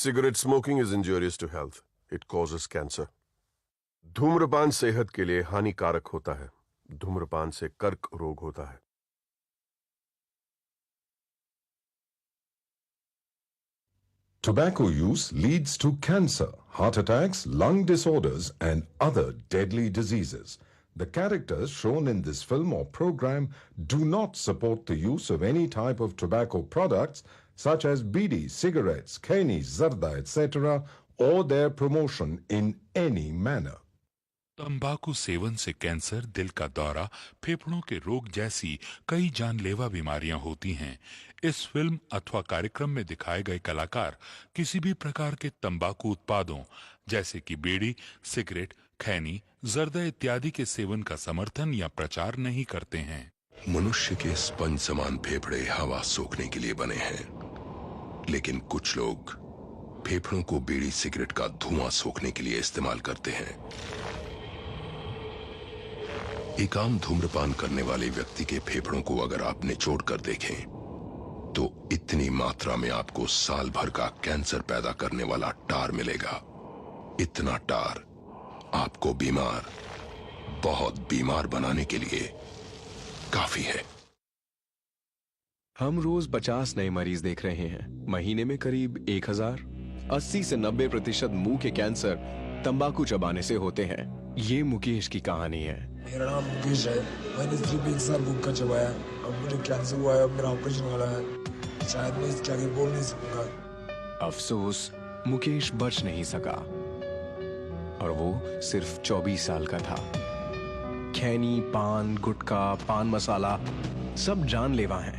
Cigarette smoking is injurious to health. It causes cancer. धूम्रपान सेहत के लिए हानिकारक होता है. धूम्रपान से कर्क रोग होता है. Tobacco use leads to cancer, heart attacks, lung disorders, and other deadly diseases. The characters shown in this film or program do not support the use of any type of tobacco products such as bidi, cigarettes, khaini, zarda, etc., or their promotion in any manner. तंबाकू seven से cancer, दिल का दौरा, फेफड़ों के रोग जैसी कई जानलेवा बीमारियां होती हैं. इस फिल्म अथवा कार्यक्रम में दिखाए गए कलाकार किसी भी प्रकार के तंबाकू उत्पादों जैसे कि बीड़ी, सिगरेट, खैनी, जर्दा इत्यादि के सेवन का समर्थन या प्रचार नहीं करते हैं. मनुष्य के स्पंज समान फेफड़े हवा सोखने के लिए बने हैं, लेकिन कुछ लोग फेफड़ों को बीड़ी सिगरेट का धुआं सोखने के लिए इस्तेमाल करते हैं. एक आम धूम्रपान करने वाले व्यक्ति के फेफड़ों को अगर आप निचोड़ कर देखें तो इतनी मात्रा में आपको साल भर का कैंसर पैदा करने वाला टार मिलेगा. इतना टार आपको बीमार, बहुत बीमार बनाने के लिए काफी है. हम रोज 50 नए मरीज देख रहे हैं. महीने में करीब 1000. 80 से 90% मुंह के कैंसर तंबाकू चबाने से होते हैं. ये मुकेश की कहानी है. मेरा नाम मुकेश है. मैंने सिर्फ 1 साल गुटखा चबाया. अब मुझे कैंसर हुआ है. अब मेरा ऑपरेशन वाला है. शायद मैं इसके आगे बोल नहीं सकूंगा. अफसोस, मुकेश बच नहीं सका और वो सिर्फ 24 साल का था. खैनी, पान, गुटखा, पान मसाला सब जानलेवा हैं.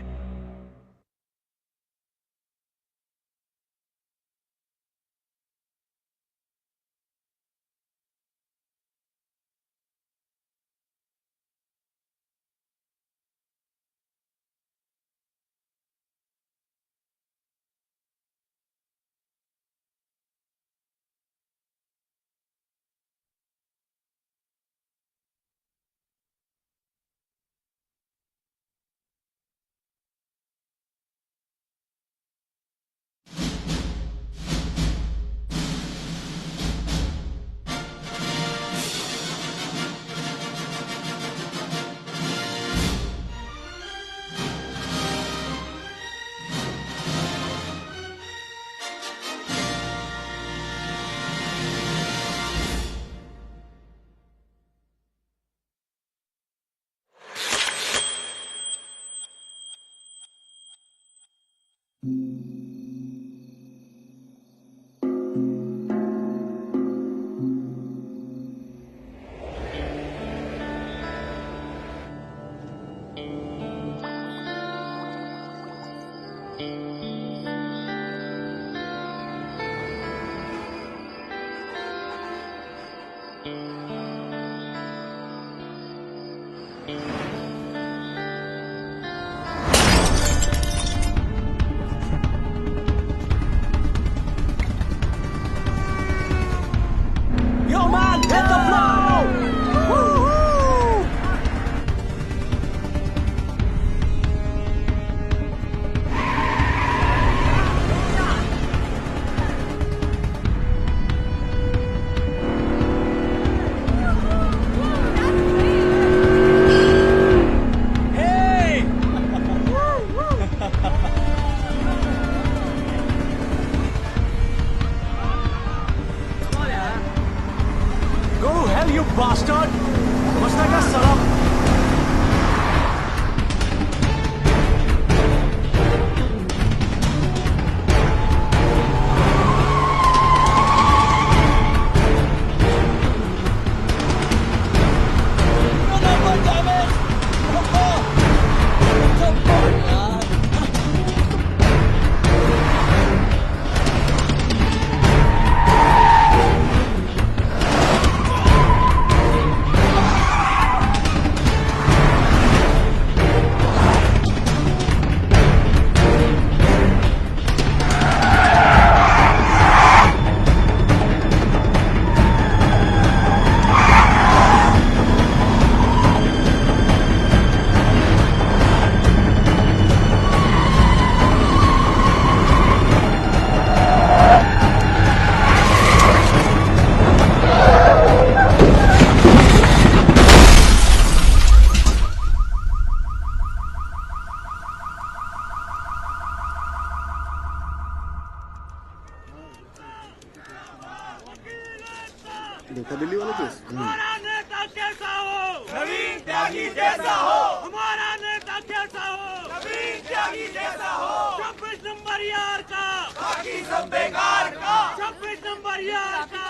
हमारा नेता कैसा हो? नवीन त्यागी जैसा हो। हमारा नेता कैसा हो? नवीन त्यागी जैसा हो। 26 नंबर यार का बाकी सब बेकार का। 26 नंबर यार का।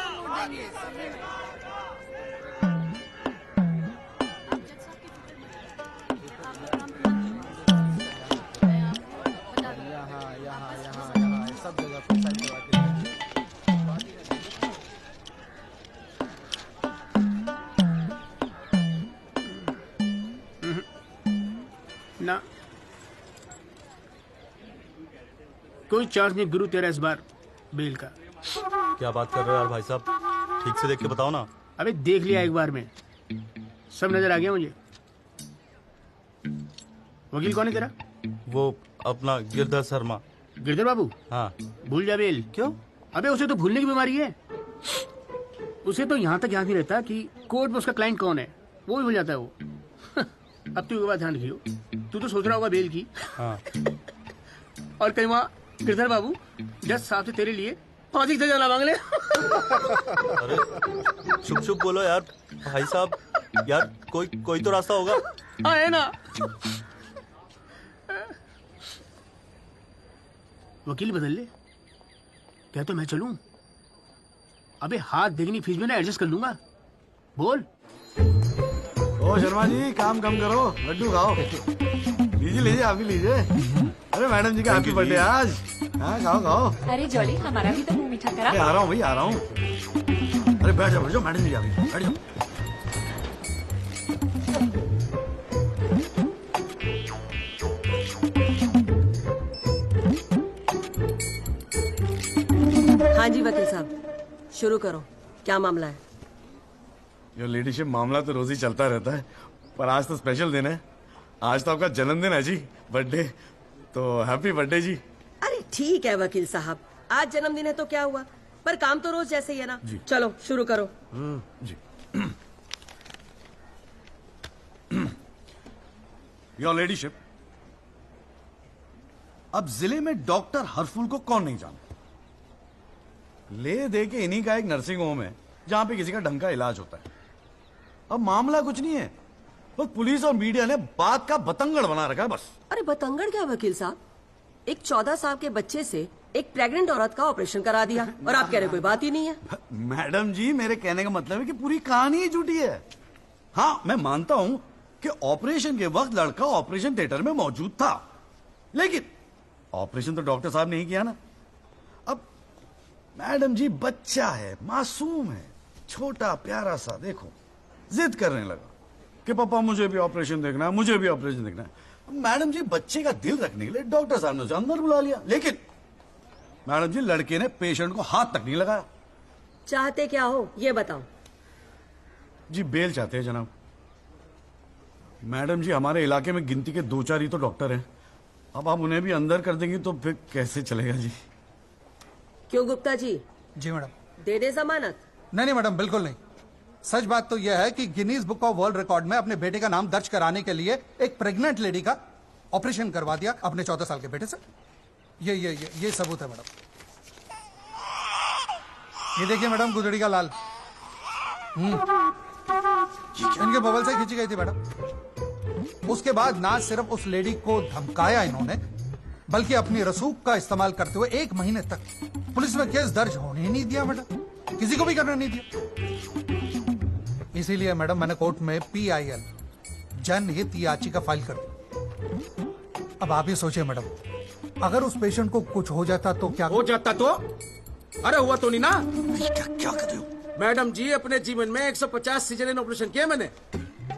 सब जगह पे साइड करवा ना कोई चांस नहीं गुरु तेरा इस बार बेल का। क्या बात कर रहे हो यार भाई साहब, ठीक से देख के बताओ ना। अबे देख लिया एक बार में, सब नजर आ गया मुझे। वकील कौन है तेरा? वो अपना गिरधर शर्मा। गिरधर बाबू? हाँ। भूल जा बेल। क्यों? अबे उसे तो भूलने की बीमारी है। उसे तो यहाँ तक याद नहीं रहता कि कोर्ट में उसका क्लाइंट कौन है, वो भी भूल जाता है वो। अब तू एक बात ध्यान रखियो, तू तो सोच रहा होगा बेल की। हाँ। और कहीं वहाँ गिरधर बाबू जज साहब से तेरे लिए फांसी से जाना मांग ले। अरे चुप चुप बोलो यार भाई साहब, यार कोई तो रास्ता होगा। हाँ है ना। वकील बदल ले, क्या तो मैं चलूं? अबे हाथ देखनी फीस में ना एडजस्ट कर लूंगा। बोल। ओ शर्मा जी, काम कम करो, लड्डू खाओ। लीजिए लीजिए, आप भी लीजिए। अरे मैडम जी का हैप्पी बर्थडे आज। हाँ खाओ खाओ। अरे जॉली, हमारा भी तो मुंह मीठा करा। आ रहा हूँ भाई, आ रहा हूँ। अरे बैठ जाओ मैडम जी, आ गई, बैठ जाओ। हाँ जी वकील साहब, शुरू करो, क्या मामला है? योर लेडीशिप, मामला तो रोज ही चलता रहता है, पर आज तो स्पेशल दिन है। आज तो आपका जन्मदिन है जी, बर्थडे। तो हैप्पी बर्थडे जी। अरे ठीक है वकील साहब, आज जन्मदिन है तो क्या हुआ, पर काम तो रोज जैसे ही है ना। चलो शुरू करो। जी। योर लेडीशिप, अब जिले में डॉक्टर हरफुल को कौन नहीं जानता? ले दे के इन्हीं का एक नर्सिंग होम है जहां पे किसी का ढंग का इलाज होता है। अब मामला कुछ नहीं है, बस पुलिस और मीडिया ने बात का बतंगड़ बना रखा है बस। अरे बतंगड़ क्या वकील साहब, एक 14 साल के बच्चे से एक प्रेग्नेंट औरत का ऑपरेशन करा दिया और आप कह रहे कोई बात ही नहीं है। मैडम जी, मेरे कहने का मतलब है कि पूरी कहानी ही झूठी है। हाँ, मैं मानता हूं कि ऑपरेशन के वक्त लड़का ऑपरेशन थिएटर में मौजूद था, लेकिन ऑपरेशन तो डॉक्टर साहब ने ही किया ना। अब मैडम जी, बच्चा है, मासूम है, छोटा प्यारा सा, देखो जिद करने लगा कि पापा मुझे भी ऑपरेशन देखना है, मुझे भी ऑपरेशन देखना है। मैडम जी, बच्चे का दिल रखने के लिए डॉक्टर साहब ने उसे अंदर बुला लिया, लेकिन मैडम जी लड़के ने पेशेंट को हाथ तक नहीं लगाया। चाहते क्या हो ये बताओ। जी बेल चाहते हैं जनाब। मैडम जी, हमारे इलाके में गिनती के 2-4 ही तो डॉक्टर हैं, अब आप उन्हें भी अंदर कर देंगी तो फिर कैसे चलेगा जी। क्यों गुप्ता जी? जी मैडम। दे दे जमानत? नहीं मैडम, बिल्कुल नहीं। सच बात तो यह है कि Guinness book of world record में अपने बेटे का नाम दर्ज कराने के लिए एक प्रेग्नेंट लेडी का ऑपरेशन करवा दिया अपने 14 साल के बेटे से। ये सबूत है मैडम। ये देखिए मैडम, गुदड़ी का लाल इनके बबल से खींची गई थी मैडम। उसके बाद ना सिर्फ उस लेडी को धमकाया इन्होंने, बल्कि अपनी रसूख का इस्तेमाल करते हुए 1 महीने तक पुलिस में केस दर्ज होने ही नहीं दिया मैडम, किसी को भी करने नहीं दिया। इसीलिए मैडम मैंने कोर्ट में PIL जनहित याचिका फाइल कर दी। अब आप ही सोचिए मैडम, अगर उस पेशेंट को कुछ हो जाता तो क्या हो जाता? तो अरे हुआ तो नहीं ना। क्या कर रहे हो मैडम जी? अपने जीवन में 150 सीजरियन ऑपरेशन किए मैंने,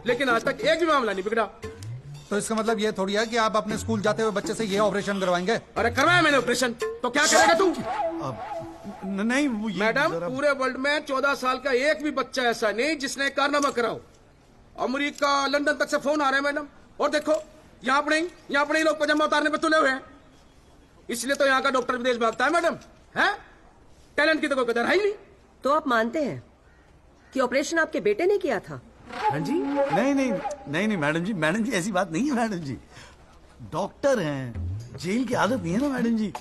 लेकिन आज तक एक भी मामला नहीं बिगड़ा। तो इसका मतलब ये थोड़ी है कि आप अपने स्कूल जाते हुए बच्चे से ये ऑपरेशन करवाएंगे? अरे करवाया मैंने ऑपरेशन, तो क्या करेगा तू? नहीं मैडम, पूरे वर्ल्ड में 14 साल का एक भी बच्चा ऐसा नहीं जिसने कारनामा कराओ। अमेरिका, लंदन तक से फोन आ रहे हैं मैडम, और देखो यहाँ पर लोग पजामा उतारने पर तुले हुए हैं। इसलिए तो यहाँ का डॉक्टर विदेश भागता है मैडम। है टैलेंट की तो कोई कदर है ही नहीं। तो आप मानते हैं कि ऑपरेशन आपके बेटे ने किया था? हाँ जी। नहीं मैडम जी ऐसी बात नहीं है मैडम जी। डॉक्टर हैं, जेल की आदत नहीं है ना मैडम जी।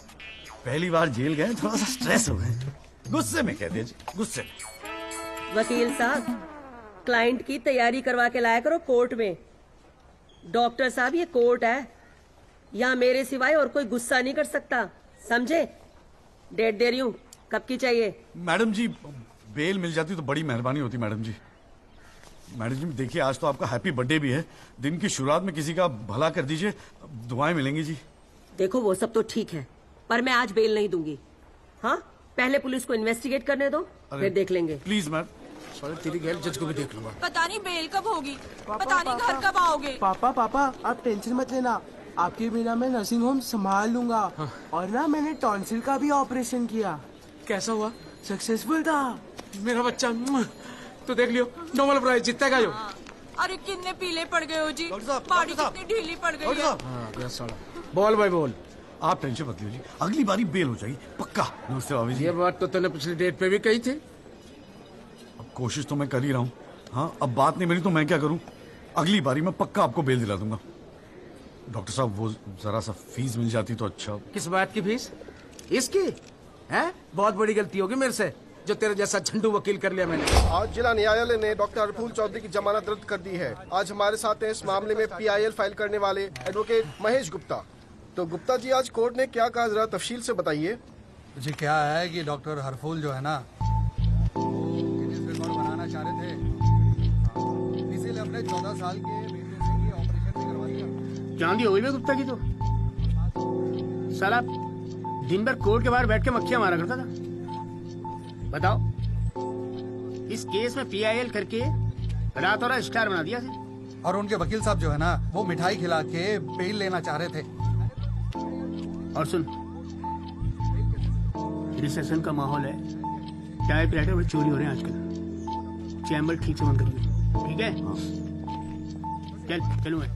पहली बार जेल गए, थोड़ा सा स्ट्रेस हो गए, गुस्से में कह दीजिए, गुस्से में। वकील साहब, क्लाइंट की तैयारी करवा के लाया करो कोर्ट में। डॉक्टर साहब ये कोर्ट है, यहाँ मेरे सिवाय और कोई गुस्सा नहीं कर सकता, समझे? डेट दे रही हूँ, कब की चाहिए? मैडम जी बेल मिल जाती तो बड़ी मेहरबानी होती मैडम जी। मैडम जी देखिए आज तो आपका हैप्पी बर्थडे भी है, दिन की शुरुआत में किसी का भला कर दीजिए, दुआएं मिलेंगी जी। देखो वो सब तो ठीक है, पर मैं आज बेल नहीं दूंगी। हाँ, पहले पुलिस को इन्वेस्टिगेट करने दो, फिर देख लेंगे। Please ma'am. तेरी गैर जज को भी देख लूंगा। पता नहीं बेल कब होगी, पता नहीं घर कब आओगे। पापा आप टेंशन मत लेना, आपके बिना मैं नर्सिंग होम संभाल लूंगा। और ना मैंने टॉन्सिल का भी ऑपरेशन किया। कैसा हुआ? सक्सेसफुल था। मेरा बच्चा तो देख लियो, नॉर्मल प्राइस जीतेगा यो। अरे कितने पीले पड़ गए हो जी, बॉडी कितनी ढीली पड़ गई है। बोल भाई बोल। आप टेंशन मत लीजिए, अगली बारी बेल हो जाएगी पक्का। नमस्ते भाभी जी। ये बात तो तूने पिछली डेट पे भी कही थी। अब कोशिश तो मैं कर ही रहा हूँ। हाँ, अब बात नहीं मिली तो मैं क्या करूँ? अगली बारी मैं पक्का आपको बेल दिला दूंगा। डॉक्टर साहब वो जरा सा फीस मिल जाती तो अच्छा। किस बात की फीस? इसकी है? बहुत बड़ी गलती होगी मेरे से जो तेरे जैसा झंडू वकील कर लिया मैंने। आज जिला न्यायालय ने डॉक्टर हरफूल चौधरी की जमानत रद्द कर दी है। आज हमारे साथ हैं इस मामले में PIL फाइल करने वाले एडवोकेट महेश गुप्ता। तो गुप्ता जी आज कोर्ट ने क्या कहा, जरा तफसील से बताइए। जी क्या है कि डॉक्टर हरफूल जो है ना रिकॉर्ड बनाना चाह रहे थे, इसीलिए अपने 14 साल के बेटे से ये ऑपरेशन भी करवा दिया। चांदी हो गई गुप्ता की तो साला दिन भर कोर्ट के बाहर बैठ के मक्खियां मारा करता था। बताओ, इस केस में PIL करके रातों रात स्टार बना दिया था। और उनके वकील साहब जो है ना वो मिठाई खिला के बेल लेना चाह रहे थे। और सुन, रिसेशन का माहौल है, टाइपराइटर में चोरी हो रहे हैं आजकल, चैम्बर ठीक से बंद करिए, ठीक है? चलूँ मैं।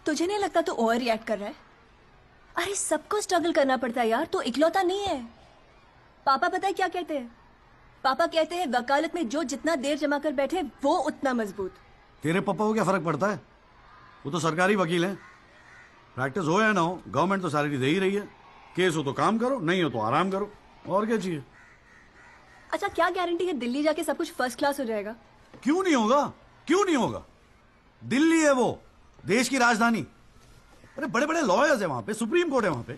तुझे नहीं लगता तू ओवर रिएक्ट कर रहा है? अरे सबको स्ट्रगल करना पड़ता है यार, तो इकलौता नहीं है। पापा पता है क्या कहते हैं? पापा कहते हैं वकालत में जो जितना देर जमा कर बैठे वो उतना मजबूत। तेरे पापा को क्या फर्क पड़ता है? वो तो सरकारी वकील हैं। प्रैक्टिस हो या ना हो, गवर्नमेंट तो सैलरी दे ही रही है। केस हो तो काम करो, नहीं हो तो आराम करो, और क्या चाहिए? अच्छा क्या गारंटी है दिल्ली जाके सब कुछ फर्स्ट क्लास हो जाएगा? क्यों नहीं होगा, क्यों नहीं होगा? दिल्ली है वो, देश की राजधानी। अरे बड़े बड़े लॉयर्स है वहां पे, सुप्रीम कोर्ट है वहां पे,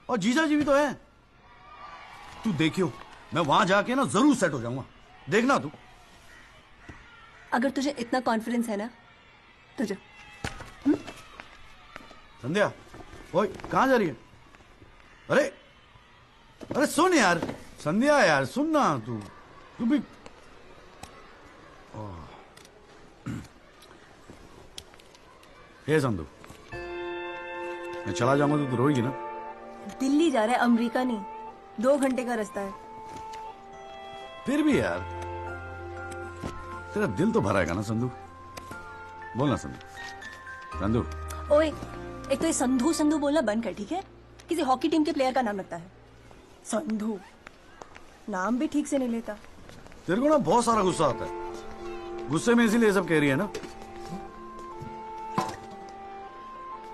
और जीजा जी भी तो है। तू देखियो, मैं वहां जाके ना जरूर सेट हो जाऊंगा, देखना तू। अगर तुझे इतना कॉन्फिडेंस है ना तो जा। संध्या, ओए कहां जा रही है? अरे अरे सुन यार, संध्या यार सुन ना, तू भी। हे संधू, मैं चला जाऊंगा तो तू रोएगी ना? दिल्ली जा रहा है, अमेरिका नहीं। 2 घंटे का रास्ता है। फिर भी यार तेरा दिल तो भराएगा ना संधू? बोलना संधू। संधू ओए, एक तो ये संधू संधू बोलना बंद कर, ठीक है? किसी हॉकी टीम के प्लेयर का नाम लगता है संधू, नाम भी ठीक से नहीं लेता। तेरे को ना बहुत सारा गुस्सा आता है, गुस्से में इसीलिए सब कह रही है ना?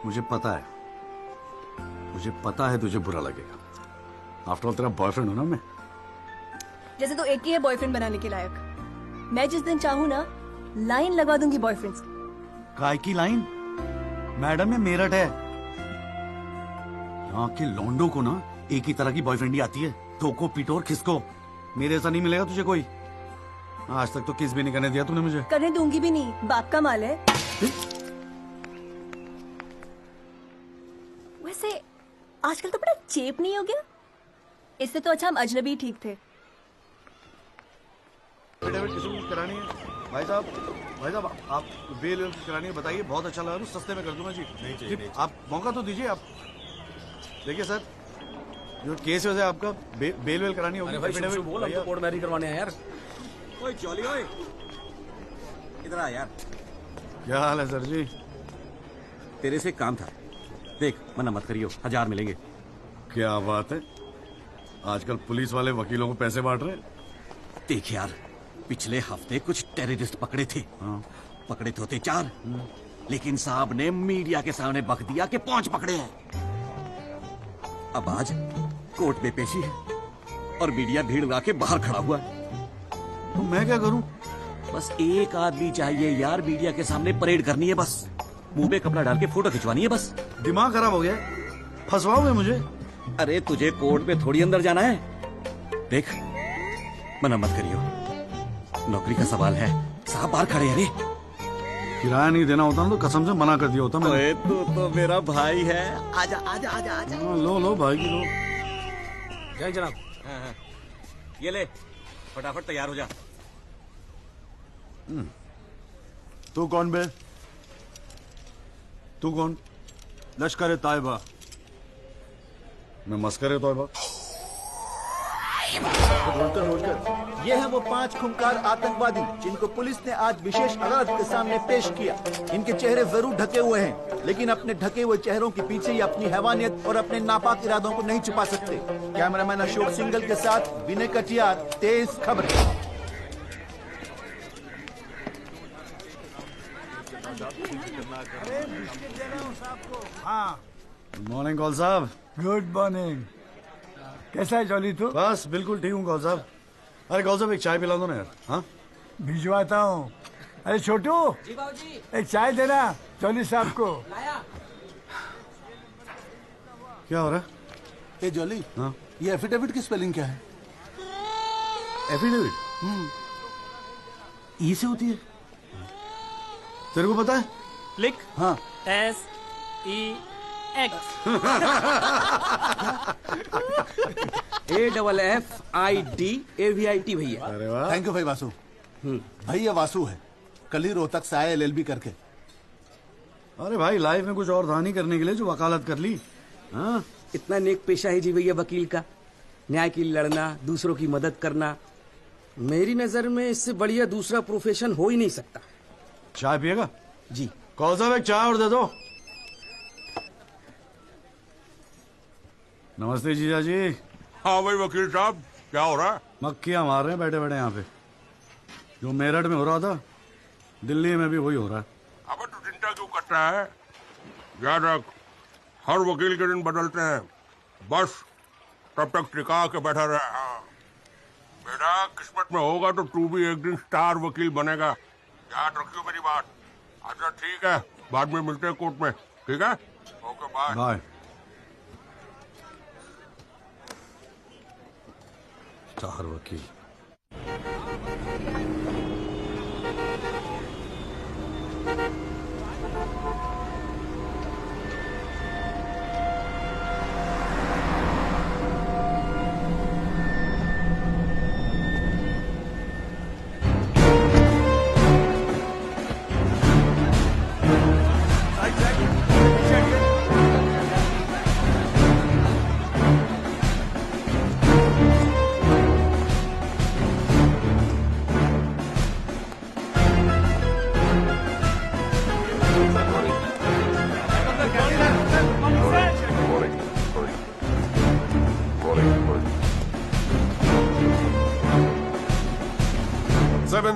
मुझे पता है तुझे बुरा लगेगा। आफ्टर ऑल तेरा बॉयफ्रेंड हूं ना मैं। जैसे तो एक ही है बॉयफ्रेंड बनाने के लायक। मैं जिस दिन चाहूँ ना लाइन लगवा दूंगी बॉयफ्रेंड्स की। काय की लाइन? मैडम में मेरठ है, यहाँ के लौंडों को ना एक ही तरह की बॉयफ्रेंड ही आती है, ठोको पीटो और खिसको। मेरे ऐसा नहीं मिलेगा तुझे कोई। आज तक तो किस भी नहीं करने दिया तूने मुझे। करने दूंगी भी नहीं, बाप का माल है। वैसे आजकल तो बड़ा चेप नहीं हो गया? इससे तो अच्छा हम अजनबी ठीक थे। करानी है भाई साहब आप बेल करानी है, बताइए। बहुत अच्छा लगा, सस्ते में कर दूंगा जी। नहीं, आप मौका तो दीजिए। आप देखिए सर, जो केस है आपका, बेल वेल करानी होगी। अरे भाई बोल, हम तो कोर्ट मैरिज करवाने हैं यार। ओए चौली, ओए इधर आ यार। क्या हाल है सर जी? तेरे से काम था। देख, मना मत करियो, 1000 मिलेंगे। क्या बात है, आजकल पुलिस वाले वकीलों को पैसे बांट रहे हैं। देख यार, पिछले हफ्ते कुछ टेररिस्ट पकड़े थे। पकड़े तो थे 4, लेकिन साहब ने मीडिया के सामने बक दिया कि 5 पकड़े हैं। अब आज कोर्ट में पेशी है और मीडिया भीड़ लगा के बाहर खड़ा हुआ है। तो मैं क्या करूं? बस एक आदमी चाहिए यार, मीडिया के सामने परेड करनी है बस। मुंह पे कपड़ा डाल के फोटो खिंचवानी है बस। दिमाग खराब हो गया, फंसवाओगे मुझे? अरे तुझे कोर्ट में थोड़ी अंदर जाना है। देख, मना मत करियो, नौकरी का सवाल है। साहब बाहर खड़े हैं। अरे किराया नहीं देना होता ना तो कसम से मना कर दिया होता मैंने। तो मेरा भाई है। आजा आजा आजा आजा। लो भाई की लो। जय जनाब। हाँ। ये ले, फटाफट तैयार हो जा। तू कौन बे? तू कौन? लश्कर तायबा। मैं मस्कर तोयबा। ये है वो 5 खूंखार आतंकवादी जिनको पुलिस ने आज विशेष अदालत के सामने पेश किया। इनके चेहरे जरूर ढके हुए हैं, लेकिन अपने ढके हुए चेहरों के पीछे ये अपनी हैवानियत और अपने नापाक इरादों को नहीं छुपा सकते। कैमरामैन अशोक सिंगल के साथ विनय कटियार, तेज खबर। हाँ, गुड मॉर्निंग कौल साहब। Good morning. कैसा है जॉली तू? बस बिल्कुल ठीक हूँ कौल साहब। अरे कौल साहब एक चाय पिला दो ना यार। हाँ भिजवाता हूँ। अरे छोटू, एक चाय देना जॉली साहब को। क्या हो रहा है? ए जॉली, हाँ? ये एफिडेविट की स्पेलिंग क्या है? एफिडेविट? ई से होती है। तेरे को पता है? लिख। हाँ। SEX AFFIDAVIT भैया। अरे वाह, थैंक यू भाई वासु। भाई ये वासु है, कल ही रोहतक से आया LLB करके। अरे भाई लाइफ में कुछ और था नहीं करने के लिए जो वकालत कर ली। हाँ, इतना नेक पेशा है जी भैया वकील का। न्याय के लिए लड़ना, दूसरों की मदद करना। मेरी नजर में इससे बढ़िया दूसरा प्रोफेशन हो ही नहीं सकता। चाय पिएगा? जी। कौन साहब एक चाय और दे दो। नमस्ते जीजा जी। हाँ भाई वकील साहब, क्या हो रहा है? मक्खियां मार रहे हैं बैठे बैठे यहाँ पे। जो मेरठ में हो रहा था दिल्ली में भी वही हो रहा है। अब तू चिंता क्यों करता है? याद रख, हर वकील के दिन बदलते हैं, बस तब तक टिका के बैठा रहे। हाँ बेटा, किस्मत में होगा तो तू भी एक दिन स्टार वकील बनेगा। याद रखियो मेरी बात। अच्छा ठीक है, बाद में मिलते हैं कोर्ट में। ठीक है, ओके बाय। बाय। स्टार वकील।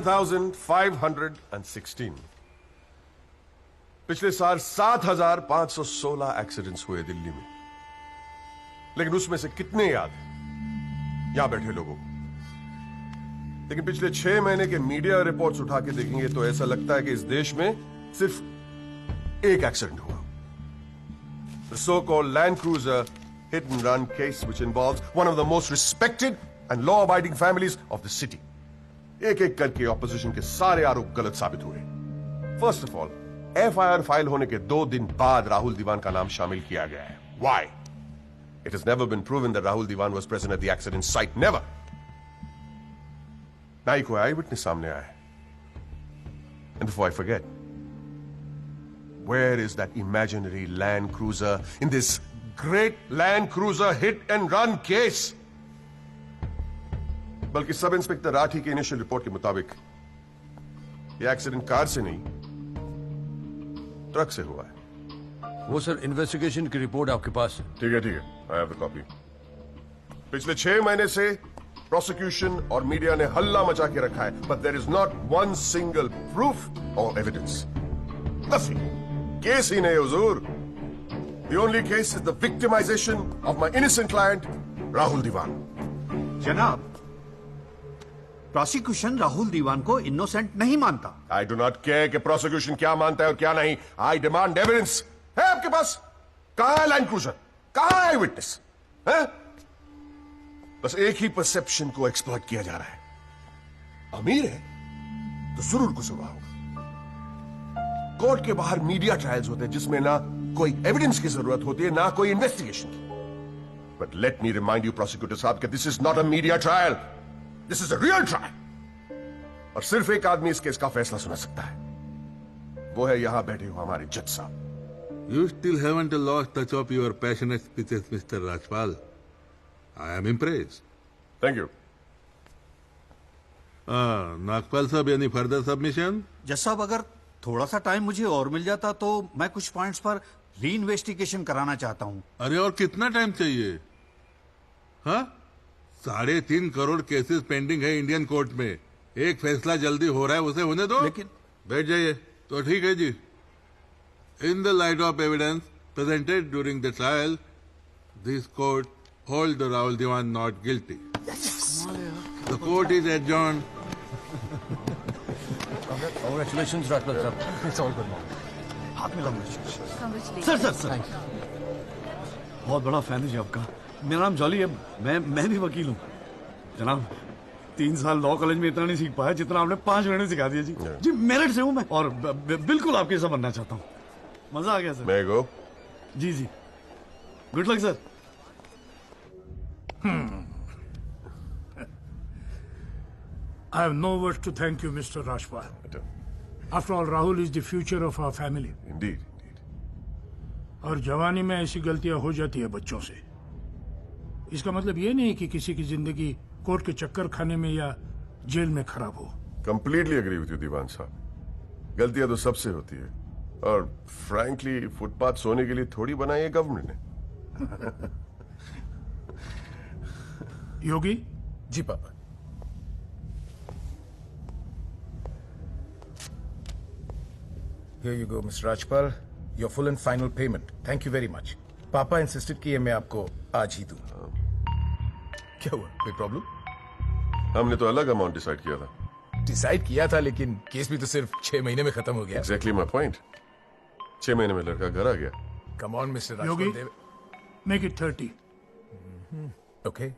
$7,516। पिछले साल 7,516 एक्सीडेंट्स हुए दिल्ली में, लेकिन उसमें से कितने याद हैं यहां बैठे लोगों को? लेकिन पिछले 6 महीने के मीडिया रिपोर्ट्स उठा के देखेंगे तो ऐसा लगता है कि इस देश में सिर्फ एक एक्सीडेंट हुआ। The so-called Land Cruiser hit and run case which involves one of the most respected and law-abiding families of the city. एक एक करके ऑपोजिशन के सारे आरोप गलत साबित हुए। First of all, FIR file होने के 2 दिन बाद राहुल दीवान का नाम शामिल किया गया है। Why? It has never been proven that Rahul Diwan was present at the accident site. Never. ना ही कोई आई विटनेस सामने आया है। And before I forget, where is that imaginary Land Cruiser in this great Land Cruiser hit and run case? बल्कि sub inspector Rathi की initial report के मुताबिक ये एक्सीडेंट कार से नहीं, ट्रक से हुआ है। वो सर इन्वेस्टिगेशन की रिपोर्ट आपके पास है। ठीक है, ठीक है, आई हैव द कॉपी। पिछले 6 महीने से प्रोसिक्यूशन और मीडिया ने हल्ला मचा के रखा है, but there is not one single proof और एविडेंस। नथिंग। केस ही नहीं हुजूर। The only case is the victimisation of my innocent client Rahul Diwan. जनाब, प्रोसिक्यूशन राहुल दीवान को इनोसेंट नहीं मानता। आई डू नॉट केयर कि प्रोसिक्यूशन क्या मानता है और क्या नहीं। I demand evidence. है आपके पास? कहां है लाइन क्रूजर? कहां है विटनेस? है? बस एक ही परसेप्शन को एक्सप्लॉइट किया जा रहा है। अमीर है तो जरूर कसूरवार होगा। कोर्ट के बाहर मीडिया ट्रायल्स होते हैं जिसमें ना कोई एविडेंस की जरूरत होती है ना कोई इन्वेस्टिगेशन की। But let me remind you prosecutor साहब कि this is not a media trial, this is a real trial. और सिर्फ एक आदमी इस केस का फैसला सुना सकता है, वो है यहां बैठे हुए हमारे जज साहब। You still haven't lost touch of your passionate speeches, Mr. Rajpal. I am impressed. Thank you. Nagpal साहब, any further submission? जज साहब, अगर थोड़ा सा टाइम मुझे और मिल जाता तो मैं कुछ पॉइंट्स पर री इन्वेस्टिगेशन कराना चाहता हूँ। अरे और कितना टाइम चाहिए? हाँ, 3.5 करोड़ केसेस पेंडिंग है इंडियन कोर्ट में। एक फैसला जल्दी हो रहा है, उसे होने दो। लेकिन बैठ जाइए। तो ठीक है जी। In the light of evidence presented during the trial, this court holds the Rahul Diwan not guilty. The court is adjourned. Congratulations, Rajpal sir. It's all good. हाथ मिलाऊंगा। सर सर सर, बहुत बड़ा फैन है जी आपका। मेरा नाम jolly है, मैं भी वकील हूँ। जनाब, 3 साल लॉ कॉलेज में इतना नहीं सीख पाया जितना आपने 5 महीने सिखा दिया जी। जी मेरठ से हूँ मैं, और बिल्कुल आपके जैसा बनना चाहता हूँ। मजा आ गया सर। मैं गो। जी जी, good luck sir. I have no words to thank you, Mr. Rajpal. After all, Rahul is the future of our family. Indeed. और जवानी में ऐसी गलतियां हो जाती है बच्चों से। इसका मतलब ये नहीं कि किसी की जिंदगी कोर्ट के चक्कर खाने में या जेल में खराब हो। कंप्लीटली एग्री विद यू दीवान साहब। गलतियां तो सबसे होती है, और फ्रैंकली फुटपाथ सोने के लिए थोड़ी बनाई है गवर्नमेंट ने। योगी जी पापा। Here you go, Mr. Rajpal. Your full and final payment. Thank you very much. पापा इंसिस्टेड किए मैं आपको आज ही दूं। क्या हुआ, कोई प्रॉब्लम? हमने तो अलग अमाउंट डिसाइड किया था। डिसाइड किया था, लेकिन केस भी तो सिर्फ 6 महीने में खत्म हो गया। Exactly my point. 6 महीने में लड़का घर आ गया। Come on mister Yogi, Rajpal. Make it 30। Okay.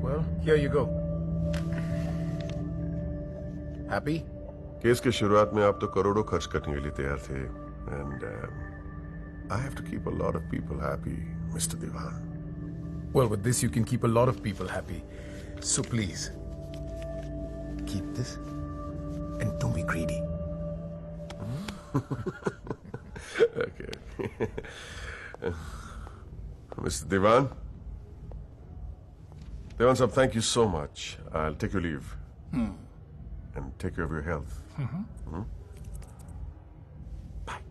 Well, here you go. Happy? Case की शुरुआत में आप तो करोड़ों खर्च करने के लिए तैयार थे, and I have to keep a lot of people happy, mister Diwan. Well, with this you can keep a lot of people happy. So please, keep this and don't be greedy. Okay. Mr. Devan? Devan sahab, thank you so much. I'll take your leave. And take care of your health. Bye.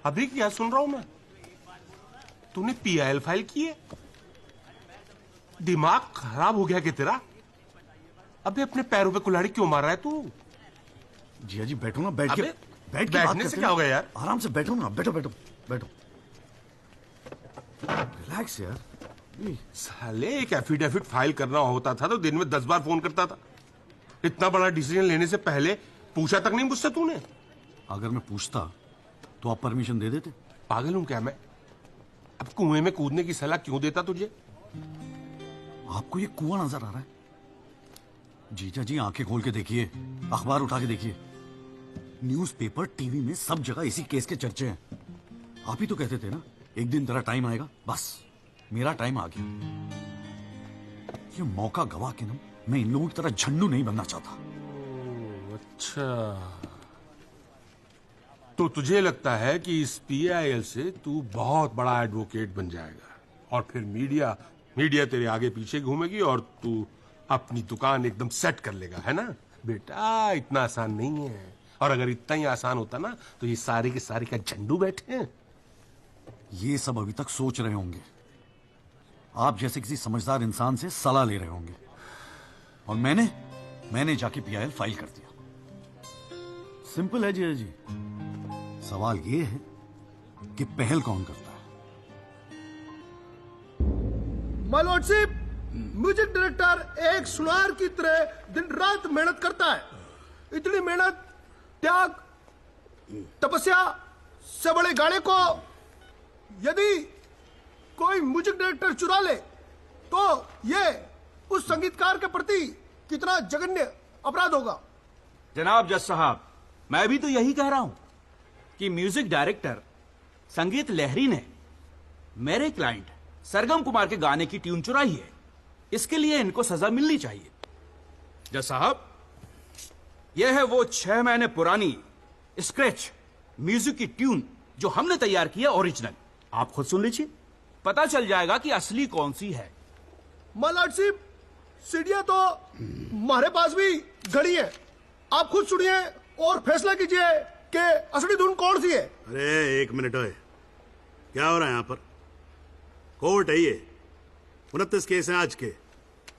अभी क्या सुन रहा हूं मैं? तूने PIL file की है? दिमाग खराब हो गया क्या तेरा? अबे अपने पैरों पे कुल्हाड़ी क्यों मार रहा है तू? जिया जी बैठो ना, बैठ के अबे, बैठ के बैठने बात से करते क्या हैं। हो गया यार? आराम से बैठो ना, बैठो बैठो बैठो, रिलैक्स यार। साले एक एफिडेविट फाइल करना होता था तो दिन में 10 बार फोन करता था। इतना बड़ा डिसीजन लेने से पहले पूछा तक नहीं मुझसे तूने? अगर मैं पूछता तो आप परमिशन दे देते? पागल हूं क्या मैं? अब कुएं में कूदने की सलाह क्यों देता तुझे? आपको ये कुआं नजर आ रहा है? जीजा जी आंखें खोल के देखिए, अखबार उठा के देखिए, न्यूज़पेपर, टीवी में सब जगह इसी केस के चर्चे हैं। आप ही तो कहते थे ना एक दिन तेरा टाइम आएगा। बस मेरा टाइम आ गया। ये मौका गवा के ना मैं इन लोगों की तरह झंडू नहीं बनना चाहता। अच्छा, तो तुझे लगता है कि इस पीआईएल से तू बहुत बड़ा एडवोकेट बन जाएगा और फिर मीडिया तेरे आगे पीछे घूमेगी और तू अपनी दुकान एकदम सेट कर लेगा, है ना? बेटा इतना आसान नहीं है, और अगर इतना ही आसान होता ना तो ये सारे के सारे का झंडू बैठे हैं। ये सब अभी तक सोच रहे होंगे, आप जैसे किसी समझदार इंसान से सलाह ले रहे होंगे, और मैंने जाके पीआईएल फाइल कर दिया। सिंपल है जी। सवाल ये है कि पहल कौन करता है? माय लॉर्डशिप, म्यूजिक डायरेक्टर एक सुनार की तरह दिन रात मेहनत करता है। इतनी मेहनत, त्याग, तपस्या से बड़े गाने को यदि कोई म्यूजिक डायरेक्टर चुरा ले तो ये उस संगीतकार के प्रति कितना जघन्य अपराध होगा। जनाब जज साहब, मैं भी तो यही कह रहा हूं कि म्यूजिक डायरेक्टर संगीत लहरी ने मेरे क्लाइंट सरगम कुमार के गाने की ट्यून चुराई है। इसके लिए इनको सजा मिलनी चाहिए। जज साहब, यह है वो 6 महीने पुरानी स्क्रैच म्यूजिक की ट्यून जो हमने तैयार की है, ओरिजिनल। आप खुद सुन लीजिए, पता चल जाएगा कि असली कौन सी है। माय लॉर्डशिप, सीढ़ियां तो हमारे पास भी घड़ी है। आप खुद सुनिए और फैसला कीजिए कि असली धुन कौन सी है। अरे एक मिनट है, क्या हो रहा है यहाँ पर? कोर्ट है ये, 29 केस हैं आज के।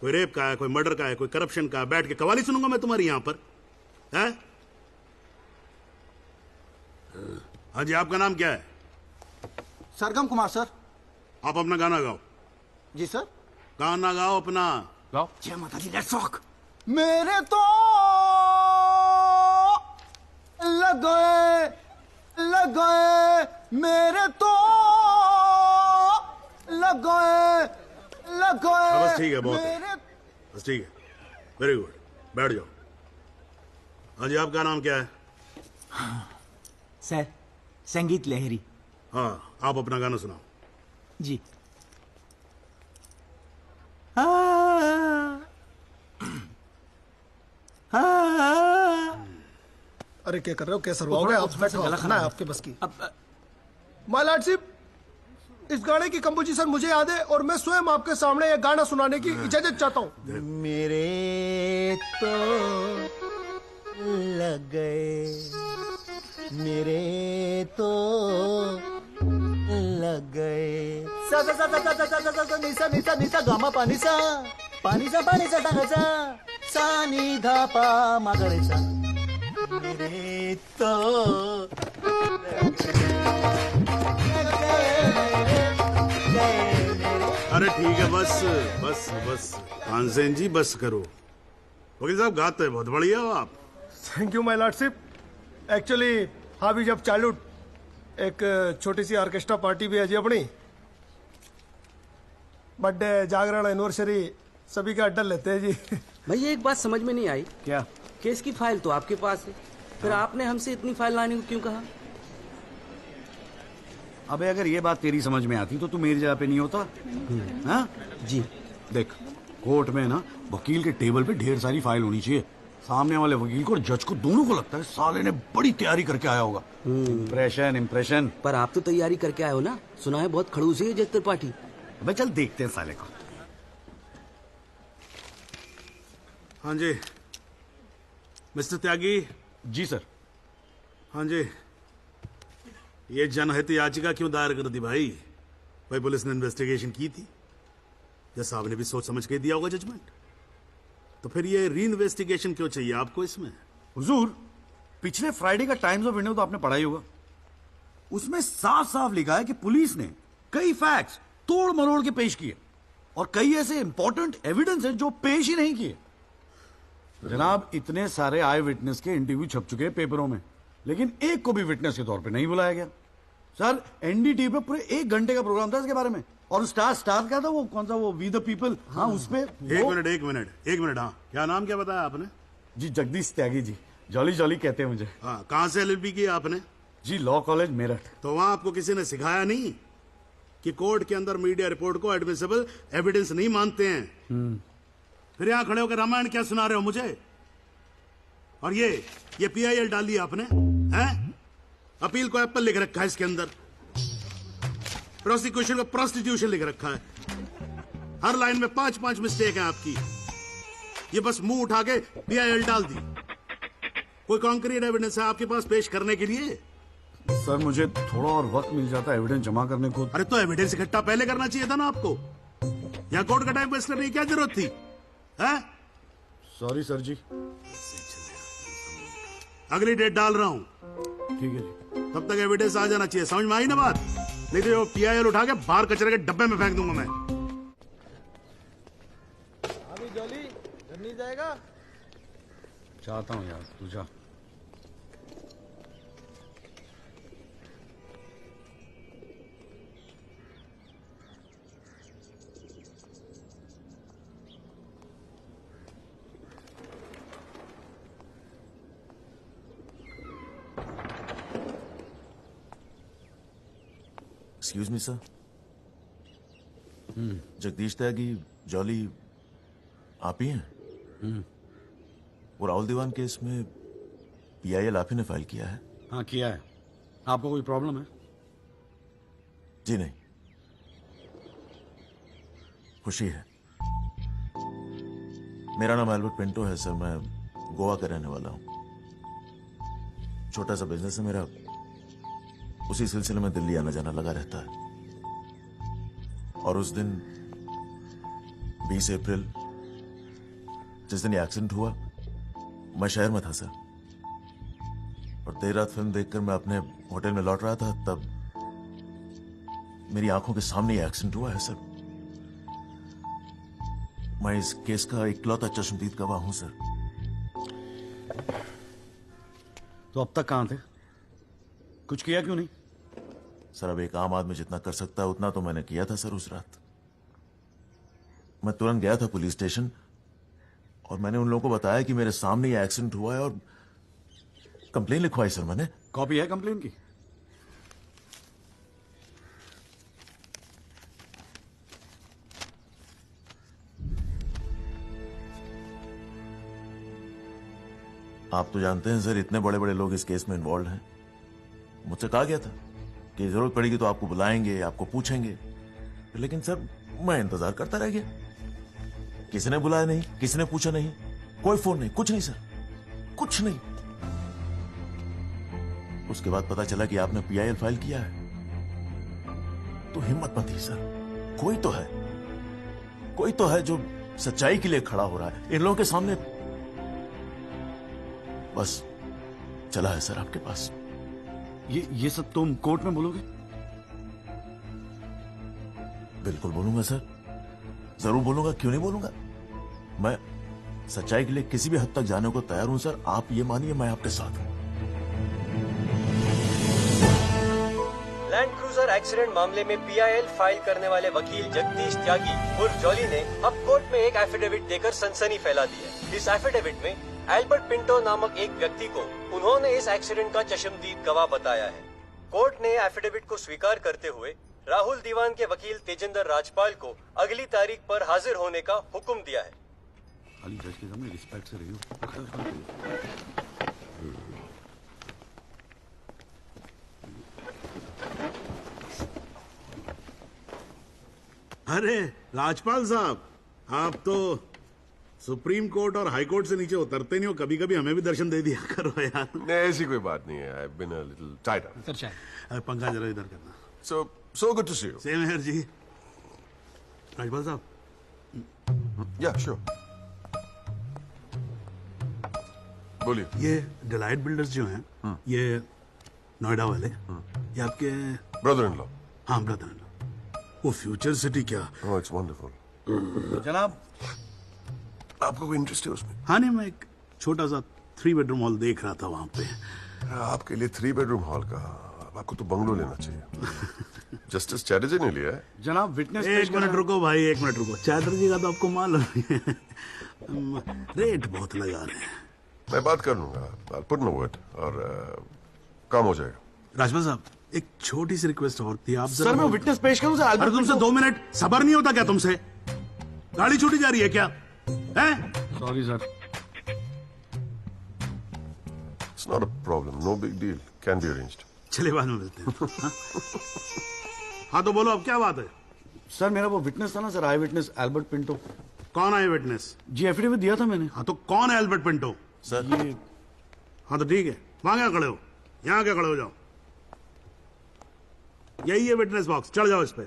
कोई रेप का है, कोई मर्डर का है, कोई करप्शन का है। बैठ के कवाली सुनूंगा मैं तुम्हारी यहाँ पर, है? हाँ जी, आपका नाम क्या है? सरगम कुमार सर। आप अपना गाना गाओ। जी सर। गाना गाओ अपना। गाओ। जय माता दी, लेट्स रॉक। मेरे तो लग गए मेरे तो लग गए बस ठीक है, बहुत है। बस ठीक है, वेरी गुड, बैठ जाओ। हाँ जी, आपका नाम क्या है? सर, संगीत लहरी। हाँ, आप अपना गाना सुनाओ। जी। अरे क्या कर रहे हो, कैसे सरवाओगे आप? बैठो, ना आपके बस की। माय लॉर्डशिप, इस गाने की कंपोजिशन मुझे याद है और मैं स्वयं आपके सामने यह गाना सुनाने की इजाजत चाहता हूँ। मेरे तो लग गए, मेरे तो लग गए। सा सा सा सा सा सा सा सा निसा निसा निसा गामा पानी सा टाकाचा सा नि धा पा मागळेचा। मेरे तो अरे ठीक है, बस बस बस तानसेन जी, बस करो। वकील साहब, गाते हैं, बहुत बढ़िया हो आप। Thank you my lordship. Actually हाँ भी जब चालू एक छोटी सी ऑर्केस्ट्रा पार्टी भी है जी अपनी। बर्थडे, जागरण, एनिवर्सरी सभी का अड्डा लेते हैं जी। भैया एक बात समझ में नहीं आई। क्या? केस की फाइल तो आपके पास है, फिर आपने हमसे इतनी फाइल लाने को क्यों कहा? अबे अगर ये बात तेरी समझ में आती तो तू मेरी जगह पे नहीं होता। हाँ जी। देख, कोर्ट में ना वकील के टेबल पे ढेर सारी फाइल होनी चाहिए। सामने वाले वकील को और जज को दोनों को लगता है साले ने बड़ी तैयारी करके आया होगा। इम्प्रेशन। पर आप तो तैयारी करके आए हो ना, सुना है बहुत खड़ूस है जज त्रिपाठी। अबे चल देखते हैं साले को। हाँ जी मिस्टर त्यागी। जी सर। हाँ जी, ये जनहित याचिका क्यों दायर कर दी भाई? भाई पुलिस ने इन्वेस्टिगेशन की थी या साहब ने भी सोच समझ के दिया होगा जजमेंट? तो फिर ये री इन्वेस्टिगेशन क्यों चाहिए आपको इसमें? हुजूर, पिछले फ्राइडे का टाइम्स ऑफ इंडिया तो आपने पढ़ा ही होगा। उसमें साफ साफ लिखा है कि पुलिस ने कई फैक्ट्स तोड़ मरोड़ के पेश किए और कई ऐसे इंपॉर्टेंट एविडेंस हैं जो पेश ही नहीं किए। जनाब, इतने सारे आई विटनेस के इंटरव्यू छप चुके हैं पेपरों में, लेकिन एक को भी विटनेस के तौर पे नहीं बुलाया गया। सर, एनडीटीवी पे पूरे 1 घंटे का प्रोग्राम था इसके बारे में, और स्टार क्या था वो, कौन सा वो, वी द पीपल, हाँ उसमें। एक मिनट, हाँ क्या नाम क्या बताया आपने? जी जगदीश त्यागी जी, जॉली जॉली कहते हैं मुझे। हाँ, कहाँ से LLB की आपने? जी लॉ कॉलेज मेरठ। तो वहां आपको किसी ने सिखाया नहीं कि कोर्ट के अंदर मीडिया रिपोर्ट को एडमिसिबल एविडेंस नहीं मानते हैं? फिर यहां खड़े होकर रामायण क्या सुना रहे हो मुझे? और ये PIL डाल दिया आपने, हैं? अपील को एप्पल लिख रखा है इसके अंदर, प्रोसिक्यूशन को प्रोस्टिट्यूशन लिख रखा है। हर लाइन में 5-5 मिस्टेक है आपकी। ये बस मुंह उठा के PIL डाल दी। कोई कॉन्क्रीट एविडेंस है आपके पास पेश करने के लिए? सर, मुझे थोड़ा और वक्त मिल जाता एविडेंस जमा करने को। अरे तो एविडेंस इकट्ठा पहले करना चाहिए था ना आपको। यहाँ कोर्ट का टाइम वेस्ट करने की क्या जरूरत थी? हैं? सॉरी सर जी। अगली डेट डाल रहा हूँ। ठीक है जी। तब तक एविडेंस आ जाना चाहिए, समझ में आई ना बात? नहीं तो PIL उठा के बाहर कचरे के डब्बे में फेंक दूंगा मैं। अभी जॉली घर नहीं जाएगा? चाहता हूँ यार, तू जा। एक्सक्यूज मी सर, जगदीश त्यागी, जॉली आप ही हैं? वो राहुल दीवान केस में PIL आप ही ने फाइल किया है? हाँ किया है। आपको कोई प्रॉब्लम है? जी नहीं, खुशी है। मेरा नाम एल्बर्ट पिंटो है सर, मैं गोवा का रहने वाला हूं। छोटा सा बिजनेस है मेरा, उसी सिलसिले में दिल्ली आना जाना लगा रहता है। और उस दिन 20 अप्रैल जिस दिन ये एक्सीडेंट हुआ, मैं शहर में था सर, और देर रात फिल्म देखकर मैं अपने होटल में लौट रहा था, तब मेरी आंखों के सामने ये एक्सीडेंट हुआ है सर। मैं इस केस का इकलौता चश्मदीद गवाह हूं सर। तो अब तक कहां थे? कुछ किया क्यों नहीं? सर, अब एक आम आदमी जितना कर सकता है उतना तो मैंने किया था सर। उस रात मैं तुरंत गया था पुलिस स्टेशन और मैंने उन लोगों को बताया कि मेरे सामने ये एक्सीडेंट हुआ है, और कंप्लेन लिखवाई सर मैंने। कॉपी है कंप्लेन की? आप तो जानते हैं सर, इतने बड़े बड़े लोग इस केस में इन्वॉल्व हैं। मुझसे कहा गया था कि जरूरत पड़ेगी तो आपको बुलाएंगे, आपको पूछेंगे, लेकिन सर मैं इंतजार करता रह गया। किसी ने बुलाया नहीं, किसी ने पूछा नहीं, कोई फोन नहीं, कुछ नहीं सर, कुछ नहीं। उसके बाद पता चला कि आपने PIL फाइल किया है, तो हिम्मत मत ही सर। कोई तो है जो सच्चाई के लिए खड़ा हो रहा है इन लोगों के सामने। बस चला है सर आपके पास। ये सब तुम कोर्ट में बोलोगे? बिल्कुल बोलूंगा सर, जरूर बोलूंगा, क्यों नहीं बोलूंगा। मैं सच्चाई के लिए किसी भी हद तक जाने को तैयार हूं सर। आप ये मानिए मैं आपके साथ हूं। लैंड क्रूजर एक्सीडेंट मामले में PIL फाइल करने वाले वकील जगदीश त्यागी उर्फ जॉली ने अब कोर्ट में एक एफिडेविट देकर सनसनी फैला दी है। इस एफिडेविट में एल्बर्ट पिंटो नामक एक व्यक्ति को उन्होंने इस एक्सीडेंट का चश्मदीद गवाह बताया है। कोर्ट ने एफिडेविट को स्वीकार करते हुए राहुल दीवान के वकील तेजिंदर राजपाल को अगली तारीख पर हाजिर होने का हुक्म दिया है। अली जज के सामने रिस्पेक्ट से रही अरे राजपाल साहब, आप तो सुप्रीम कोर्ट और हाई कोर्ट से नीचे उतरते नहीं हो, कभी कभी हमें भी दर्शन दे दिया करो यार। नहीं, ऐसी कोई बात नहीं है। I've been a little tied up. Sir चाय। अरे पंखा जरा इधर करना। So good to see you. Same here जी। राजपाल साहब। Yeah, sure. बोलिए। ये डिलाइट बिल्डर्स जो हैं, ये नोएडा वाले, ये आपके ब्रदर इन लॉ। हाँ, ब्रदर इन लॉ। वो फ्यूचर सिटी क्या? Oh, it's wonderful. जनाब, आपको कोई इंटरेस्ट है उसमें? हाँ नहीं, मैं एक छोटा सा 3 बेडरूम हॉल देख रहा था वहां पे। आपके लिए 3 बेडरूम हॉल का, आपको तो बंगलो लेना चाहिए। जस्टिस चैटर्जी ने लिया है। जनाब विटनेस। एक मिनट रुको भाई, एक मिनट रुको। चैटर्जी का तो आपको मालूम है, रेट बहुत लगा रहे हैं। मैं बात कर लूंगा, I'll put in a word और काम हो जाएगा। राजपाल साहब, एक छोटी सी रिक्वेस्ट और थी। आप सर मैं विटनेस पेश करूं सर? अरे तुमसे 2 मिनट सबर नहीं होता क्या तुमसे? गाड़ी छूटी जा रही है क्या? हैं? Sorry sir. It's not a problem, no big deal, can be arranged. चलिए बाद में मिलते हैं। हाँ तो बोलो अब क्या बात है? सर मेरा वो विटनेस था ना सर, आई विटनेस एल्बर्ट पिंटो। कौन आई विटनेस? जी एफिडेविट दिया था मैंने। हाँ तो कौन है एल्बर्ट पिंटो? सर ये। हाँ तो ठीक है, वहां क्या खड़े हो? यहाँ क्या खड़े हो जाओ। यही है विटनेस बॉक्स, चढ़ जाओ इस पे।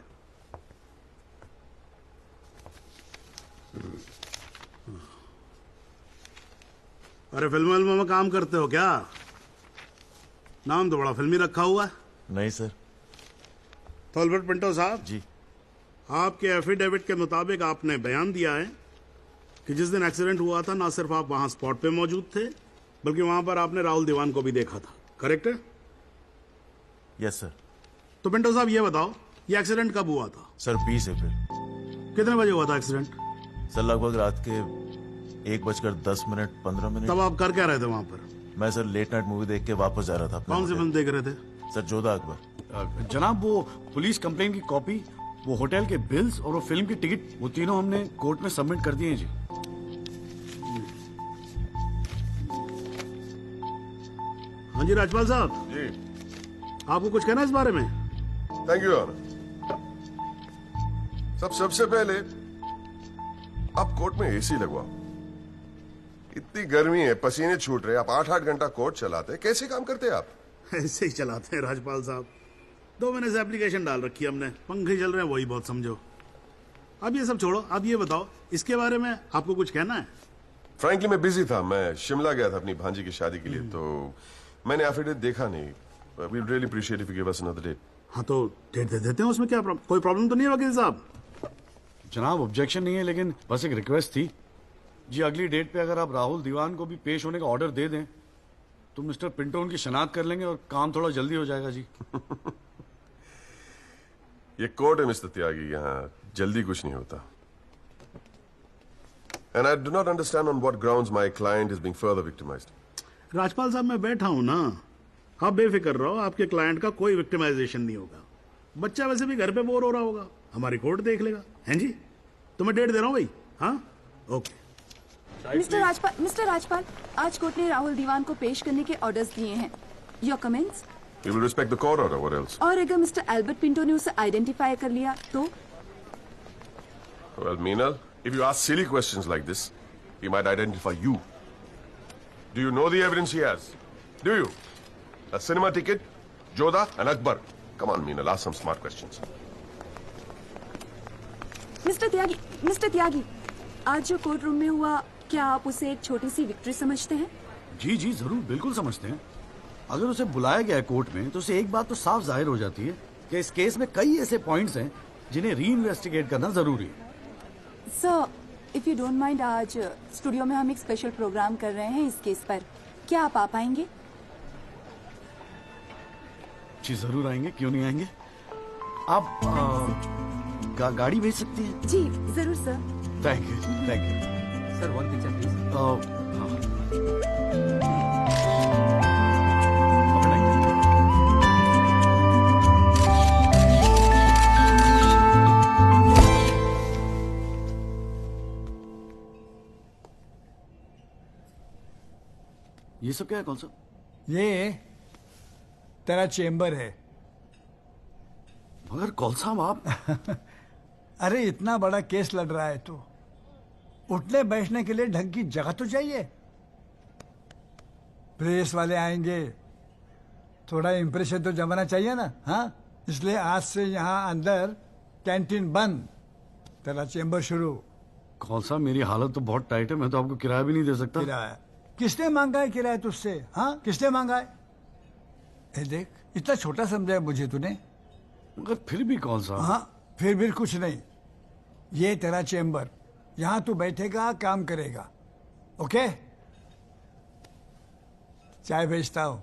अरे फिल्म में काम करते हो क्या? नाम तो बड़ा फिल्मी रखा हुआ है। नहीं सर। तो एल्बर्ट पिंटो साहब जी, आपके एफिडेविट के मुताबिक आपने बयान दिया है कि जिस दिन एक्सीडेंट हुआ था ना सिर्फ आप वहां स्पॉट पे मौजूद थे, बल्कि वहां पर आपने राहुल दीवान को भी देखा था, करेक्ट है? Yes sir. तो पिंटो साहब ये बताओ, ये एक्सीडेंट कब हुआ था? सर 20 अप्रैल। कितने बजे हुआ था एक्सीडेंट? सर लगभग रात के 1:10 तब आप कर क्या रहे थे वहां पर? मैं सर लेट नाइट मूवी देख के वापस जा रहा था। कौन सी फिल्म देख रहे थे? सर जोधा अकबर। जनाब वो पुलिस कंप्लेन की कॉपी, वो होटल के बिल्स और वो फिल्म की टिकट, वो तीनों हमने कोर्ट में सबमिट कर दिए हैं जी। हाँ जी राजपाल साहब जी, आपको कुछ कहना है इस बारे में? Thank you honour. सबसे पहले आप कोर्ट में एसी लगवाओ। इतनी गर्मी है, पसीने छूट रहे, आप 8-8 घंटा कोर्ट चलाते, कैसे काम करते हैं आप? ऐसे ही चलाते हैं राजपाल साहब। 2 महीने से एप्लीकेशन डाल रखी है हमने, पंखे चल रहे हैं, वही बहुत समझो। अब ये सब छोड़ो, अब ये बताओ इसके बारे में आपको कुछ कहना है? फ्रैंकली मैं बिजी था, मैं शिमला गया था अपनी भांजी की शादी के लिए, तो मैंने एफिडेविट देखा नहीं। We really appreciate if you give us another date. हाँ तो डेट दे देते हैं, उसमें क्या कोई प्रॉब्लम तो नहीं है वकील साहब? जनाब ऑब्जेक्शन नहीं है, लेकिन बस एक रिक्वेस्ट थी जी, अगली डेट पे अगर आप राहुल दीवान को भी पेश होने का ऑर्डर दे दें तो मिस्टर पिंटो उनकी शनाख्त कर लेंगे और काम थोड़ा जल्दी हो जाएगा जी। ये कोर्ट है मिस्टर त्यागी, यहाँ जल्दी कुछ नहीं होता। And I do not understand on what grounds my client is being further victimized. Rajpal साहब मैं बैठा हूं ना, आप बेफिक्र रहो, आपके क्लाइंट का कोई विक्टिमाइजेशन नहीं होगा। बच्चा वैसे भी घर पे बोर हो रहा होगा, हमारी कोर्ट देख लेगा। हैं जी? तो मैं डेट दे रहा हूं भाई। हाँ ओके। मिस्टर राजपाल, आज कोर्ट ने राहुल दीवान को पेश करने के ऑर्डर्स दिए हैं। Your comments? We will respect the court order. What else? और अगर मिस्टर एल्बर्ट पिंटो ने उसे आइडेंटिफाई कर लिया तो? Well, Meenal, if you ask silly questions like this, he might identify you. Do you know the evidence he has? Do you? A cinema ticket, Jodha and Akbar. Come on, Meenal, ask some smart questions. Mister Tyagi, आज जो court room में हुआ, क्या आप उसे एक छोटी सी victory समझते हैं? जी जी जरूर, बिल्कुल समझते हैं। अगर उसे बुलाया गया है कोर्ट में तो उसे एक बात तो साफ जाहिर हो जाती है कि इस केस में कई ऐसे पॉइंट्स हैं जिन्हें री इन्वेस्टिगेट करना जरूरी है। Sir, if you don't mind, आज स्टूडियो में हम एक स्पेशल प्रोग्राम कर रहे हैं इस केस पर, क्या आप आ पाएंगे? जी जरूर आएंगे, क्यों नहीं आएंगे। आप गाड़ी भेज सकती हैं? जी जरूर sir. Thank you sir, one picture please. ये सब क्या है? कौन सा? ये तेरा चेम्बर है। मगर कौन सा आप? अरे इतना बड़ा केस लड़ रहा है तो उठने बैठने के लिए ढंग की जगह तो चाहिए। प्रेस वाले आएंगे, थोड़ा इंप्रेशन तो जमाना चाहिए ना। हाँ, इसलिए आज से यहाँ अंदर कैंटीन बंद, तेरा चेंबर शुरू। कौन सा, मेरी हालत तो बहुत टाइट है, मैं तो आपको किराया भी नहीं दे सकता। किराया किसने मांगा है? किराया तुझसे? हाँ, किसने मांगा है? ए देख, इतना छोटा समझा है मुझे तूने। मगर फिर भी कौन सा? हाँ, फिर भी कुछ नहीं। ये तेरा चेंबर, यहाँ तू बैठेगा, काम करेगा। ओके, चाय भेजता हूँ।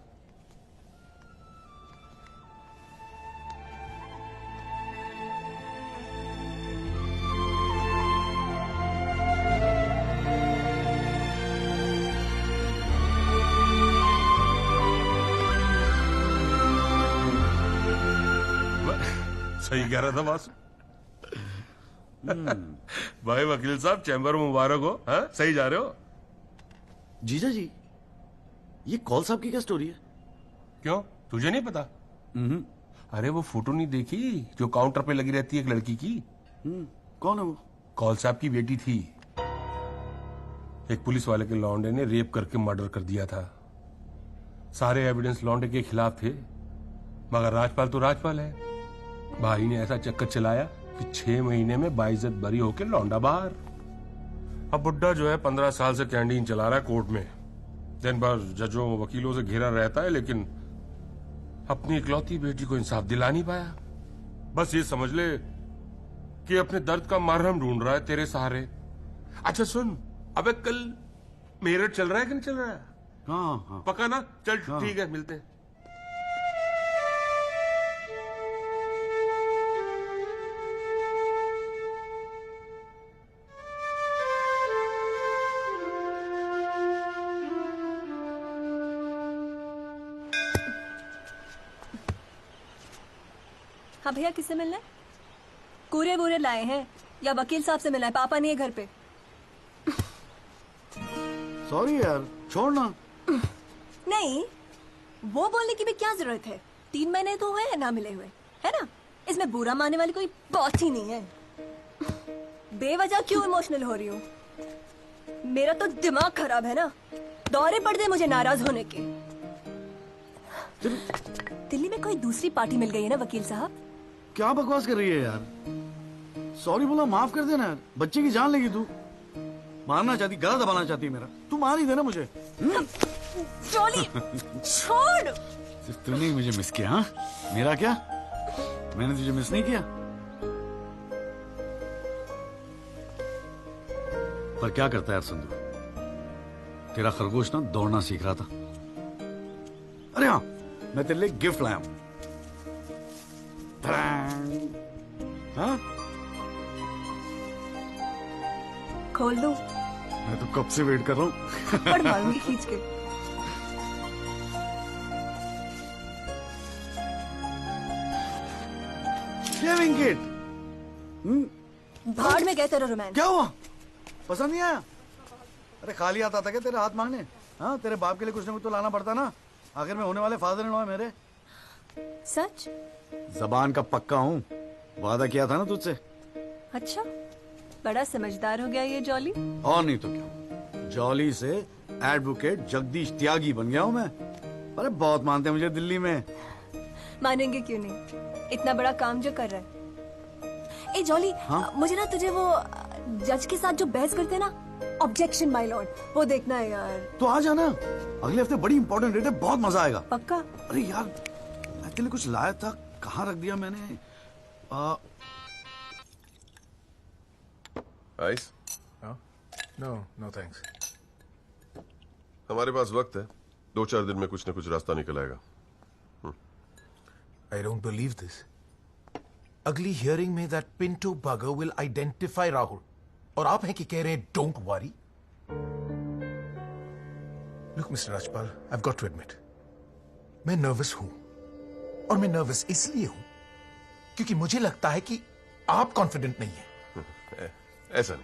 सही कह रहा था बॉस। भाई वकील साहब, चैम्बर मुबारक हो। हाँ, सही जा रहे हो। जीजा जी, ये कौल साहब की क्या स्टोरी है? क्यों, तुझे नहीं पता? अरे वो फोटो नहीं देखी जो काउंटर पे लगी रहती है एक लड़की की? कौन है वो? कौल साहब की बेटी थी। एक पुलिस वाले के लौंडे ने रेप करके मर्डर कर दिया था। सारे एविडेंस लौंडे के खिलाफ थे, मगर राजपाल तो राजपाल है। भाई ने ऐसा चक्कर चलाया कि 6 महीने में बाइज्जत बरी होके लौंडा बाहर। अब बुड्ढा जो है 15 साल से कैंटीन चला रहा है कोर्ट में। दिन भर जजों वकीलों से घिरा रहता है, लेकिन अपनी इकलौती बेटी को इंसाफ दिला नहीं पाया। बस ये समझ ले कि अपने दर्द का मरहम ढूंढ रहा है तेरे सहारे। अच्छा सुन, अबे कल मेरठ चल रहा है कि नहीं चल रहा है? हाँ। पक्का ना? चल ठीक है, मिलते हैं। हाँ भैया, किससे मिलना है? कूरे वूरे लाए हैं या वकील साहब से मिलना है? पापा नहीं है घर पे। सॉरी यार, छोड़ना। नहीं, वो बोलने की भी क्या जरूरत है? 3 महीने तो हुए हैं ना मिले हुए, है ना? इसमें बुरा मानने वाली कोई बात ही नहीं है। बेवजह क्यों इमोशनल हो रही हूँ? मेरा तो दिमाग खराब है ना। दौरे पड़ गए मुझे नाराज होने के। दिल्ली में कोई दूसरी पार्टी मिल गई है ना वकील साहब? क्या बकवास कर रही है यार? सॉरी बोला, माफ कर देना यार। बच्चे की जान लेगी तू। मारना चाहती, गला दबाना चाहती है मेरा। तू मार ही देना मुझे। जॉली, छोड़। सिर्फ तूने ही मुझे मिस किया। हाँ, मेरा क्या? मैंने तुझे मिस नहीं किया। पर क्या करता है यार संधू, तेरा खरगोश ना दौड़ना सीख रहा था। अरे हाँ, मैं तेरे लिए गिफ्ट लाया हूं। हाँ? खोल दो। मैं तो कब से वेट कर रहा हूँ। पढ़ मारूंगी खींच के। Shaving kit. भाड़ में गए तेरा रोमांस। क्या हुआ? पसंद नहीं आया? अरे खाली हाथ आता क्या तेरे हाथ मांगने? हाँ, तेरे बाप के लिए कुछ ना कुछ तो लाना पड़ता ना। आखिर में होने वाले फादर इन लॉ है मेरे। सच? जबान का पक्का हूँ, वादा किया था ना तुझसे। अच्छा, बड़ा समझदार हो गया ये जॉली। और नहीं तो क्या, जॉली से एडवोकेट जगदीश त्यागी बन गया हूँ मैं। अरे बहुत मानते हैं मुझे दिल्ली में। मानेंगे क्यों नहीं, इतना बड़ा काम जो कर रहा है। ए जॉली, हाँ? मुझे ना तुझे वो जज के साथ जो बहस करते हैं ना, ऑब्जेक्शन माय लॉर्ड, वो देखना है यार। तो आ जाना, अगले हफ्ते बड़ी इंपॉर्टेंट डेट है, बहुत मजा आएगा। पक्का? अरे यार, मैं तेरे लिए कुछ लाया था, कहाँ रख दिया मैंने? आइस? No thanks. हमारे पास वक्त है, 2-4 दिन में कुछ न कुछ रास्ता निकल आएगा। I don't believe this. Ugly hearing में that Pinto bugger will identify Rahul. और आप हैं कि कह रहे हैं don't worry. Look, Mr. Rajpal, I've got to admit, मैं नर्वस हूं, और मैं नर्वस इसलिए हूं क्योंकि मुझे लगता है कि आप कॉन्फिडेंट नहीं हैं। ऐसा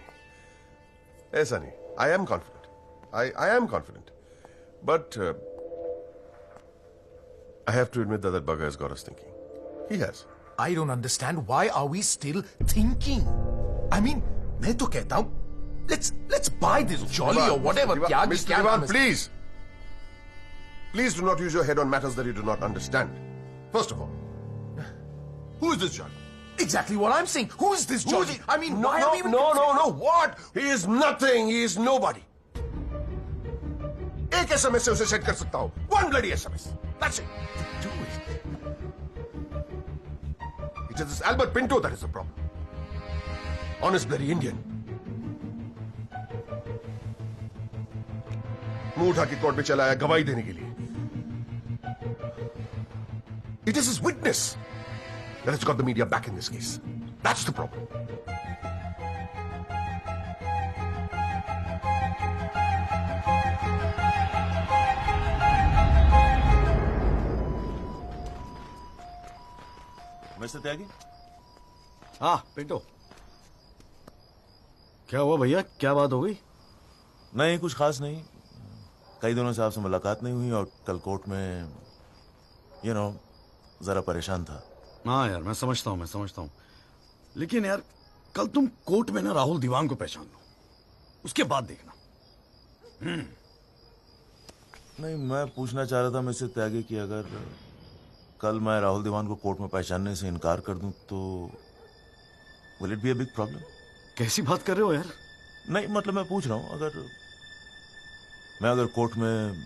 नहीं। I am confident. I am confident. But I have to admit that bugger has got us thinking. He has. I don't understand why are we still thinking? I mean, मैं तो कहता हूं, let's Let's buy this Jolly or whatever. Mr. Diwan, please. Please do not use your head on matters that you do not understand. First of all, who is this Jolly? Exactly what I'm saying. Who is this Jolly? I mean, why are we even... No. What? He is nothing. He is nobody. एक SMS से उसे set कर सकता हूँ. One bloody SMS. That's it. Do it. It is this Albert Pinto that is the problem. Honest bloody Indian. मुंह उठा के court में चला आया गवाही देने के लिए. It is his witness that has got the media back in this case. That's the problem. Mister Tyagi? हाँ पिंटो, क्या हुआ भैया? क्या बात हो गई? नहीं, कुछ खास नहीं. कई दिनों से आपसे मुलाकात नहीं हुई और कल कोर्ट में जरा परेशान था. हाँ यार, मैं समझता हूँ. लेकिन यार, कल तुम कोर्ट में ना राहुल दीवान को पहचान लो, उसके बाद देखना. नहीं, मैं पूछना चाह रहा था मिस्टर त्यागी कि अगर कल मैं राहुल दीवान को कोर्ट में पहचानने से इनकार कर दूं तो will it be a big problem? कैसी बात कर रहे हो यार? नहीं, मतलब मैं पूछ रहा हूं, अगर कोर्ट में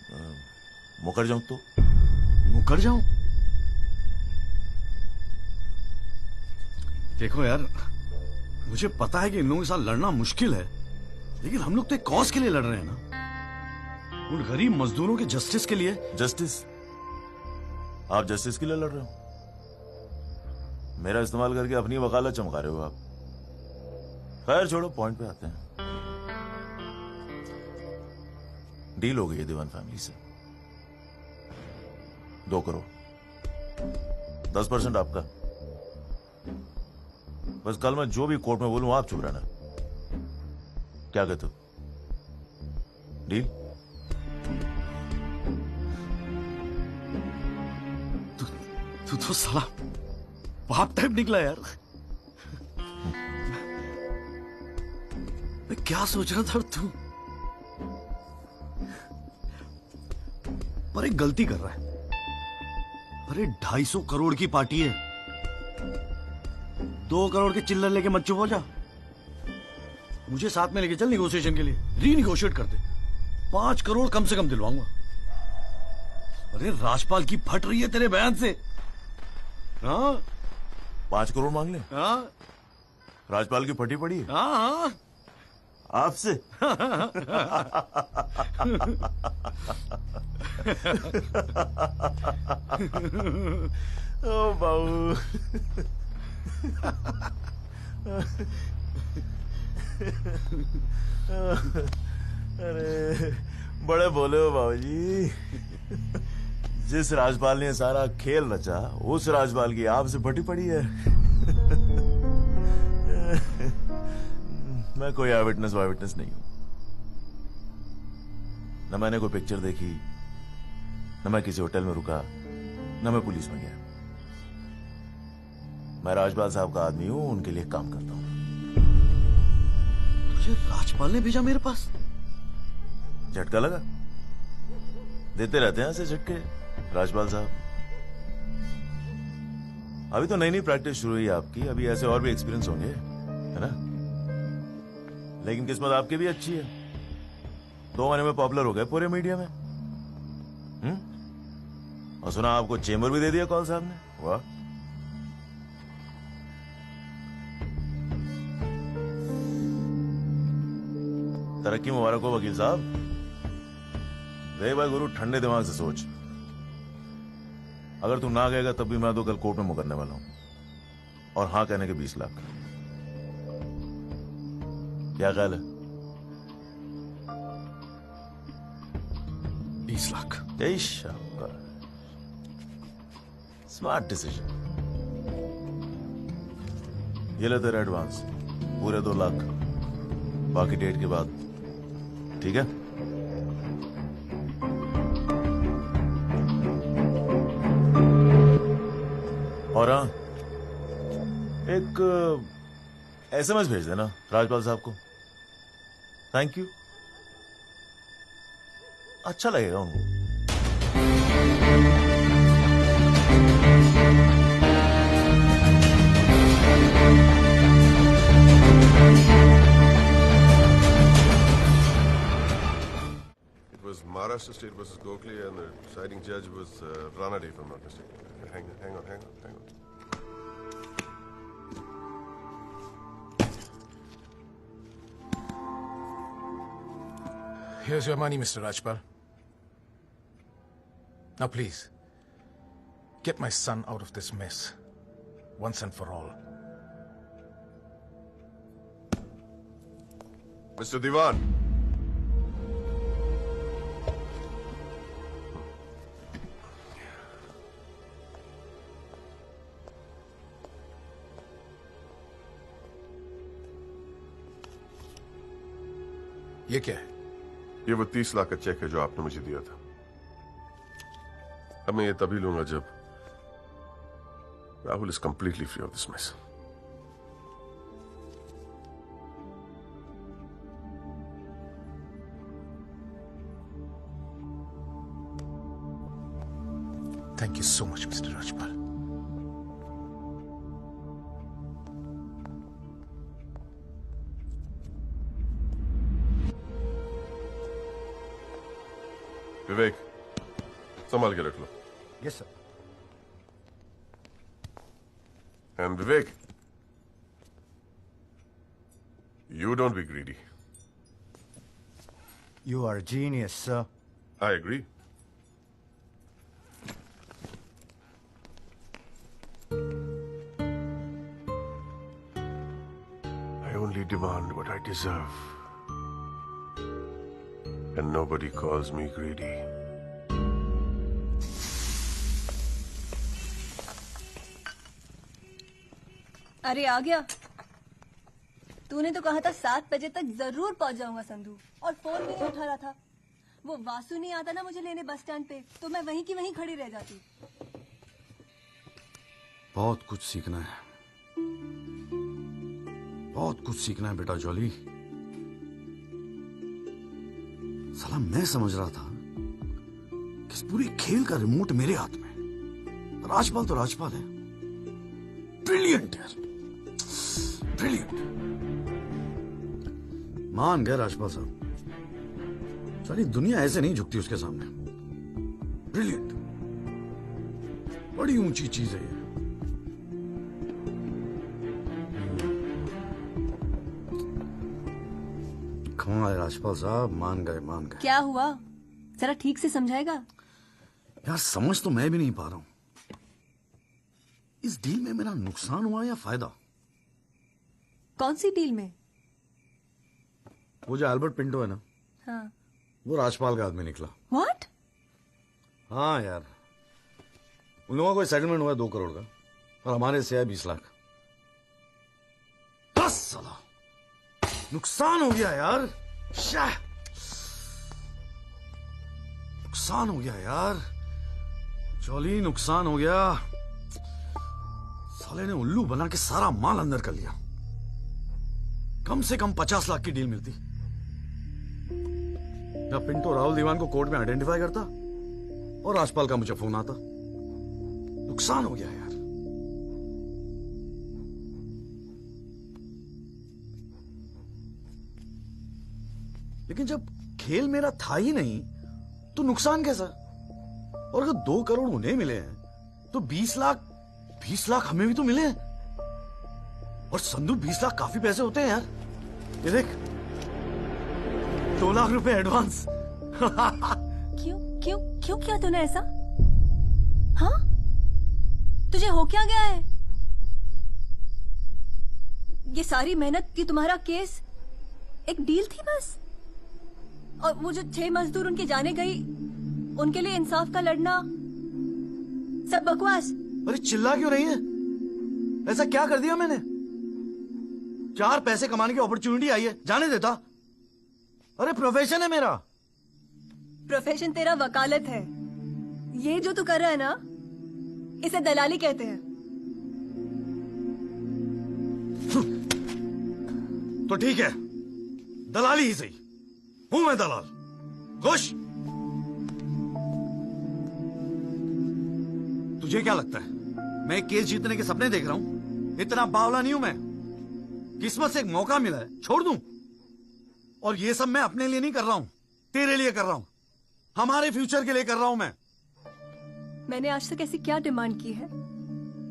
मुकर जाऊं तो? मुकर जाऊं? देखो यार, मुझे पता है कि इन लोगों के साथ लड़ना मुश्किल है, लेकिन हम लोग तो एक कॉज के लिए लड़ रहे हैं ना, उन गरीब मजदूरों के जस्टिस के लिए. जस्टिस? आप जस्टिस के लिए लड़ रहे हो? मेरा इस्तेमाल करके अपनी वकालत चमका रहे हो आप. खैर छोड़ो, पॉइंट पे आते हैं. डील हो गई है दीवान फैमिली से. 2 करोड़, 10% आपका. बस कल मैं जो भी कोर्ट में बोलूं आप चुप रहना. क्या कहते हो? डील? तू तो साला बाप टाइप निकला यार. मैं क्या सोच रहा था तू? पर एक गलती कर रहा है. अरे 250 करोड़ की पार्टी है. 2 करोड़ के चिल्लर लेके मत चुप हो जा. मुझे साथ में लेके चल निगोशिएशन के लिए. रीनिगोशिएट कर दे. 5 करोड़ कम से कम दिलवाऊंगा. अरे राजपाल की फट रही है तेरे बयान से. हाँ, 5 करोड़ मांग ले? हाँ, राजपाल की फटी पड़ी है? हाँ. आपसे? ओ बाबू. अरे बड़े बोले हो बाबूजी. जिस राजपाल ने सारा खेल रचा, उस राजपाल की आपसे फटी पड़ी है. मैं कोई आई विटनेस नहीं हूं. न मैंने कोई पिक्चर देखी, न मैं किसी होटल में रुका, न मैं पुलिस में गया. मैं राजपाल साहब का आदमी हूं, उनके लिए काम करता हूं. तुझे राजपाल ने भेजा मेरे पास? झटका लगा? देते रहते हैं ऐसे झटके राजपाल साहब. अभी तो नई प्रैक्टिस शुरू हुई है आपकी. अभी ऐसे और भी एक्सपीरियंस होंगे, है ना? लेकिन किस्मत आपकी भी अच्छी है. 2 महीने में पॉपुलर हो गए पूरे मीडिया में. और सुना आपको चेंबर भी दे दिया कौल साहब ने. वाह. तरक्की मुबारक हो वकील साहब. रे भाई गुरु, ठंडे दिमाग से सोच. अगर तू ना गएगा तब भी मैं तो कल कोर्ट में मुकरने वाला हूं. और हां कहने के 20 लाख. क्या ख्याल है? 20 लाख. Smart decision. ये ले तेरा एडवांस, पूरे 2 लाख. बाकी डेट के बाद. ठीक है? और हाँ, एक SMS भेज देना राजपाल साहब को. Thank you. अच्छा लगेगा उनको। It was Maharashtra State versus Gokhale, and the deciding judge was Ranade, if I'm not mistaken. Hang on. Here's your money, Mr. Rajpal. Now please, get my son out of this mess, once and for all. Mr. Diwan. ये क्या है? ये वो 30 लाख का check है जो आपने मुझे दिया था। अब मैं ये तभी लूंगा जब Rahul is completely free of this mess. Thank you so much, Mr. Rajpal. विवेक, संभाल के रख लो। Yes, sir. And Vivek, you don't be greedy. You are a genius, sir. I agree. I only demand what I deserve. And nobody calls me greedy. अरे आ गया। तूने तो कहा था 7 बजे तक जरूर पहुंच जाऊंगा संधू, और फोन भी नहीं उठा रहा था। वो वासु नहीं आता ना मुझे लेने बस स्टैंड पे, तो मैं वहीं की वहीं खड़ी रह जाती। बहुत कुछ सीखना है, बहुत कुछ सीखना है बेटा जॉली। साला मैं समझ रहा था कि इस पूरे खेल का रिमोट मेरे हाथ में। राजपाल तो राजपाल है, ब्रिलियंट यार, ब्रिलियंट। मान गए राजपाल साहब, सारी दुनिया ऐसे नहीं झुकती उसके सामने। ब्रिलियंट, बड़ी ऊंची चीज है ये। कमाल है राजपाल साहब, मान गए मान गए। क्या हुआ, जरा ठीक से समझाएगा? यार समझ तो मैं भी नहीं पा रहा हूं, इस डील में मेरा नुकसान हुआ या फायदा? कौन सी डील में? वो जो एल्बर्ट पिंटो है ना, हाँ। वो राजपाल का आदमी निकला। व्हाट? हाँ यार, उन लोगों को सेटलमेंट हुआ 2 करोड़ का, और हमारे से है 20 लाख। बस साला नुकसान हो गया यार, नुकसान हो गया यार, जॉली नुकसान हो गया। साले ने उल्लू बना के सारा माल अंदर कर लिया। कम से कम 50 लाख की डील मिलती। जब पिंटो राहुल दीवान को कोर्ट में आइडेंटिफाई करता और राजपाल का मुझे फोन आता। नुकसान हो गया यार। लेकिन जब खेल मेरा था ही नहीं तो नुकसान कैसा? और अगर 2 करोड़ उन्हें मिले हैं तो 20 लाख हमें भी तो मिले हैं। और संधू 20 लाख काफी पैसे होते हैं यार। ये देख, 2 लाख रुपए एडवांस। क्यों किया तूने ऐसा? हाँ, तुझे हो क्या गया है? ये सारी मेहनत की तुम्हारा केस एक डील थी बस? और वो जो 6 मजदूर उनके जाने गई, उनके लिए इंसाफ का लड़ना सब बकवास। अरे चिल्ला क्यों रही है? ऐसा क्या कर दिया मैंने? 4 पैसे कमाने की अपॉर्चुनिटी आई है, जाने देता? अरे प्रोफेशन है मेरा। प्रोफेशन तेरा वकालत है। ये जो तू कर रहा है ना, इसे दलाली कहते हैं। तो ठीक है, दलाली ही सही। हूं मैं दलाल? खुश? तुझे क्या लगता है मैं केस जीतने के सपने देख रहा हूं? इतना बावला नहीं हूं मैं। किस्मत से एक मौका मिला है, छोड़ दूं? और ये सब मैं अपने लिए नहीं कर रहा हूं, तेरे लिए कर रहा हूं, हमारे फ्यूचर के लिए कर रहा हूं मैं। मैंने आज तक ऐसी क्या डिमांड की है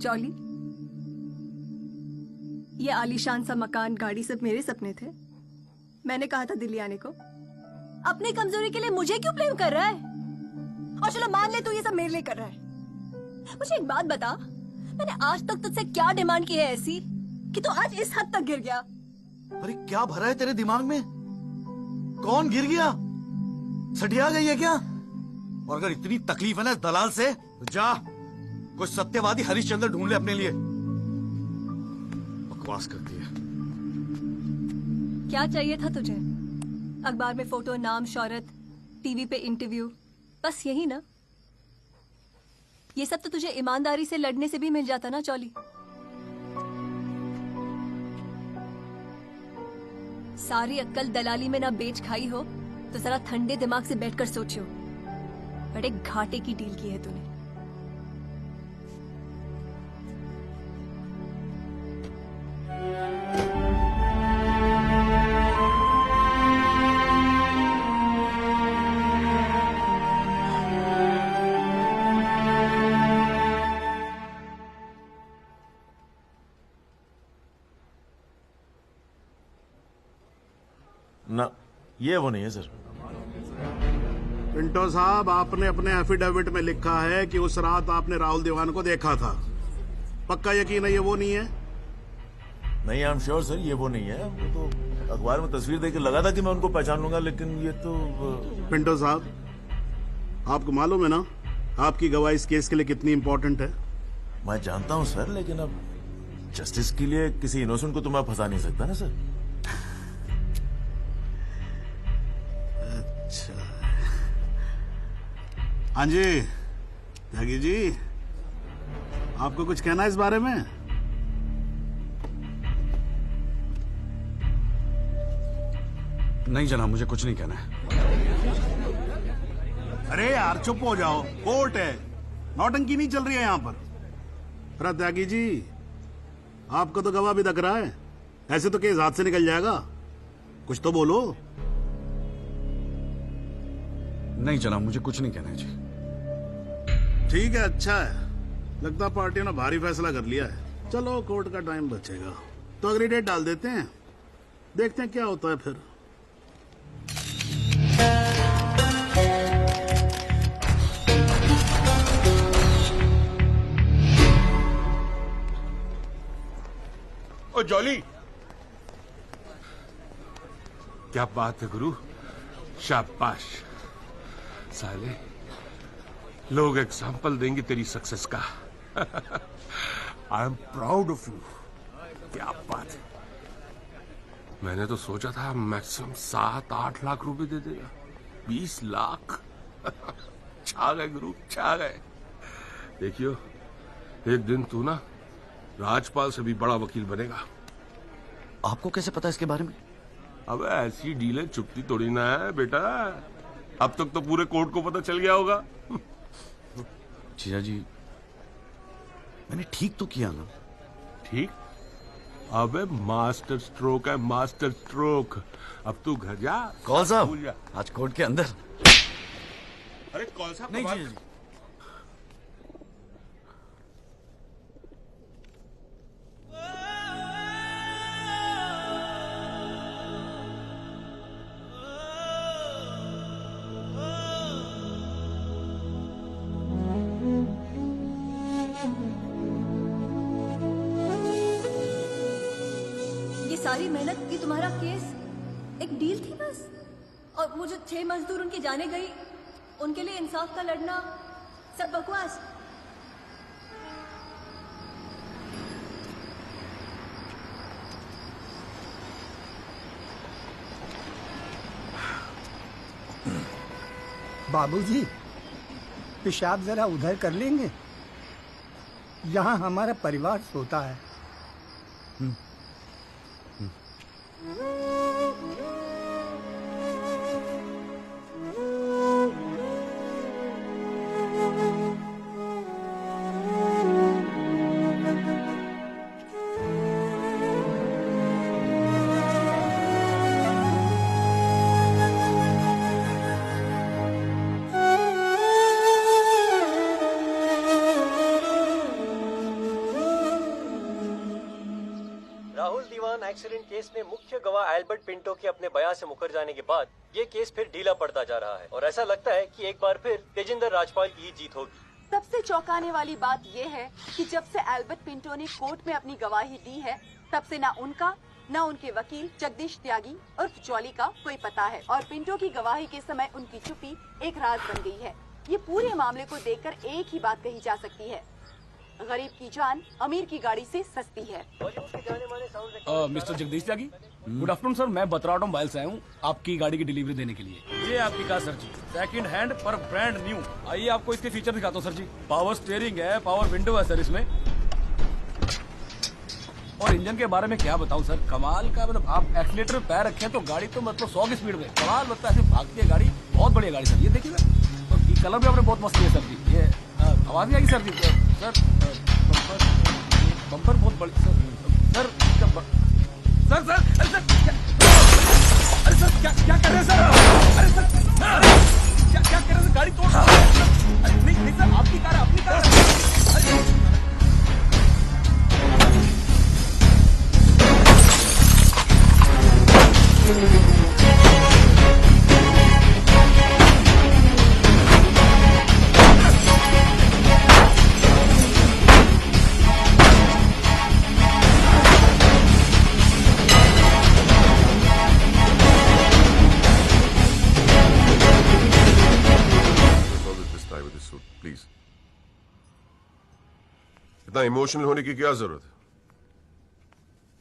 जॉली? ये आलीशान सा मकान, गाड़ी सब मेरे सपने थे। मैंने कहा था दिल्ली आने को। अपनी कमजोरी के लिए मुझे क्यों ब्लेम कर रहा है? और चलो मान ले तू ये सब मेरे लिए कर रहा है। मुझे एक बात बता, मैंने आज तक तुझसे क्या डिमांड की है ऐसी कि तू आज इस हद तक गिर गया? अरे क्या भरा है तेरे दिमाग में? कौन गिर गया? सटिया गई है क्या? और अगर इतनी तकलीफ है ना इस दलाल से, तो जा कोई सत्यवादी हरिश्चंद्र ढूंढ ले अपने लिए। बकवास करती है। क्या चाहिए था तुझे? अखबार में फोटो, नाम, शोहरत, टीवी पे इंटरव्यू, बस यही ना? ये सब तो तुझे ईमानदारी से लड़ने से भी मिल जाता ना चौली। सारी अक्कल दलाली में ना बेच खाई हो तो जरा ठंडे दिमाग से बैठकर सोचो। बड़े घाटे की डील की है तूने। ना, ये वो नहीं है सर। पिंटो साहब, आपने अपने एफिडेविट में लिखा है कि उस रात आपने राहुल दीवान को देखा था। पक्का यकीन है ये वो नहीं है? नहीं, आई एम श्योर सर, ये वो नहीं है। वो तो अखबार में तस्वीर देख के लगा था कि मैं उनको पहचान लूंगा, लेकिन ये तो पिंटो साहब, आपको मालूम है ना आपकी गवाही इस केस के लिए कितनी इंपॉर्टेंट है? मैं जानता हूं सर, लेकिन अब जस्टिस के लिए किसी इनोसेंट को तो मैं फंसा नहीं सकता ना सर। अच्छा, हाँ जी त्यागी जी, आपको कुछ कहना है इस बारे में? नहीं जनाब, मुझे कुछ नहीं कहना है। अरे यार चुप हो जाओ, कोर्ट है, नौटंकी नहीं चल रही है यहाँ पर। अरे त्यागी जी, आपको तो गवाह भी दिख रहा है, ऐसे तो केस हाथ से निकल जाएगा, कुछ तो बोलो। नहीं जनाब, मुझे कुछ नहीं कहना है जी। ठीक है, अच्छा है, लगता पार्टी ने भारी फैसला कर लिया है। चलो कोर्ट का टाइम बचेगा तो अगली डेट डाल देते हैं, देखते हैं क्या होता है फिर। ओ जॉली, क्या बात है गुरु, शाबाश। साले लोग एग्जाम्पल देंगे तेरी सक्सेस का। I am proud of you. क्या बात है। मैंने तो सोचा था मैक्सिमम 7-8 लाख रुपए दे देगा। 20 लाख। छा गए गुरु, छा गए। देखियो, एक दिन तू ना राजपाल से भी बड़ा वकील बनेगा। आपको कैसे पता इसके बारे में? अब ऐसी डीलें चुपती थोड़ी ना है बेटा। अब तक तो पूरे कोर्ट को पता चल गया होगा। जीजा जी, मैंने ठीक तो किया ना? ठीक? अबे मास्टर स्ट्रोक है, मास्टर स्ट्रोक। अब तू घर जा। कौन साहब, आज कोर्ट के अंदर? अरे कौन साहब? नहीं जीजा जी। सारी मेहनत की तुम्हारा केस एक डील थी बस? और वो जो 6 मजदूर उनके जाने गई, उनके लिए इंसाफ का लड़ना सब बकवास? बाबूजी, पेशाब जरा उधर कर लेंगे, यहाँ हमारा परिवार सोता है। एक्सीडेंट केस में मुख्य गवाह एल्बर्ट पिंटो के अपने बयान से मुकर जाने के बाद ये केस फिर ढीला पड़ता जा रहा है और ऐसा लगता है कि एक बार फिर तेजिंदर राजपाल की ही जीत होगी। सबसे चौंकाने वाली बात ये है कि जब से एल्बर्ट पिंटो ने कोर्ट में अपनी गवाही दी है तब से ना उनका न उनके वकील जगदीश त्यागी और जॉली का कोई पता है और पिंटो की गवाही के समय उनकी चुप्पी एक राज बन गई है। ये पूरे मामले को देखकर एक ही बात कही जा सकती है, गरीब की जान अमीर की गाड़ी से सस्ती है। मिस्टर जगदीश त्यागी, गुड आफ्टरनून सर। मैं बतराटो मोबाइल से आया हूँ आपकी गाड़ी की डिलीवरी देने के लिए। ये आपकी कार सर जी, सेकंड हैंड पर ब्रांड न्यू। आइए आपको इसके फीचर दिखाता हूँ सर जी। पावर स्टीयरिंग है, पावर विंडो है सर इसमें, और इंजन के बारे में क्या बताऊं सर, कमाल का। मतलब आप एक्सीलेटर पे पैर रखें तो गाड़ी तो मतलब 100 की स्पीड में कमाल लगता है, ऐसे भागती है गाड़ी। बहुत बढ़िया गाड़ी सर, ये देखिए ना, और ये कलर भी आपने बहुत मस्त किया सर जी। ये आवाज नहीं आएगी सर जी? सर बम्पर बहुत बड़ी सर। सर सर सर अरे सर अरे सर क्या कर रहे हैं सर? अरे सर क्या कर रहे हैं सर? गाड़ी तोड़ अरे नहीं सर, आपकी कार है, अपनी कार है। प्लीज, इतना इमोशनल होने की क्या जरूरत है?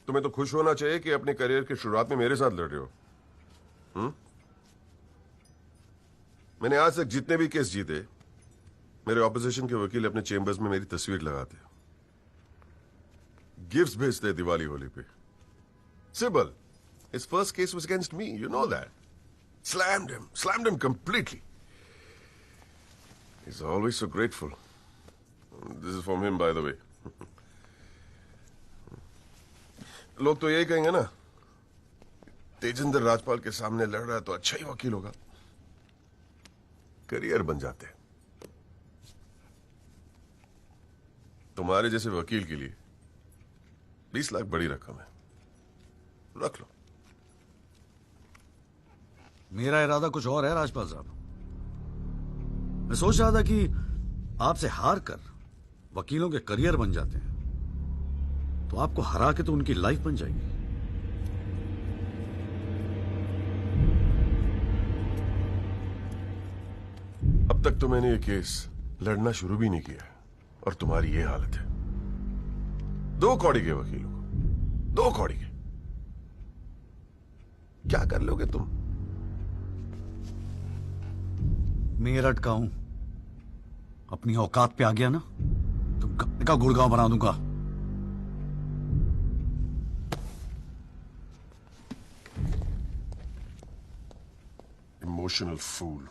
तुम्हें तो खुश होना चाहिए कि अपने करियर की शुरुआत में मेरे साथ लड़ रहे हो। मैंने आज तक जितने भी केस जीते, मेरे ऑपोजिशन के वकील अपने चेंबर्स में मेरी तस्वीर लगाते, गिफ्ट्स भेजते दिवाली होली पे। Sibal, his first case was against me, you know that. Slammed him completely. He's always so grateful. This is from him, by the way. लोग तो यही कहेंगे ना, तेजिंदर राजपाल के सामने लड़ रहा है तो अच्छा ही वकील होगा, करियर बन जाते हैं। तुम्हारे जैसे वकील के लिए 20 लाख बड़ी रकम है, रख लो। मेरा इरादा कुछ और है राजपाल साहब। मैं सोच रहा था कि आपसे हार कर वकीलों के करियर बन जाते हैं तो आपको हरा के तो उनकी लाइफ बन जाएगी। अब तक तो मैंने ये केस लड़ना शुरू भी नहीं किया और तुम्हारी ये हालत है। 2 कौड़ी के वकीलों को, 2 कौड़ी के, क्या कर लोगे तुम? मेरठ का हूं, अपनी औकात पे आ गया ना तो गप्पे का गुड़गांव बना दूंगा। Emotional fool.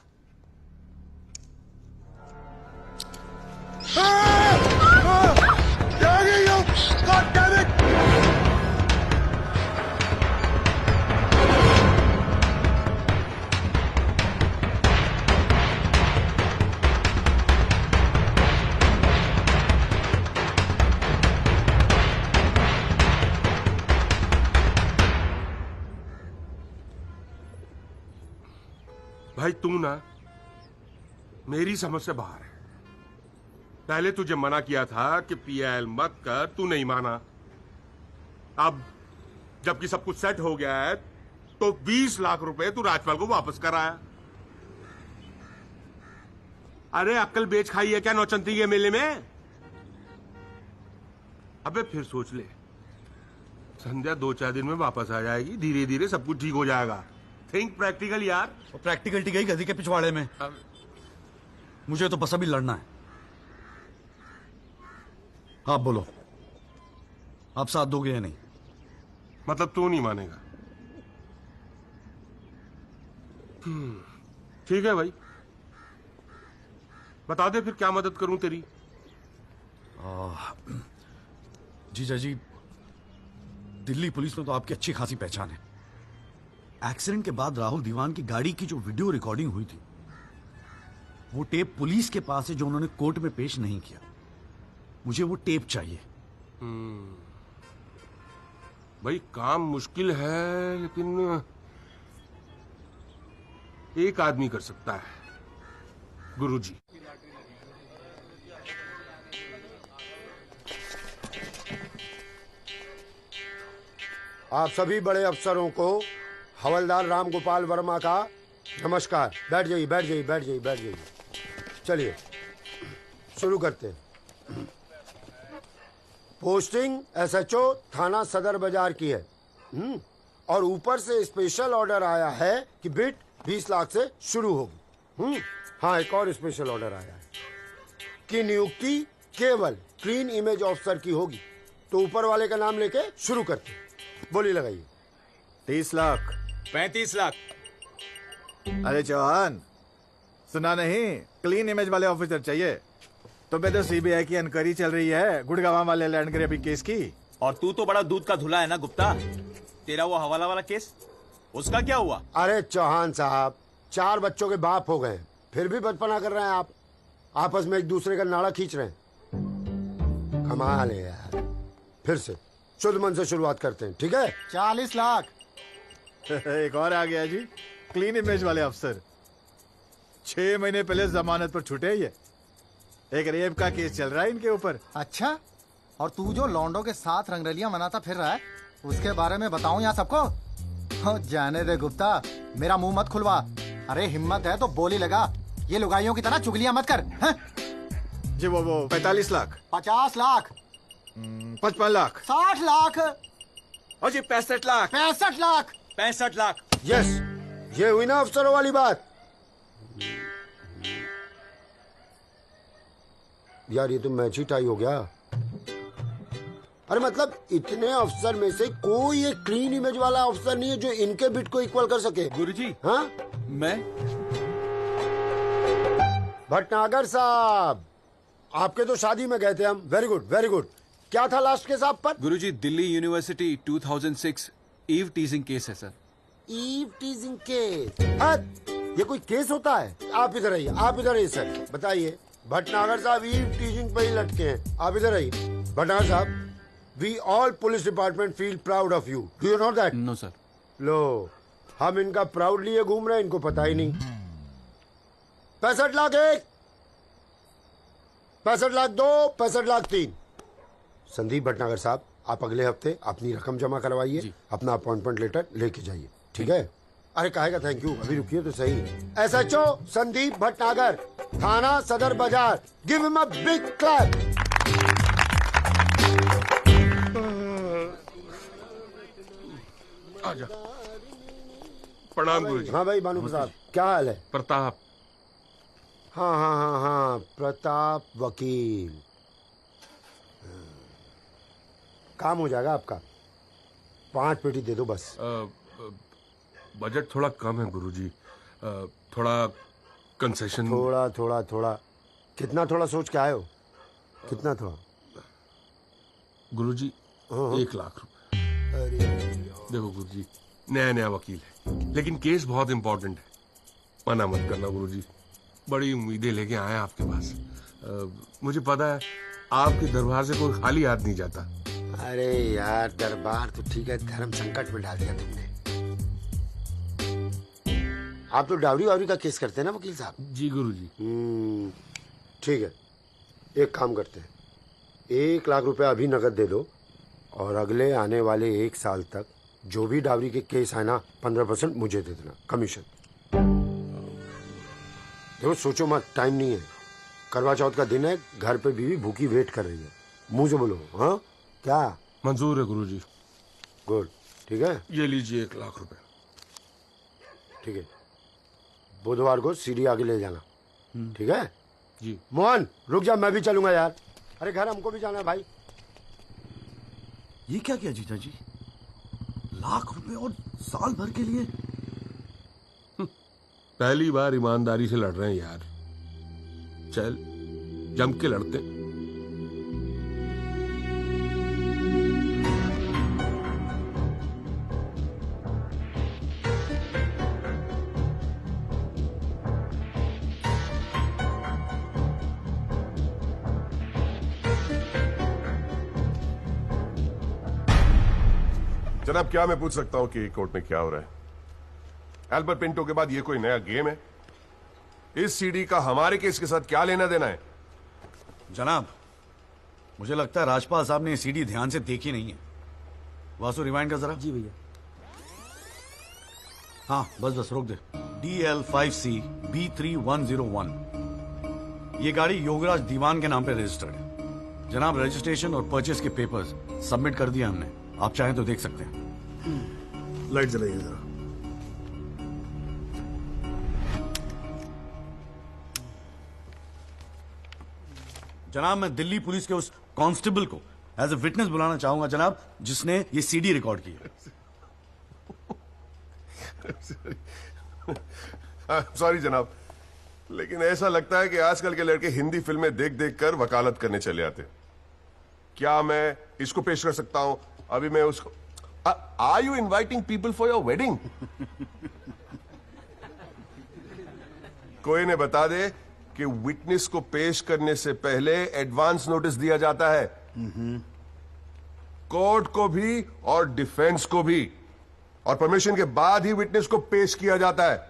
भाई तू ना मेरी समझ से बाहर है। पहले तुझे मना किया था कि पीएल मत कर, तू नहीं माना। अब जबकि सब कुछ सेट हो गया है तो 20 लाख रुपए तू राजपाल को वापस कराया। अरे अक्ल बेच खाई है क्या नौचंती के मेले में? अबे फिर सोच ले, संध्या 2-4 दिन में वापस आ जाएगी, धीरे धीरे सब कुछ ठीक हो जाएगा। थिंक प्रैक्टिकल यार। प्रैक्टिकलिटी गई गधी के पिछवाड़े में। मुझे तो बस अभी लड़ना है। आप बोलो, आप साथ दोगे या नहीं? मतलब तू नहीं मानेगा? ठीक है भाई, बता दे फिर क्या मदद करूं तेरी। जीजा जी, दिल्ली पुलिस में तो आपकी अच्छी खासी पहचान है। एक्सीडेंट के बाद राहुल दीवान की गाड़ी की जो वीडियो रिकॉर्डिंग हुई थी, वो टेप पुलिस के पास है जो उन्होंने कोर्ट में पेश नहीं किया। मुझे वो टेप चाहिए। भाई काम मुश्किल है, लेकिन एक आदमी कर सकता है, गुरुजी। आप सभी बड़े अफसरों को हवलदार राम गोपाल वर्मा का नमस्कार। बैठ जाइए, बैठ जाइए, बैठ जाइए, बैठ जाइए। चलिए शुरू करते हैं। पोस्टिंग एसएचओ थाना सदर बाजार की है। और ऊपर से स्पेशल ऑर्डर आया है कि बिट 20 लाख से शुरू होगी। हाँ, एक और स्पेशल ऑर्डर आया है कि नियुक्ति केवल क्लीन इमेज ऑफिसर की होगी। तो ऊपर वाले का नाम लेके शुरू करते हैं। बोली लगाइए। 30 लाख 35 लाख। अरे चौहान, सुना नहीं? क्लीन इमेज वाले ऑफिसर चाहिए। तुम्हें तो सीबीआई की इंक्वायरी चल रही है गुड़गांव वाले लैंड ग्रैबिंग केस की। और तू तो बड़ा दूध का धुला है ना गुप्ता। तेरा वो हवाला वाला केस, उसका क्या हुआ? अरे चौहान साहब, 4 बच्चों के बाप हो गए, फिर भी बचपना कर रहे हैं आप। आपस में एक दूसरे का नाड़ा खींच रहे हैं। कमाल है यार। फिर से शुद्ध मन से शुरुआत करते हैं, ठीक है? 40 लाख। एक और आ गया जी, क्लीन इमेज वाले अफसर। 6 महीने पहले जमानत पर छूटे। ये एक रेप का केस चल रहा है इनके ऊपर। अच्छा, और तू जो लौंडों के साथ रंगरलियां मनाता फिर रहा है, उसके बारे में बताऊं यहाँ सबको? हो जाने दे गुप्ता, मेरा मुंह मत खुलवा। अरे हिम्मत है तो बोली लगा, ये लुगाइयों की तरह चुगलियां मत कर। जी वो 45 लाख 50 लाख 55 लाख 60 लाख और जी 65 लाख 65 लाख 65 लाख। यस, ये हुई ना अफसरों वाली बात। यार ये तो मैच ही टाई हो गया। अरे मतलब इतने अफसर में से कोई एक क्लीन इमेज वाला अफसर नहीं है जो इनके बिट को इक्वल कर सके। गुरुजी, हाँ मैं भटनागर साहब, आपके तो शादी में गए थे हम। Very good, very good. क्या था लास्ट केस आप पर? Guruji, Delhi university 2006 eve teasing case है सर। Eve teasing case? ये कोई केस होता है? आप इधर आइए, आप इधर आइए सर, बताइए। भटनागर साहब ईव टीजिंग पे ही लटके हैं। आप इधर आइए। भटनागर साहब, we all police department feel proud of you. Do you know that? No sir. लो, हम इनका प्राउड लिए घूम रहे हैं, इनको पता ही नहीं। 65 लाख 1, 65 लाख 2, 65 लाख 3। संदीप भटनागर साहब, आप अगले हफ्ते अपनी रकम जमा करवाइए, अपना अपॉइंटमेंट लेटर लेके जाइए, ठीक है? अरे काहेगा थैंक यू, अभी रुकिए तो सही। एसएचओ संदीप भटनागर, थाना सदर बाजार, give him a big clap. आजा। प्रणाम गुरुजी। हाँ भाई भानु प्रसाद, क्या हाल है? प्रताप। हाँ हाँ हाँ हाँ, प्रताप वकील। काम हो जाएगा आपका। 5 पेटी दे दो बस। बजट थोड़ा कम है गुरुजी, थोड़ा कंसेशन। थोड़ा थोड़ा थोड़ा कितना थोड़ा सोच के आए हो? कितना थोड़ा? गुरुजी 1 लाख रुपए। अरे देखो गुरुजी, नया नया वकील है, लेकिन केस बहुत इंपॉर्टेंट है। मना मत करना गुरुजी, बड़ी उम्मीदें लेके आए आपके पास। मुझे पता है आपके दरबार से कोई खाली हाथ नहीं जाता। अरे यार, दरबार तो ठीक है, धर्म संकट में डाल दिया तुमने। आप तो डावरी वावरी का केस करते हैं ना वकील साहब? जी गुरुजी। ठीक है, एक काम करते हैं, 1 लाख रुपया अभी नकद दे दो, और अगले आने वाले 1 साल तक जो भी डावरी के केस है ना, 15% मुझे दे देना कमीशन। देखो सोचो मत, टाइम नहीं है। करवा चौथ का दिन है, घर पे बीवी भूखी वेट कर रही है। मुंह से बोलो। हाँ क्या? मंजूर है गुरुजी। गुड, ठीक है। ये लीजिए 1 लाख रुपए। ठीक है, बुधवार को सीढ़ी आगे ले जाना, ठीक है? जी। मोहन रुक जा, मैं भी चलूंगा यार। अरे घर हमको भी जाना है भाई। ये क्या किया जीजा जी? लाख रुपए और साल भर के लिए? पहली बार ईमानदारी से लड़ रहे हैं यार। चल जम के लड़ते। जनाब, क्या मैं पूछ सकता हूं कि कोर्ट में क्या हो रहा है? एल्बर्ट पिंटो के बाद ये कोई नया गेम है? इस सीडी का हमारे केस के साथ क्या लेना देना है? जनाब, मुझे लगता है राजपाल साहब ने ये सीडी ध्यान से देखी नहीं है। वासु रिवाइंड कर जरा। जी भैया। हाँ बस रोक दे। DL5C B3101, ये गाड़ी योगराज दीवान के नाम पे रजिस्टर्ड है। जनाब, रजिस्ट्रेशन और परचेस के पेपर्स सबमिट कर दिए हमने, आप चाहें तो देख सकते हैं। लाइट जलाइए जरा। जनाब, मैं दिल्ली पुलिस के उस कांस्टेबल को एज ए विटनेस बुलाना चाहूंगा जनाब, जिसने ये सीडी रिकॉर्ड की है। सॉरी जनाब, लेकिन ऐसा लगता है कि आजकल के लड़के हिंदी फिल्में देख देख कर वकालत करने चले आते। क्या मैं इसको पेश कर सकता हूं? अभी मैं उसको are you inviting people for your wedding? कोई ने बता दे कि विटनेस को पेश करने से पहले एडवांस नोटिस दिया जाता है, कोर्ट को भी और डिफेंस को भी, और परमिशन के बाद ही विटनेस को पेश किया जाता है।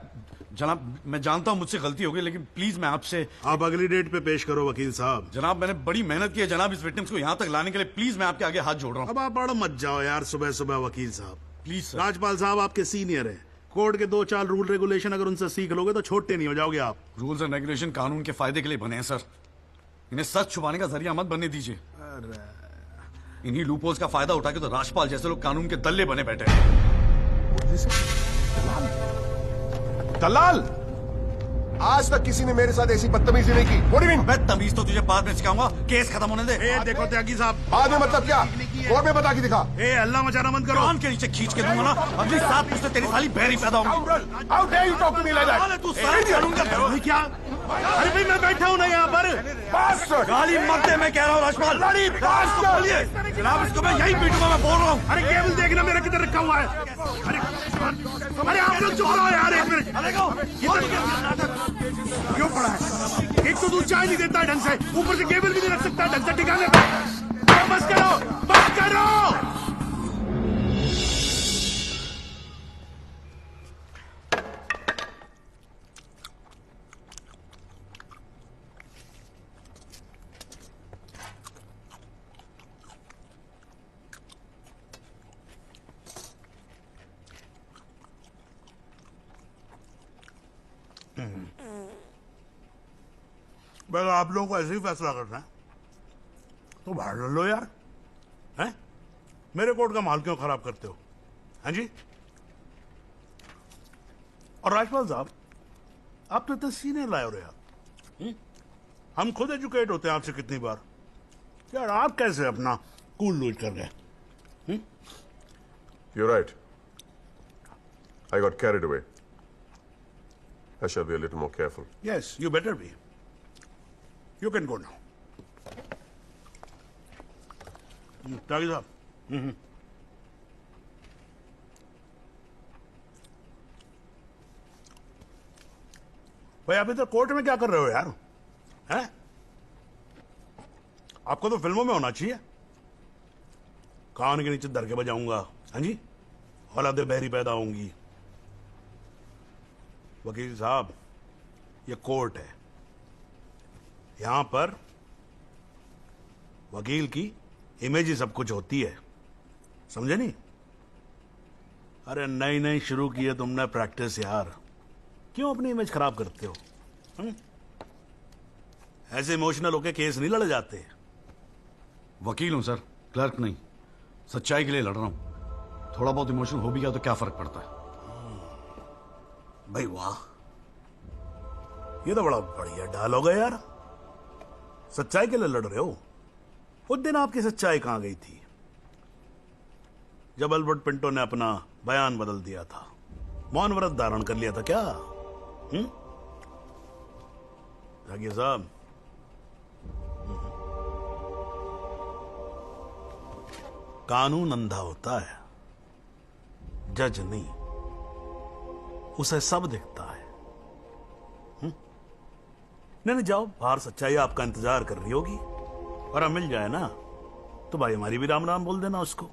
जनाब, मैं जानता हूं मुझसे गलती हो गई, लेकिन प्लीज मैं आपसे। आप अगली डेट पे पेश करो वकील साहब। जनाब, मैंने बड़ी मेहनत की है जनाब इस विटनेस को यहां तक लाने के लिए, प्लीज मैं आपके आगे हाथ जोड़ रहा हूं। अब आप बड़ा मत जाओ यार सुबह सुबह वकील साहब। Please sir. राजपाल साहब आपके सीनियर हैं, कोर्ट के 2-4 रूल रेगुलेशन अगर उनसे सीख लोगे तो छोटे नहीं हो जाओगे आप। रूल्स एंड रेगुलेशन कानून के फायदे के लिए बने हैं सर, इन्हें सच छुपाने का जरिया मत बनने दीजिए। इन्हीं लूपहोल्स का फायदा उठा के तो राजपाल जैसे लोग कानून के दल्ले बने बैठे हैं। दलाल? आज तक किसी ने मेरे साथ ऐसी बदतमीजी नहीं की। What do you mean? मैं तमीज तो तुझे बाद में सिखाऊंगा, केस खत्म होने दे। देखो त्यागी साहब, बाद में मतलब क्या? कोर्ट में बता के दिखा। अल्लाह मचाना मत करो। कान के नीचे खींच के दूंगा ना, अगली 7 मुझसे तेरी साली बहरी पैदा होगी। How dare you talk to me like that? तू सारा कानून का भाई क्या? अरे भाई मैं बैठा हूँ ना यहाँ पर। गाली मत दे, मैं कह रहा हूँ राजपाल। जनाब, इसको मैं यही पीटूंगा, मैं बोल रहा हूँ। अरे केबल देखना मेरा किधर रखा हुआ है। अरे आप लोग चुप रहो यार एक मिनट। क्यों पड़ा है? एक तो तू चाय नहीं देता ढंग से, ऊपर से केबल भी नहीं रख सकता ढंग से ठिकाने पे। बस करो, बस करो। अगर आप लोगों को ऐसे ही फैसला करना है तो बाहर लड़ लो यार, हैं? मेरे कोर्ट का माल क्यों खराब करते हो? हाँ जी। और राजपाल साहब, आप तो इतने सीनियर लाए हो रहे यार। हम खुद एजुकेट होते हैं आपसे कितनी बार यार, आप कैसे अपना कूल लूज कर गए? You're right. I got carried away. I shall be a little more careful. Yes, you better be. You can go now. त्यागी साहब। भाई आप इधर कोर्ट में क्या कर रहे हो यार? हैं? आपको तो फिल्मों में होना चाहिए। कान के नीचे दर के बजाऊंगा, हाँ जी, औलादे बहरी पैदा होंगी। वकील साहब, ये कोर्ट है, यहां पर वकील की इमेज ही सब कुछ होती है, समझे नहीं? अरे नई नई शुरू की है तुमने प्रैक्टिस यार, क्यों अपनी इमेज खराब करते हो? ऐसे इमोशनल होके केस नहीं लड़े जाते। वकील हूं सर, क्लर्क नहीं। सच्चाई के लिए लड़ रहा हूं, थोड़ा बहुत इमोशनल हो भी गया तो क्या फर्क पड़ता है? भाई वाह, ये तो बड़ा बढ़िया डायलॉग है यार। सच्चाई के लिए लड़ रहे हो? उस दिन आपकी सच्चाई कहां गई थी जब एल्बर्ट पिंटो ने अपना बयान बदल दिया था, मौन व्रत धारण कर लिया था क्या? जागिर साहब, कानून अंधा होता है, जज नहीं, उसे सब दिखता है। नहीं जाओ बाहर, सच्चाई आपका इंतजार कर रही होगी, और अब मिल जाए ना तो भाई हमारी भी राम राम बोल देना उसको।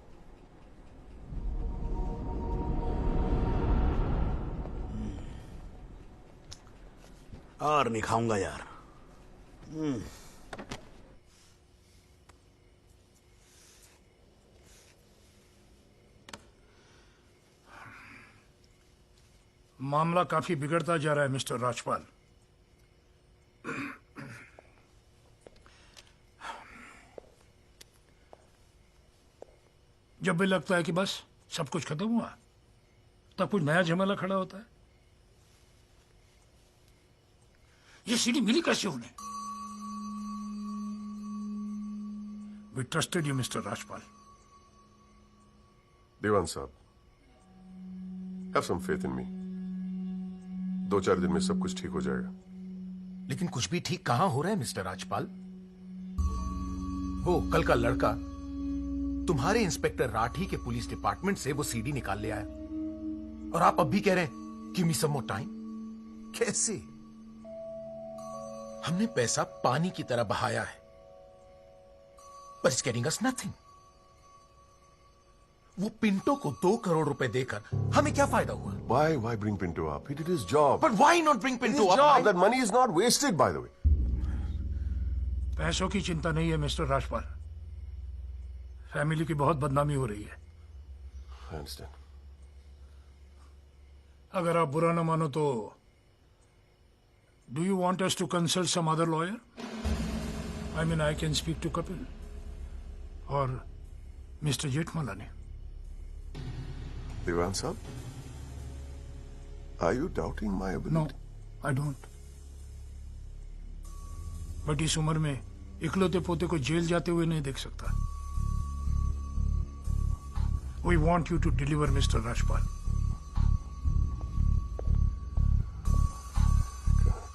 और नहीं खाऊंगा यार। मामला काफी बिगड़ता जा रहा है मिस्टर राजपाल। जब भी लगता है कि बस सब कुछ खत्म हुआ, तब कुछ नया झमेला खड़ा होता है। ये सीढ़ी मिली कैसे उन्हें? We trusted you mister Rajpal. Diwan साहब, हैव सम फेथ इन मी। 2-4 दिन में सब कुछ ठीक हो जाएगा। लेकिन कुछ भी ठीक कहां हो रहा है मिस्टर राजपाल? वो कल का लड़का तुम्हारे इंस्पेक्टर राठी के पुलिस डिपार्टमेंट से वो सीडी निकाल ले आया, और आप अब भी कह रहे हैं गिव मी सम मोर टाइम। कैसे? हमने पैसा पानी की तरह बहाया है, पर इट्स गेटिंग अस नथिंग। वो पिंटो को 2 करोड़ रुपए देकर हमें क्या फायदा हुआ? Why bring Pinto up? He did his job. But why not bring Pinto up? Job. That money is not wasted, by the way. पैसों की चिंता नहीं है मिस्टर राजपाल। फैमिली की बहुत बदनामी हो रही है। I understand. अगर आप बुरा न मानो तो do you want us to consult some other lawyer? I mean I can speak to Kapil और mister Jethmalani. Diwan sahab, are you doubting my ability? No, I don't. But इस उम्र में इकलौते पोते को जेल जाते हुए नहीं देख सकता। We want you to deliver, Mr. Rajpal.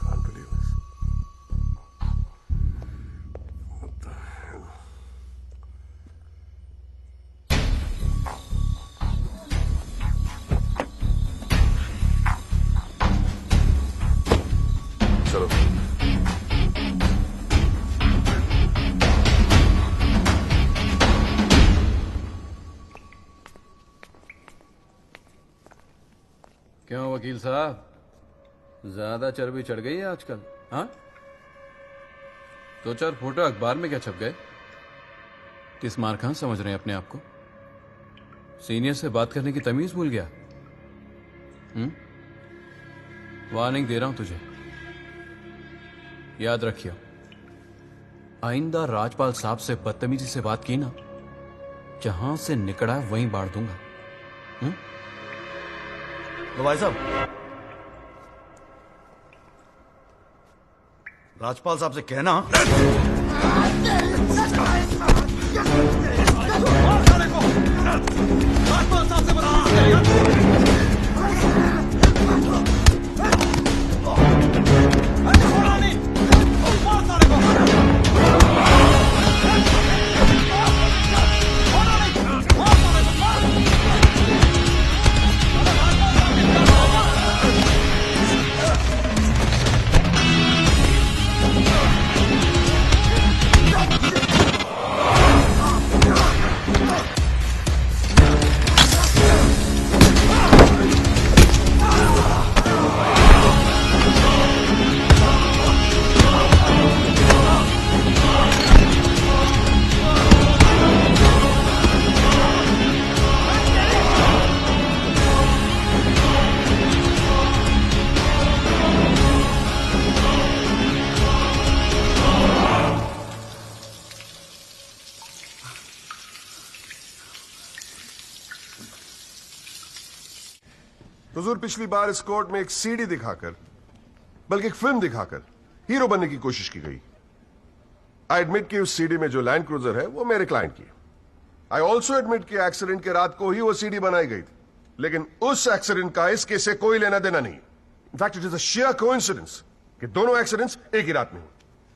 Can't believe this. What the hell? चलो। क्यों वकील साहब, ज्यादा चर्बी चढ़ गई है आजकल? हाँ, 2-4 फोटो अखबार में क्या छप गए? किस मार खां समझ रहे हैं अपने आप को? सीनियर से बात करने की तमीज भूल गया? वार्निंग दे रहा हूं तुझे, याद रखियो, आइंदा राजपाल साहब से बदतमीजी से बात की ना, जहां से निकला वहीं बांट दूंगा। तो भाई साहब, राजपाल साहब से कहना राजपाल साहब से हुजूर, पिछली बार इस कोर्ट में एक सीडी दिखाकर, बल्कि एक फिल्म दिखाकर हीरो बनने की कोशिश की गई। आई एडमिट कि उस सीडी में जो लैंड क्रूजर है वो मेरे क्लाइंट की। आई ऑल्सो एडमिट कि एक्सीडेंट के रात को ही वो सीडी बनाई गई थी, लेकिन उस एक्सीडेंट का इस केस से कोई लेना देना नहीं। In fact it is a sheer coincidence कि दोनों एक्सीडेंट्स एक ही रात में हुए।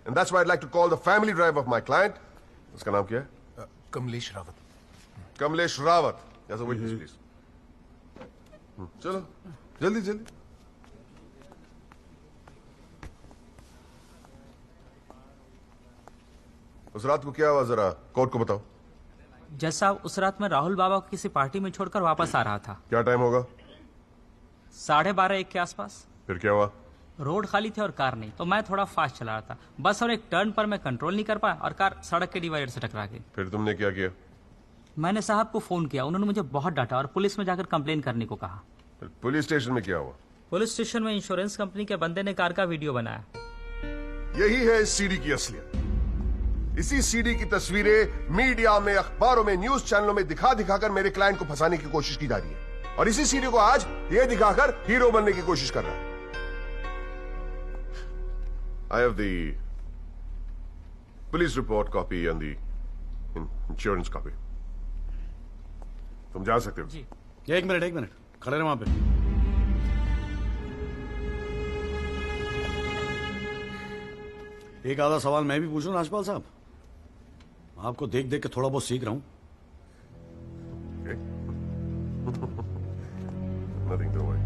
And that's why I like to call the family drive of my client, उसका नाम क्या है? Kamlesh Rawat. Kamlesh Rawat, as a witness please. चलो जल्दी जल्दी। उस रात को क्या हुआ, जरा कोर्ट को बताओ। जज साहब, उस रात में राहुल बाबा को किसी पार्टी में छोड़कर वापस आ रहा था। क्या टाइम होगा? 12:30-1 के आसपास। फिर क्या हुआ? रोड खाली थे और कार नहीं, तो मैं थोड़ा फास्ट चला रहा था बस, और एक टर्न पर मैं कंट्रोल नहीं कर पाया और कार सड़क के डिवाइडर से टकरा गई। फिर तुमने क्या किया? मैंने साहब को फोन किया, उन्होंने मुझे बहुत डांटा और पुलिस में जाकर कंप्लेन करने को कहा। फिर पुलिस स्टेशन में क्या हुआ? पुलिस स्टेशन में इंश्योरेंस कंपनी के बंदे ने कार का वीडियो बनाया। यही है इस सीडी की असलियत। इसी सीडी की तस्वीरें मीडिया में, अखबारों में, न्यूज चैनलों में दिखा दिखाकर मेरे क्लाइंट को फंसाने की कोशिश की जा रही है, और इसी सीडी को आज ये दिखाकर हीरो बनने की कोशिश कर रहा है। I have the police report copy and the insurance copy. तुम जा सकते हो। जी। एक मिनट खड़े रहे वहां पे। एक आधा सवाल मैं भी पूछूं राजपाल साहब? आपको देख देख के थोड़ा बहुत सीख रहा हूं। Nothing to worry.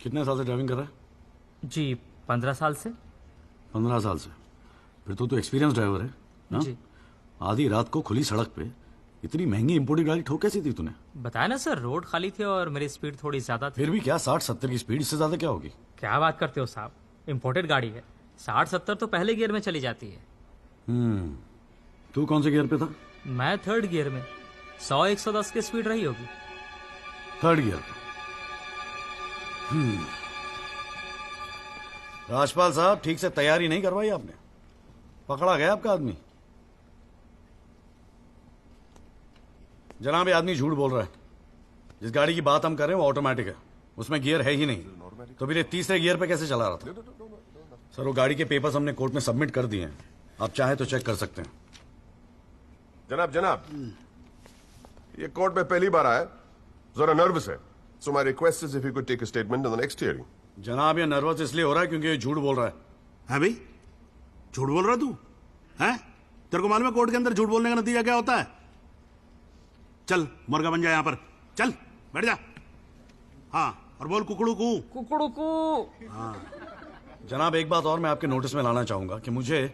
कितने साल से ड्राइविंग कर रहा है? जी 15 साल से। 15 साल से? फिर तो एक्सपीरियंस ड्राइवर है ना? जी। आधी रात को खुली सड़क पे इतनी महंगी इंपोर्टेड गाड़ी ठोक कैसी थी तूने? बताया ना सर, रोड खाली थी और मेरी स्पीड थोड़ी ज्यादा थी। फिर भी क्या 60-70 की स्पीड, इससे ज्यादा क्या होगी? क्या बात करते हो साहब, इंपोर्टेड गाड़ी है, 60-70 तो पहले गियर में चली जाती है। तू कौन से गियर पे था? मैं थर्ड गियर में। 100-110 की स्पीड रही होगी। थर्ड गियर पे। राजपाल साहब, ठीक से तैयारी नहीं करवाई आपने, पकड़ा गया आपका आदमी। जनाब, ये आदमी झूठ बोल रहा है। जिस गाड़ी की बात हम कर रहे हैं वो ऑटोमेटिक है, उसमें गियर है ही नहीं, तो फिर ये तीसरे गियर पे कैसे चला रहा था? सर, वो गाड़ी के पेपर्स हमने कोर्ट में सबमिट कर दिए हैं, आप चाहे तो चेक कर सकते हैं। जनाब, ये कोर्ट में पहली बार आया, जरा नर्वस है, so my request is if you could take a statement in the next hearing. जनाब, ये नर्वस इसलिए हो रहा है क्योंकि ये झूठ बोल रहा है। है भाई, झूठ बोल रहा तू? हैं? तेरे को मालूम है कोर्ट के अंदर झूठ बोलने का नतीजा क्या होता है? चल मुर्गा बन जा यहाँ पर, चल बैठ जा। हाँ, और बोल कुकड़ू कू। कुकड़ू कू। हाँ। जनाब, एक बात और मैं आपके नोटिस में लाना चाहूंगा कि मुझे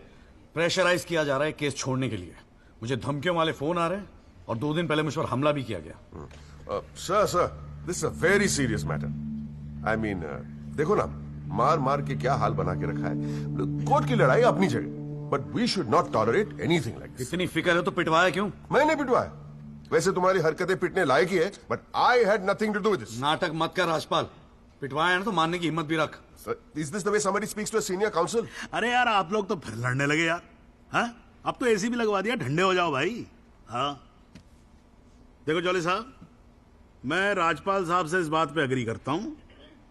प्रेशराइज किया जा रहा है केस छोड़ने के लिए। मुझे धमकियों वाले फोन आ रहे हैं और 2 दिन पहले मुझ पर हमला भी किया गया। Sir, this is a very serious matter. I mean, देखो ना, मार मार के क्या हाल बना के रखा है। कोर्ट की लड़ाई अपनी जगह, but we should not tolerate anything like this. इतनी फिक्र है तो पिटवाया क्यों? मैंने पिटवाया? वैसे तुम्हारी हरकतें पिटने लायक ही है, but I had nothing to do with this. नाटक मत कर राजपाल, पिटवाया ना तो मानने की हिम्मत भी रख। Is this the way somebody speaks to a senior counsel? अरे यार, आप लोग तो फिर लड़ने लगे यार। हाँ, अब तो एसी भी लगवा दिया, ठंडे हो जाओ भाई। हाँ देखो जॉली साहब, मैं राजपाल साहब से इस बात पे अग्री करता हूँ,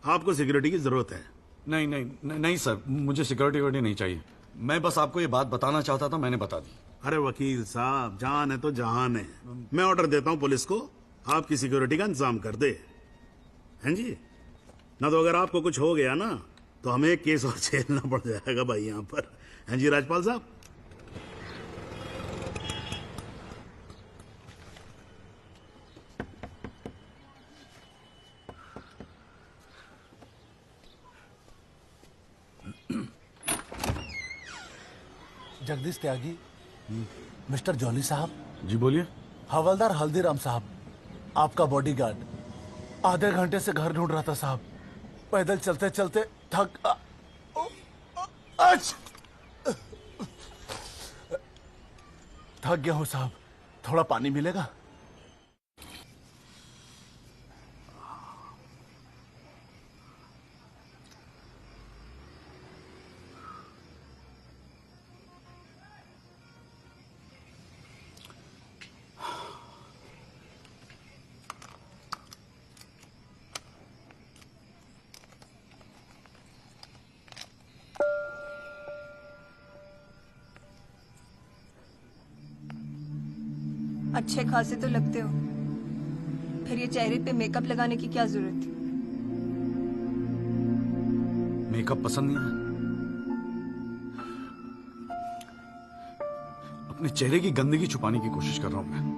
आपको सिक्योरिटी की जरूरत है। नहीं सर, मुझे सिक्योरिटी नहीं चाहिए। मैं बस आपको ये बात बताना चाहता था, मैंने बता दी। अरे वकील साहब, जान है तो जहान है। मैं ऑर्डर देता हूँ पुलिस को, आपकी सिक्योरिटी का इंतजाम कर दे। हैं जी? ना तो अगर आपको कुछ हो गया ना तो हमें एक केस और झेलना पड़ जाएगा भाई यहाँ पर। हैं जी राजपाल साहब? जगदीश त्यागी, मिस्टर जॉली साहब। जी बोलिए। हवलदार हल्दीराम साहब, आपका बॉडीगार्ड। आधे घंटे से घर ढूंढ रहा था साहब, पैदल चलते चलते थक गया हूं साहब, थोड़ा पानी मिलेगा? अच्छे खासे तो लगते हो, फिर ये चेहरे पे मेकअप लगाने की क्या जरूरत थी? मेकअप पसंद नहीं है? अपने चेहरे की गंदगी छुपाने की कोशिश कर रहा हूं मैं।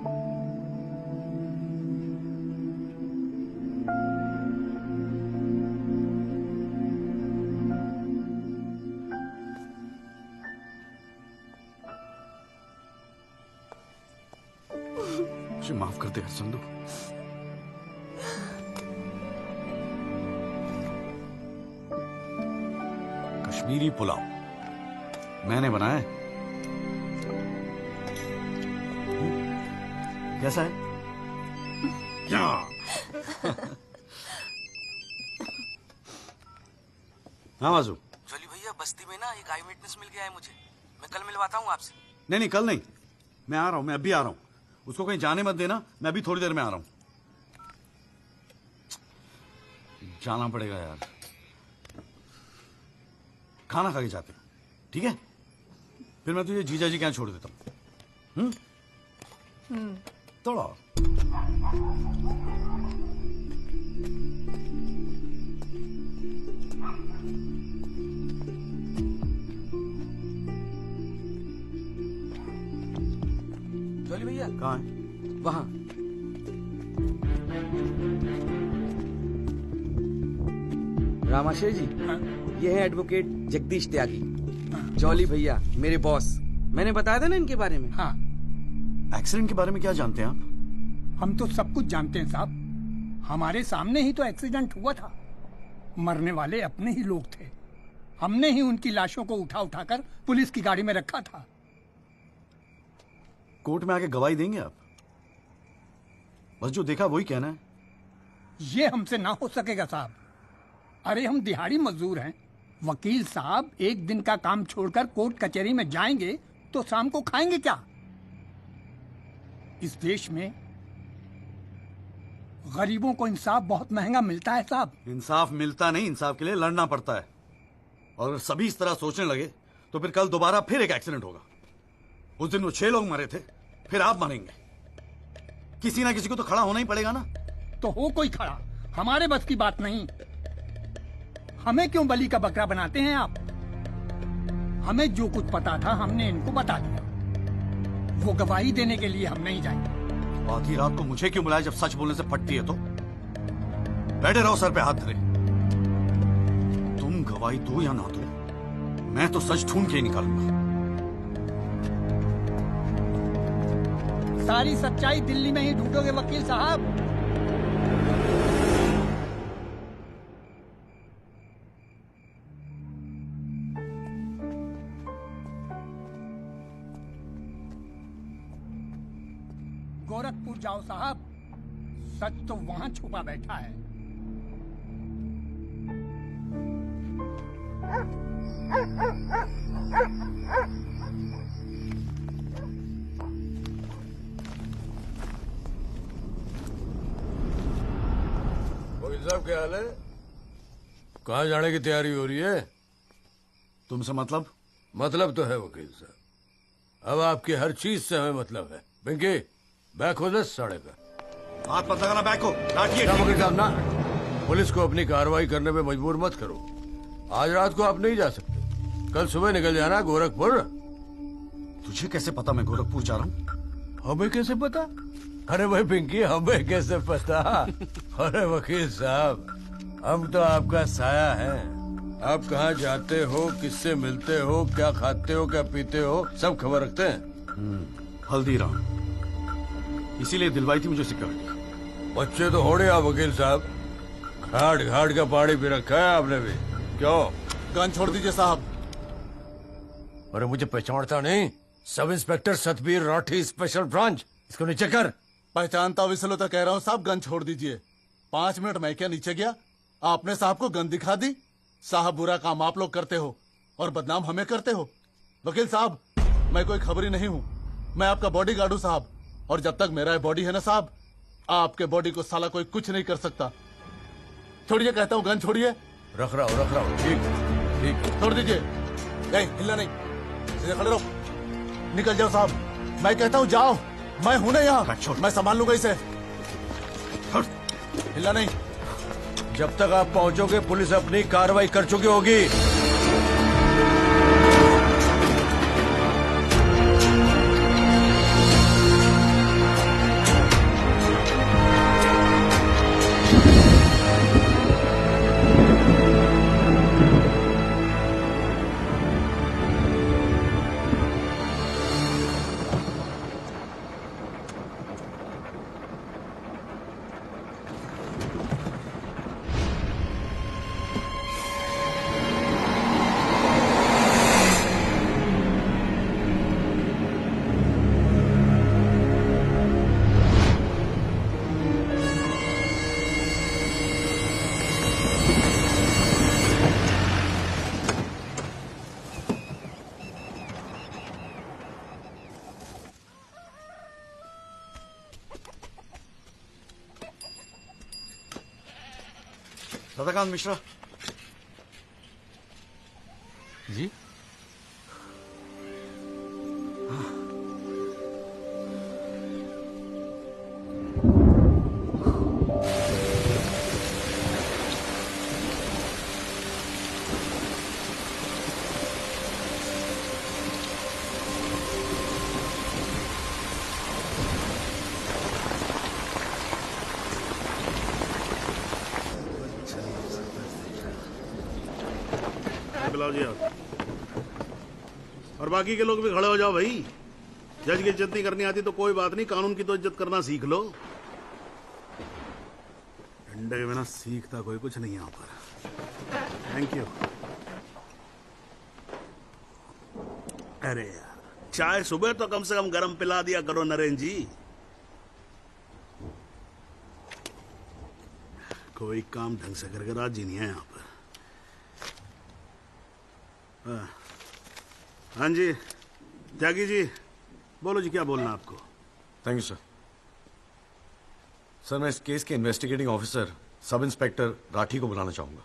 मुझे माफ कर दे संधू। कश्मीरी पुलाव मैंने बनाया है। कैसा है? क्या? हाँ बाजू। जोली भैया बस्ती में ना एक आई विटनेस मिल गया है मुझे, मैं कल मिलवाता हूँ आपसे। नहीं कल नहीं, मैं आ रहा हूं, मैं अभी आ रहा हूं। उसको कहीं जाने मत देना, मैं अभी थोड़ी देर में आ रहा हूं। जाना पड़ेगा यार, खाना खा के जाते हैं, ठीक है? फिर मैं तुझे जीजा जी के यहाँ छोड़ देता हूँ। थोड़ा जोली भैया कहाँ है? वहां। रामाशय जी, ये है एडवोकेट जगदीश त्यागी। जॉली भैया मेरे बॉस, मैंने बताया था ना इनके बारे में। हाँ। एक्सीडेंट के बारे में क्या जानते हैं आप? हम तो सब कुछ जानते हैं साहब, हमारे सामने ही तो एक्सीडेंट हुआ था। मरने वाले अपने ही लोग थे, हमने ही उनकी लाशों को उठा उठाकर पुलिस की गाड़ी में रखा था। कोर्ट में आके गवाही देंगे आप? बस जो देखा वही कहना है। ये हमसे ना हो सकेगा साहब। अरे हम दिहाड़ी मजदूर हैं, वकील साहब एक दिन का काम छोड़कर कोर्ट कचहरी में जाएंगे तो शाम को खाएंगे क्या? इस देश में गरीबों को इंसाफ बहुत महंगा मिलता है साहब। इंसाफ मिलता नहीं, इंसाफ के लिए लड़ना पड़ता है। और अगर सभी इस तरह सोचने लगे तो फिर कल दोबारा फिर एक एक्सीडेंट होगा। उस दिन वो 6 लोग मरे थे, फिर आप मरेंगे। किसी ना किसी को तो खड़ा होना ही पड़ेगा ना। तो हो कोई खड़ा, हमारे बस की बात नहीं। हमें क्यों बलि का बकरा बनाते हैं आप? हमें जो कुछ पता था हमने इनको बता दिया। वो गवाही देने के लिए हम नहीं जाएंगे। आधी रात को मुझे क्यों बुलाया जब सच बोलने से फटती है? तो बैठे रहो सर पे हाथ धरे। तुम गवाही दो या ना दो, मैं तो सच ढूंढ के ही निकालूंगा। सारी सच्चाई दिल्ली में ही ढूंढोगे वकील साहब। गोरखपुर जाओ साहब, सच तो वहां छुपा बैठा है। वकील साहब क्या हाल है? कहाँ जाने की तैयारी हो रही है? तुमसे मतलब? मतलब तो है वकील साहब, अब आपकी हर चीज से हमें मतलब है। पिंकी बैक हो 10 साढ़े का। हाथ मत लगाना, बैक हो। वकील साहब ना, पुलिस को अपनी कार्रवाई करने में मजबूर मत करो। आज रात को आप नहीं जा सकते, कल सुबह निकल जाना गोरखपुर। तुझे कैसे पता मैं गोरखपुर जा रहा हूँ? हमें कैसे पता? अरे भाई पिंकी, हमें कैसे पता? अरे वकील साहब, हम तो आपका साया है। आप कहाँ जाते हो, किससे मिलते हो, क्या खाते हो, क्या पीते हो, सब खबर रखते हैं। हल्दीराम, इसीलिए दिलवाई थी मुझे सिक्योरिटी। बच्चे तो होड़े आप वकील साहब, घाट घाट का पानी पी रखा है आपने भी। क्यों? गन छोड़ दीजिए साहब। अरे मुझे पहचानता नहीं? Sub inspector Satbir Rathi, special branch. इसको नीचे कर। पहचानता हूँ इसलिए तो कह रहा हूँ साहब, गन छोड़ दीजिए। 5 मिनट मैं क्या नीचे गया, आपने साहब को गन दिखा दी। साहब बुरा काम आप लोग करते हो और बदनाम हमें करते हो। वकील साहब, मैं कोई खबरी नहीं हूँ, मैं आपका बॉडीगार्ड हूँ साहब। और जब तक मेरा बॉडी है ना साहब, आपके बॉडी को साला कोई कुछ नहीं कर सकता। छोड़िए कहता हूँ, गन छोड़िए। रख रहा हूँ। ठीक ठीक, छोड़ दीजिए। नहीं हिलना नहीं, सीधे खड़े रहो। निकल जाओ साहब, मैं कहता हूँ जाओ। मैं हूं ना यहाँ, मैं संभाल लूंगा इसे। हिलना नहीं। जब तक आप पहुंचोगे पुलिस अपनी कार्रवाई कर चुकी होगी। सदाकांत मिश्रा जी। बुलाओ जी आप। और बाकी के लोग भी खड़े हो जाओ भाई। जज की इज्जत नहीं करनी आती तो कोई बात नहीं, कानून की तो इज्जत करना सीख लो। डंडे के बिना सीखता कोई कुछ नहीं यहाँ पर। Thank you. अरे यार, चाय सुबह तो कम से कम गर्म पिला दिया करो नरेंद्र जी। कोई काम ढंग से करके राजी नहीं है यहाँ पर। हाँ जी त्यागी जी, बोलो जी, क्या बोलना आपको? Thank you sir. सर, मैं इस केस के investigating officer sub inspector Rathi को बुलाना चाहूंगा।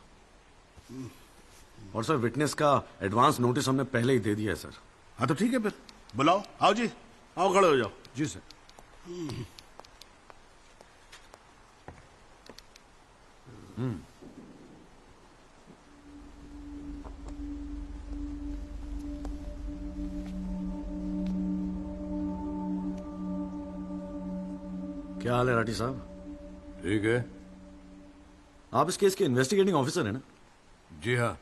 और सर, विटनेस का एडवांस नोटिस हमने पहले ही दे दिया है सर। हाँ तो ठीक है, फिर बुलाओ। आओ जी, आओ खड़े हो जाओ। जी सर। क्या हाल है राठी साहब? ठीक है। आप इस केस के इन्वेस्टिगेटिंग ऑफिसर हैं ना? जी हाँ।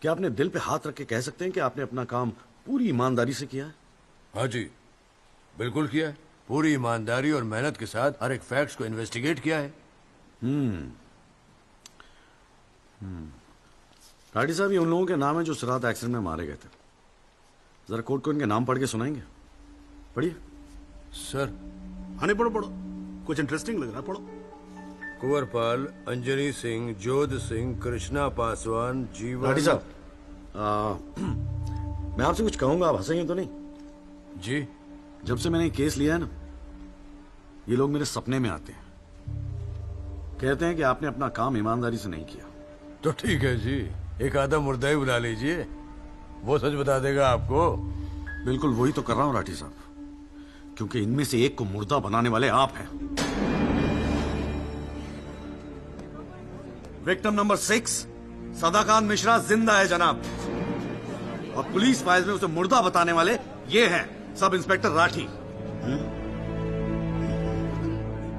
क्या आपने दिल पे हाथ रख के कह सकते हैं कि आपने अपना काम पूरी ईमानदारी से किया है? हाँ जी, बिल्कुल किया है। पूरी ईमानदारी और मेहनत के साथ हर एक फैक्ट्स को इन्वेस्टिगेट किया है। राठी साहब, ये उन लोगों के नाम है जो इस रात एक्सीडेंट में मारे गए थे। जरा कोर्ट को इनके नाम पढ़ के सुनाएंगे? पढ़िए। सर। हाँ नहीं, पढ़ो पढ़ो, कुछ इंटरेस्टिंग लग रहा है, पढ़ो। कुंवरपाल, अंजनी सिंह, जोध सिंह, कृष्णा पासवान, जीवन। राठी साहब, मैं आपसे कुछ कहूंगा, आप हंसेंगे तो नहीं? जी। जब से मैंने केस लिया है ना, ये लोग मेरे सपने में आते हैं। कहते हैं कि आपने अपना काम ईमानदारी से नहीं किया। तो ठीक है जी, एक आधा मुर्दा ही बुला लीजिए, वो सच बता देगा आपको। बिल्कुल वही तो कर रहा हूं राठी साहब, क्योंकि इनमें से एक को मुर्दा बनाने वाले आप हैं। विक्टिम नंबर 6 सदाकांत मिश्रा जिंदा है जनाब, और पुलिस फाइल्स में उसे मुर्दा बताने वाले ये हैं सब इंस्पेक्टर राठी।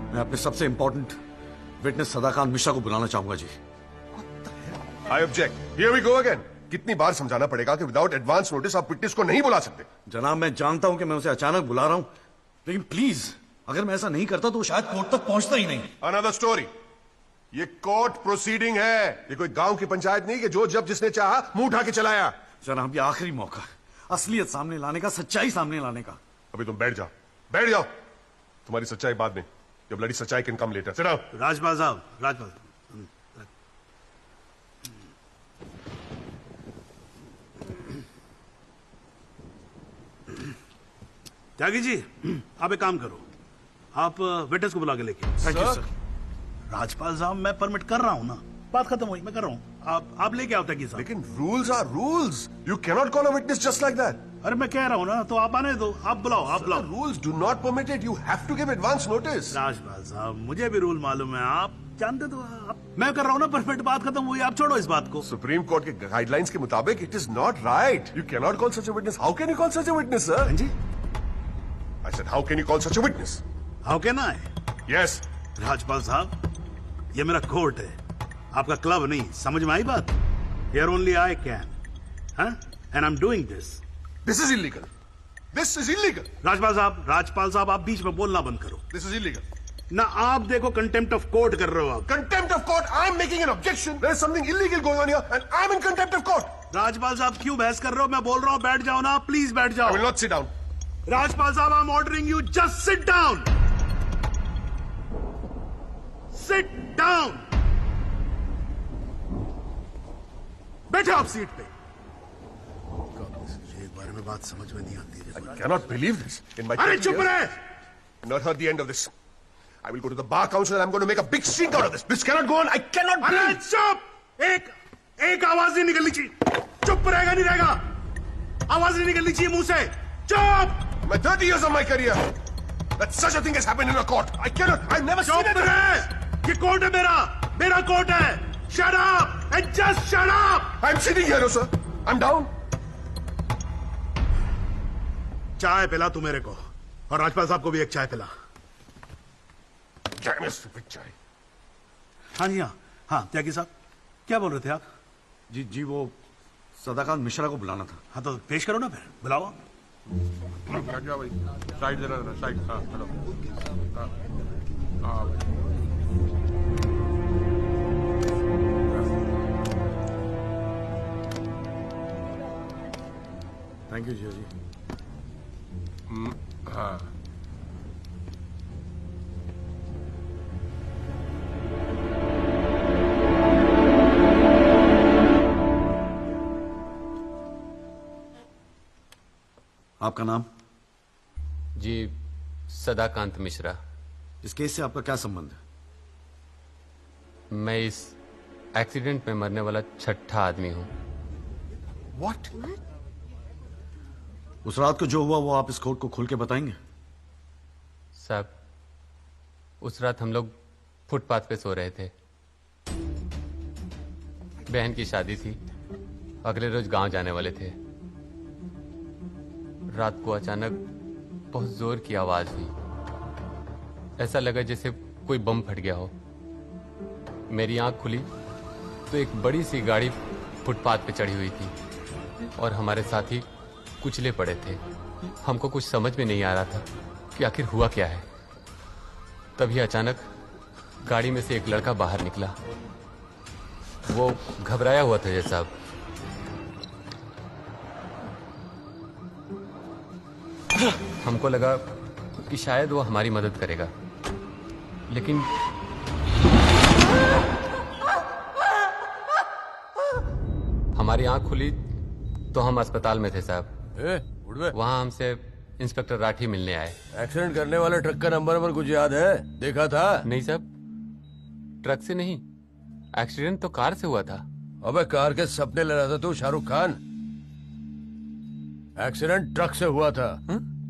मैं अपने सबसे इंपॉर्टेंट विटनेस सदाकांत मिश्रा को बुलाना चाहूंगा जी। I object. Here we go again. कितनी बार समझाना पड़ेगा कि विदाउट एडवांस नोटिस आप विटनेस को नहीं बुला सकते? जनाब, मैं जानता हूं कि मैं उसे अचानक बुला रहा हूं, लेकिन प्लीज अगर मैं ऐसा नहीं करता तो वो शायद कोर्ट तक पहुंचता ही नहीं। Another story. ये कोर्ट प्रोसीडिंग है, ये कोई गांव की पंचायत नहीं कि जो जब जिसने चाहा मुंह उठा के चलाया। जनाब, ये आखिरी मौका, असलियत सामने लाने का, सच्चाई सामने लाने का। अभी तुम बैठ जाओ, बैठ जाओ। तुम्हारी सच्चाई बाद में, जब लड़ी सच्चाई can come later. Sit down. Rajpal साहब, राजपाल। त्यागी जी, आप एक काम करो, आप विटनेस को बुला के लेके। Thank you sir. राजपाल साहब, मैं परमिट कर रहा हूं ना, बात खत्म हुई, मैं कर रहा हूं। आप लेके आओ त्यागी साहब। लेकिन rules are rules, you cannot call a witness just like that. अरे मैं कह रहा हूं ना, तो आप आने दो, आप बुलाओ, आप बुलाओ। Rules do not permit it, you have to give advance notice. Rajpal साहब, मुझे भी रूल मालूम है, आप जानते तो आप। मैं कर रहा हूं ना परमिट, बात खत्म हुई, आप छोड़ो इस बात को। सुप्रीम कोर्ट के गाइडलाइंस के मुताबिक it is not right. You cannot call such a witness. How can you call such a witness, sir? जी, I said, how can you call such a witness? How can I? Yes. Rajpal साहब, ये मेरा court है, आपका club नहीं, समझ में आई बात? Here only I can, huh? And I'm doing this. This is illegal. This is illegal. Rajpal साहब, आप बीच में बोलना बंद करो। This is illegal. ना आप देखो कंटेम्प्ट ऑफ कोर्ट कर रहे हो आप। Contempt of court. I'm making an objection. There is something illegal going on here, and I'm in contempt of court. Rajpal साहब, क्यों बहस कर रहे हो? मैं बोल रहा हूँ, बैठ जाओ ना, प्लीज बैठ जाओ। I will not sit down. Rajpal साहब, I'm ordering you, just sit down. Sit down. बैठे आप सीट पे। एक बार में बात समझ में नहीं आती। I cannot believe this. In my अरे चुप रहे। Not heard the end of this. I will go to the bar council and I'm going to make a big stink out of this. This cannot go on. I cannot. अरे चुप! एक आवाज नहीं निकलनी चाहिए। चुप रहेगा नहीं रहेगा। आवाज नहीं निकलनी चाहिए मुंह से। चुप! My 30 years of my career, that such a thing has happened in a court. I cannot. I've never seen it. ये कोर्ट है मेरा कोर्ट है। Shut up and just shut up. I'm sitting here, sir. I'm down. चाय पिला तू मेरे को और राजपाल साहब को भी एक चाय पिला। चाय में stupid चाय। हाँ जी हाँ त्यागी साहब क्या बोल रहे थे आप? जी वो सदाकांत मिश्रा को बुलाना था। हाँ तो पेश करो ना फिर बुलाओ। क्या भाई साइड देना साइड। हाँ हेलो। हाँ भाई थैंक यू जिया जी। हाँ आपका नाम? जी सदाकांत मिश्रा। इस केस से आपका क्या संबंध है? मैं इस एक्सीडेंट में मरने वाला छठा आदमी हूं। What? उस रात को जो हुआ वो आप इस कोर्ट को खुल के बताएंगे? साहब उस रात हम लोग फुटपाथ पे सो रहे थे। बहन की शादी थी, अगले रोज गांव जाने वाले थे। रात को अचानक बहुत जोर की आवाज हुई। ऐसा लगा जैसे कोई बम फट गया हो। मेरी आंख खुली तो एक बड़ी सी गाड़ी फुटपाथ पे चढ़ी हुई थी और हमारे साथी कुचले पड़े थे। हमको कुछ समझ में नहीं आ रहा था कि आखिर हुआ क्या है। तभी अचानक गाड़ी में से एक लड़का बाहर निकला। वो घबराया हुआ था जैसा। हमको लगा कि शायद वो हमारी मदद करेगा, लेकिन हमारी आंख खुली तो हम अस्पताल में थे साहब। वहां हमसे इंस्पेक्टर राठी मिलने आए। एक्सीडेंट करने वाले ट्रक का नंबर कुछ याद है? देखा था? नहीं साहब, ट्रक से नहीं, एक्सीडेंट तो कार से हुआ था। अबे कार के सपने ले रहा था तू शाहरुख खान। एक्सीडेंट ट्रक से हुआ था।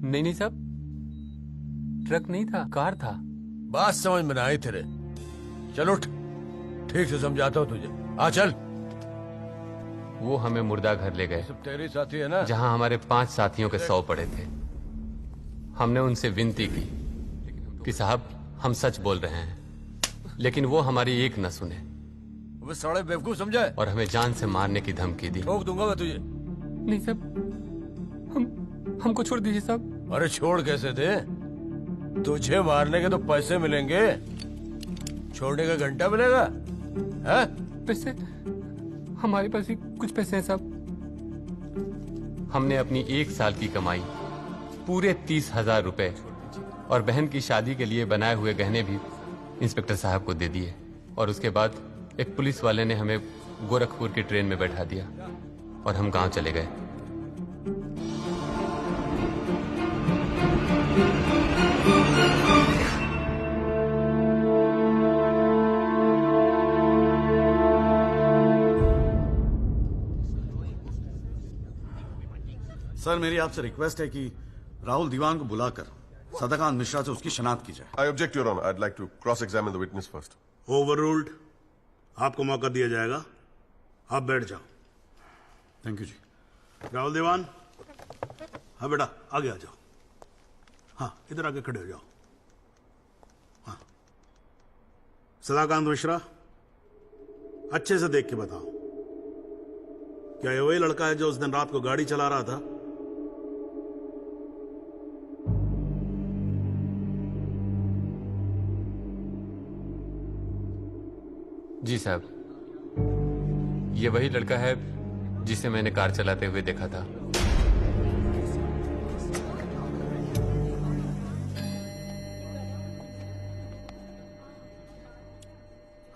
नहीं साहब, ट्रक नहीं था, कार था। बात समझ में ना आई तेरे। चल उठ, ठीक से समझाता हूँ तुझे। आ चल। वो हमें मुर्दा घर ले गए। सब तेरे साथी है ना? जहां हमारे 5 साथियों के 100 पड़े थे। हमने उनसे विनती की कि साहब हम सच बोल रहे हैं, लेकिन वो हमारी एक न सुने। वो साले बेवकूफ समझा है और हमें जान से मारने की धमकी दी। ठोक दूंगा मैं तुझे। नहीं साहब, हमको छोड़ दीजिए साहब। अरे छोड़ कैसे दे? तुझे मारने के तो पैसे मिलेंगे, छोड़ने का घंटा मिलेगा? है? पैसे? हमारे पास ही कुछ पैसे हैं साहब। हमने अपनी 1 साल की कमाई, पूरे 30,000 रुपए और बहन की शादी के लिए बनाए हुए गहने भी इंस्पेक्टर साहब को दे दिए। और उसके बाद एक पुलिस वाले ने हमें गोरखपुर की ट्रेन में बैठा दिया और हम गांव चले गए। सर मेरी आपसे रिक्वेस्ट है कि राहुल दीवान को बुलाकर सदाकांत मिश्रा से उसकी शनाख्त की जाए। I object, Your Honor. I'd like to cross-examine the witness first. Overruled. आपको मौका दिया जाएगा, आप बैठ जाओ। थैंक यू जी। राहुल दीवान, हाँ बेटा आगे आ जाओ। हाँ इधर आगे खड़े हो जाओ। हाँ सदाकांत मिश्रा, अच्छे से देख के बताओ, क्या ये वही लड़का है जो उस दिन रात को गाड़ी चला रहा था? जी साहब, ये वही लड़का है जिसे मैंने कार चलाते हुए देखा था।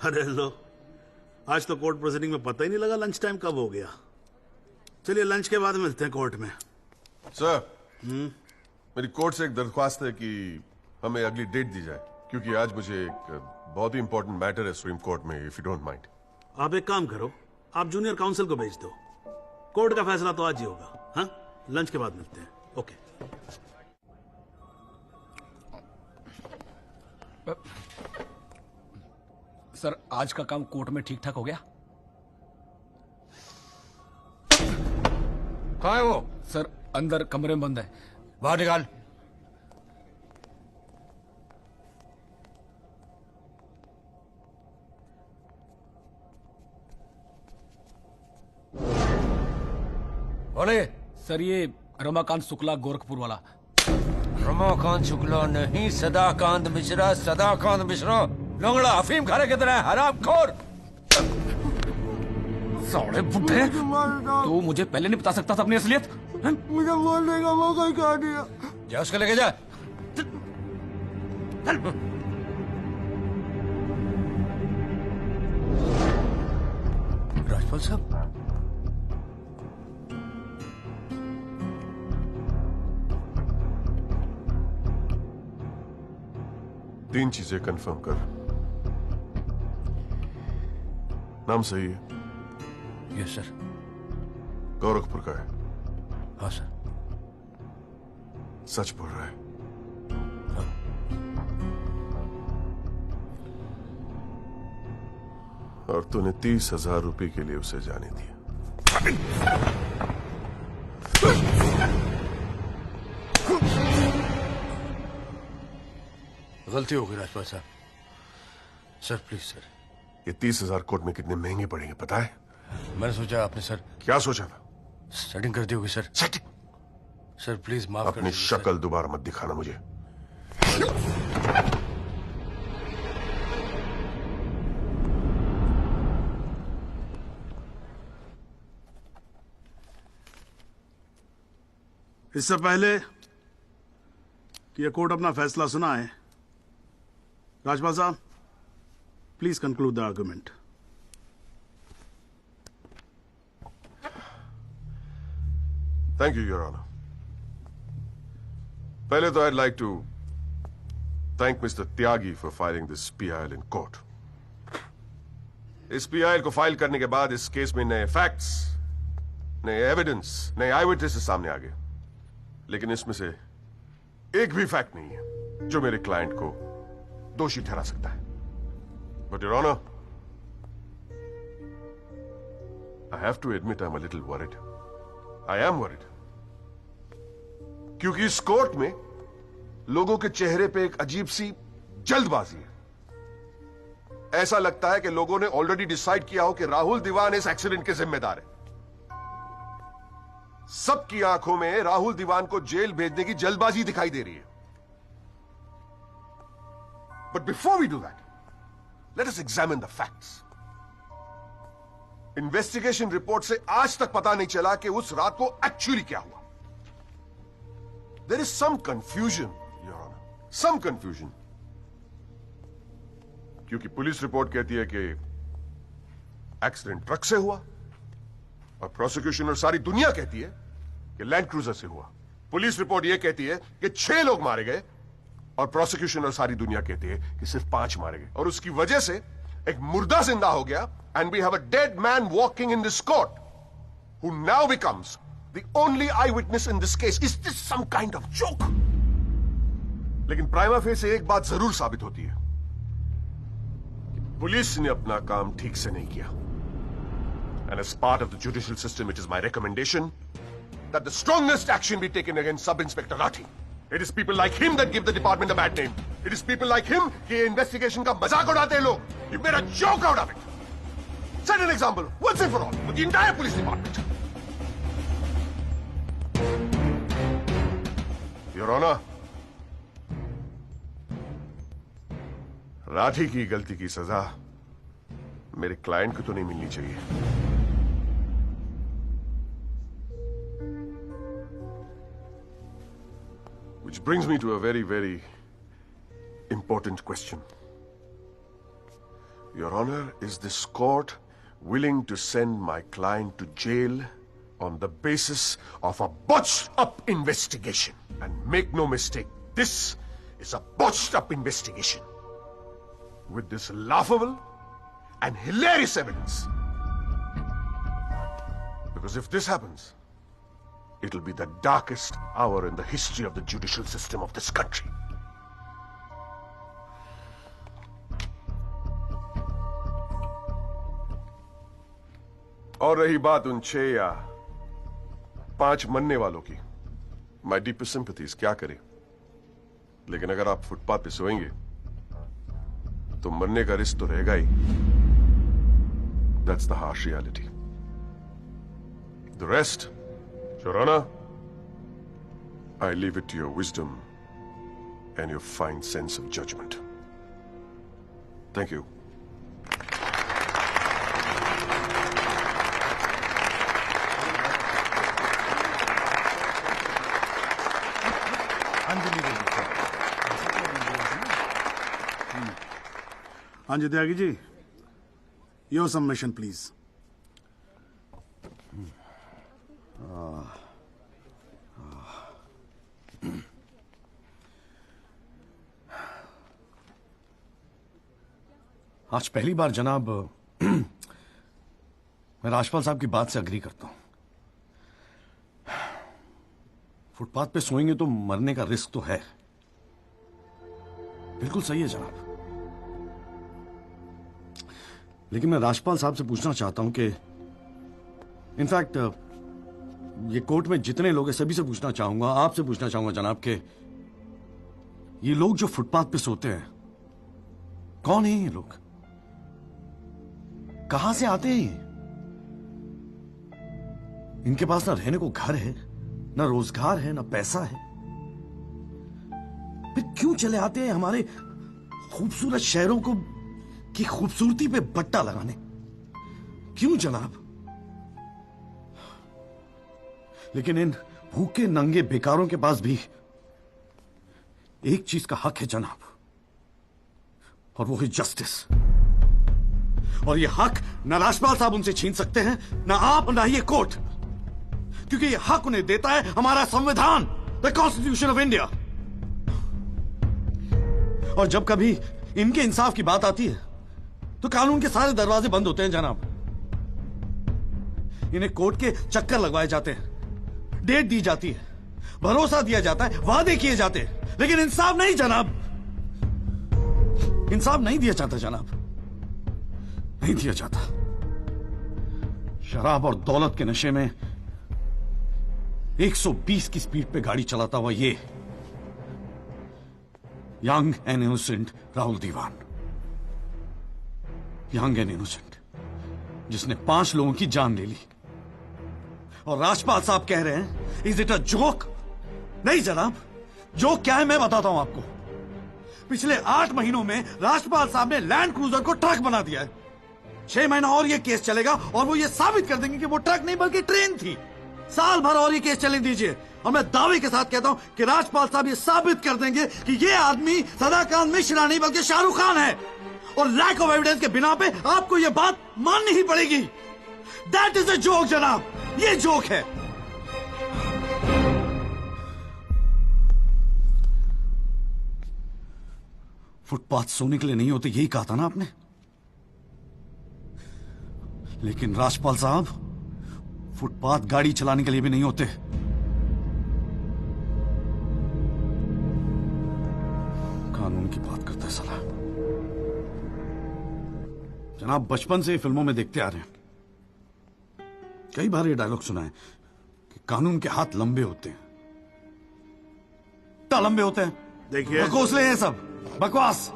अरे लो, आज तो कोर्ट प्रोसीडिंग में पता ही नहीं लगा लंच टाइम कब हो गया। चलिए लंच के बाद मिलते हैं कोर्ट में। सर, मेरी कोर्ट से एक दरख्वास्त है कि हमें अगली डेट दी जाए, क्योंकि आज मुझे एक बहुत ही इंपॉर्टेंट मैटर है सुप्रीम कोर्ट में, इफ यू डोंट माइंड। आप एक काम करो, आप जूनियर काउंसिल को भेज दो। कोर्ट का फैसला तो आज ही होगा। हाँ, लंच के बाद मिलते हैं। ओके। सर, आज का काम कोर्ट में ठीक ठाक हो गया? कहाँ है वो? सर, अंदर कमरे में बंद है। बाहर निकाल। बोले। सर, ये रमाकांत शुक्ला गोरखपुर वाला। रमाकांत शुक्ला नहीं, सदाकांत मिश्रा। सदाकांत मिश्रा लंगड़ा अफीम खाने की तरह हरामखोर। साले बुड्ढे, तू मुझे पहले नहीं बता सकता था अपनी असलियत? मुझे बोलने का मौका ही कहा दिया। जा उसको लेके जा। राजपाल साहब, तीन चीजें कंफर्म कर। नाम सही है? Yes sir. गोरखपुर का है? हाँ सर। सच बोल रहा है? हाँ। और तूने 30,000 रुपए के लिए उसे जाने दिया। गलती हो गई राजपाल साहब। Sir please sir. ये 30,000 कोर्ट में कितने महंगे पड़ेंगे पता है? मैंने सोचा आपने सर। क्या सोचा था? सेटिंग कर दी होगी सर। सेटिंग? सर प्लीज माफ कर अपनी शक्ल दोबारा मत दिखाना मुझे। इससे पहले कि यह कोर्ट अपना फैसला सुनाए, राजपाल साहब please conclude the argument. Thank you your honour. पहले तो I'd like to thank Mr. Tyagi for filing this PIL in court. इस PIL को फाइल करने के बाद इस केस में नए फैक्ट्स, नए एविडेंस, नए आई विटनेसेस सामने आ गए, लेकिन इसमें से एक भी फैक्ट नहीं है जो मेरे क्लाइंट को दोषी ठहरा सकता है। But your honour, I have to admit I'm a little worried. I am worried. क्योंकि इस कोर्ट में लोगों के चेहरे पे एक अजीब सी जल्दबाजी है। ऐसा लगता है कि लोगों ने ऑलरेडी डिसाइड किया हो कि राहुल दीवान इस एक्सीडेंट के जिम्मेदार है। सबकी आंखों में राहुल दीवान को जेल भेजने की जल्दबाजी दिखाई दे रही है। But before we do that, let us examine the facts. Investigation report से आज तक पता नहीं चला कि उस रात को एक्चुअली क्या हुआ। There is some confusion your honour, some confusion. क्योंकि पुलिस रिपोर्ट कहती है कि एक्सीडेंट ट्रक से हुआ, और प्रोसिक्यूशन और सारी दुनिया कहती है कि लैंड क्रूजर से हुआ। पुलिस रिपोर्ट यह कहती है कि 6 लोग मारे गए, और प्रोसिक्यूशन और सारी दुनिया कहती है कि सिर्फ 5 मारे गए, और उसकी वजह से एक मुर्दा जिंदा हो गया। And we have a dead man walking in this court who now becomes the only eye witness in this case. Is this some kind of joke? लेकिन प्राइमा फेस एक बात जरूर साबित होती है कि पुलिस ने अपना काम ठीक से नहीं किया। And as part of the judicial system, it is my recommendation that the strongest action be taken against Sub-Inspector Rathi. It is people like him that give the department a bad name. It is people like him कि investigation का मजाक उड़ाते हैं लोग. He made a joke out of it. Set an example, once and for all, for the entire police department. Your Honor, Rathi की गलती की सजा मेरे क्लाइंट को तो नहीं मिलनी चाहिए। Which brings me to a very, very important question. Your Honor, is this court willing to send my client to jail on the basis of a botched-up investigation? And make no mistake, this is a botched-up investigation. with this laughable and hilarious evidence. Because if this happens, it'll be the darkest hour in the history of the judicial system of this country. और रही बात उन 6 या 5 मरने वालों की, माई deepest sympathies, क्या करें, लेकिन अगर आप फुटपाथ पे सोएंगे तो मरने का रिस्क तो रहेगा ही. That's the harsh reality. The rest, your honour, I leave it to your wisdom and your fine sense of judgement. Thank you. हाँ जी Tyagi ji, your submission please. आज पहली बार जनाब मैं राजपाल साहब की बात से अग्री करता हूं. फुटपाथ पे सोएंगे तो मरने का रिस्क तो है. बिल्कुल सही है जनाब. लेकिन मैं राजपाल साहब से पूछना चाहता हूं कि इनफैक्ट ये कोर्ट में जितने लोग हैं सभी से पूछना चाहूंगा, आपसे पूछना चाहूंगा जनाब के ये लोग जो फुटपाथ पे सोते हैं कौन है? ये लोग कहां से आते हैं? ये इनके पास ना रहने को घर है, ना रोजगार है, ना पैसा है, फिर क्यों चले आते हैं हमारे खूबसूरत शहरों को की खूबसूरती पे बट्टा लगाने? क्यों जनाब? लेकिन इन भूखे नंगे बेकारों के पास भी एक चीज का हक है जनाब, और वो है जस्टिस. और ये हक ना राजपाल साहब उनसे छीन सकते हैं, ना आप, ना ये कोर्ट, क्योंकि ये हक उन्हें देता है हमारा संविधान, द कॉन्स्टिट्यूशन ऑफ इंडिया. और जब कभी इनके इंसाफ की बात आती है तो कानून के सारे दरवाजे बंद होते हैं जनाब. इन्हें कोर्ट के चक्कर लगवाए जाते हैं, डेट दी जाती है, भरोसा दिया जाता है, वादे किए जाते हैं, लेकिन इंसाफ नहीं जनाब. इंसाफ नहीं दिया जाता जनाब, नहीं दिया जाता. शराब और दौलत के नशे में 120 की स्पीड पे गाड़ी चलाता हुआ ये young and innocent Rahul Diwan, young and innocent, जिसने 5 लोगों की जान ले ली. और राजपाल साहब कह रहे हैं इज इट अ जोक? नहीं जनाब, जोक क्या है मैं बताता हूं आपको. पिछले 8 महीनों में राजपाल साहब ने लैंड क्रूजर को ट्रक बना दिया है. 6 महीना और ये केस चलेगा और वो ये साबित कर देंगे कि वो ट्रक नहीं बल्कि ट्रेन थी. साल भर और ये केस चलने दीजिए और मैं दावे के साथ कहता हूं कि राजपाल साहब ये साबित कर देंगे कि ये आदमी सदाकांत मिश्रा नहीं बल्कि शाहरुख खान है. और लैक ऑफ एविडेंस के बिना पे आपको ये बात माननी ही पड़ेगी. दैट इज अ जोक जनाब, ये जोक है. फुटपाथ सोने के लिए नहीं होते, यही कहा था ना आपने. लेकिन राजपाल साहब फुटपाथ गाड़ी चलाने के लिए भी नहीं होते. कानून की बात करता है साला. जनाब बचपन से फिल्मों में देखते आ रहे हैं, कई बार ये डायलॉग सुना है कि कानून के हाथ लंबे होते हैं. क्या लंबे होते हैं? देखिए बकोसले हैं सब, बकवास.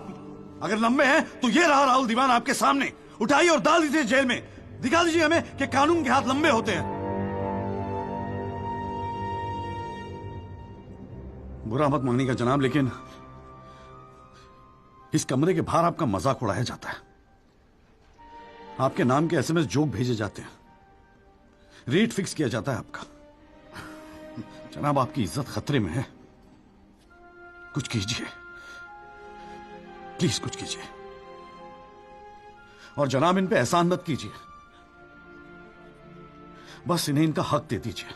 अगर लंबे हैं तो ये रहा राहुल दीवान आपके सामने. उठाइए और डाल दीजिए जेल में. दिखा दीजिए हमें कि कानून के हाथ लंबे होते हैं. बुरा मत मानिएगा जनाब, लेकिन इस कमरे के बाहर आपका मजाक उड़ाया जाता है. आपके नाम के एसएमएस जोक भेजे जाते हैं, रेट फिक्स किया जाता है आपका. जनाब आपकी इज्जत खतरे में है. कुछ कीजिए प्लीज, कुछ कीजिए. और जनाब इन पे एहसान मत कीजिए, बस इन्हें इनका हक दे दीजिए,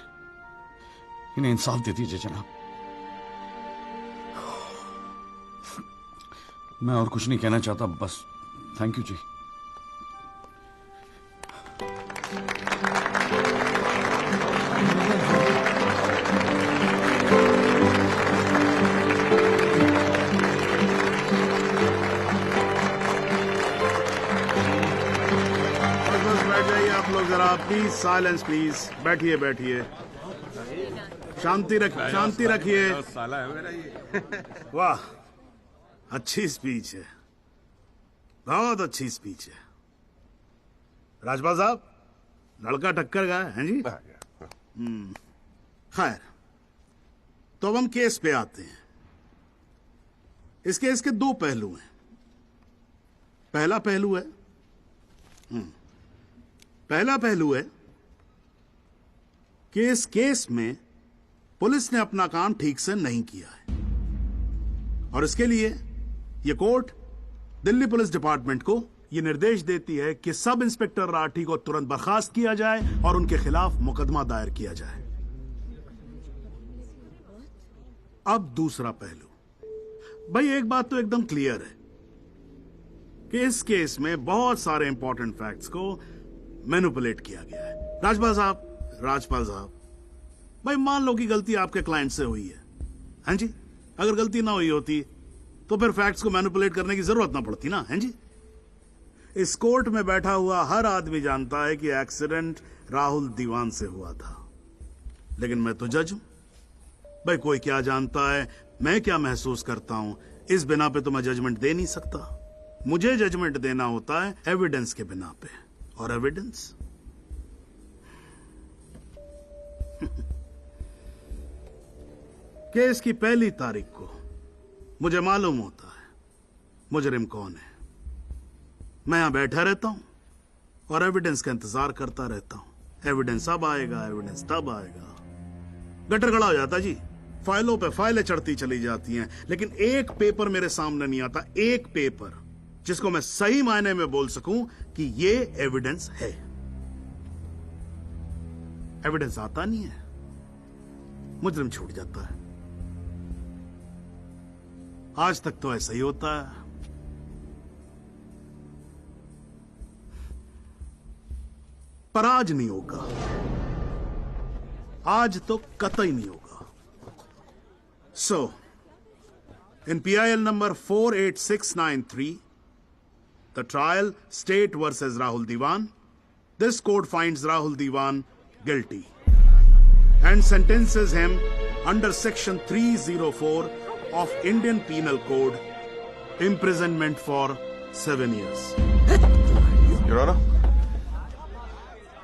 इन्हें इंसाफ दे दीजिए जनाब. मैं और कुछ नहीं कहना चाहता, बस थैंक यू जी। बस बैठ जाइए आप लोग जरा, प्लीज साइलेंस प्लीज। बैठिए बैठिए, शांति रखिए। साला है मेरा ये। वाह, अच्छी स्पीच है, बहुत अच्छी स्पीच है। राजपाल साहब, लड़का टक्कर गया है जी। खैर, तो अब हम केस पे आते हैं। इस केस के दो पहलू हैं। पहला पहलू है कि इस केस में पुलिस ने अपना काम ठीक से नहीं किया है, और इसके लिए यह कोर्ट दिल्ली पुलिस डिपार्टमेंट को यह निर्देश देती है कि सब इंस्पेक्टर राठी को तुरंत बर्खास्त किया जाए और उनके खिलाफ मुकदमा दायर किया जाए। अब दूसरा पहलू, भाई एक बात तो एकदम क्लियर है कि इस केस में बहुत सारे इंपॉर्टेंट फैक्ट्स को मैनिपुलेट किया गया है। राजपाल साहब, भाई मान लो कि गलती आपके क्लाइंट से हुई है, हैं जी? अगर गलती ना हुई होती तो फिर फैक्ट्स को मैनिपुलेट करने की जरूरत ना पड़ती ना, हैं जी? इस कोर्ट में बैठा हुआ हर आदमी जानता है कि एक्सीडेंट राहुल दीवान से हुआ था, लेकिन मैं तो जज हूं। भाई कोई क्या जानता है, मैं क्या महसूस करता हूं, इस बिना पे तो मैं जजमेंट दे नहीं सकता। मुझे जजमेंट देना होता है एविडेंस के बिना पे, और एविडेंस केस की पहली तारीख को मुझे मालूम होता है मुजरिम कौन है। मैं यहां बैठा रहता हूं और एविडेंस का इंतजार करता रहता हूं। एविडेंस अब आएगा, एविडेंस तब आएगा। गटर खड़ा हो जाता जी, फाइलों पे फाइलें चढ़ती चली जाती हैं, लेकिन एक पेपर मेरे सामने नहीं आता, एक पेपर जिसको मैं सही मायने में बोल सकूं कि ये एविडेंस है। एविडेंस आता नहीं है, मुजरिम छूट जाता है। आज तक तो ऐसा ही होता है। पर आज नहीं होगा, आज तो कतई नहीं होगा। So, in PIL number 48693, the trial State versus Rahul Diwan, this court finds Rahul Diwan guilty and sentences him under section 304 of Indian Penal Code, imprisonment for 7 years.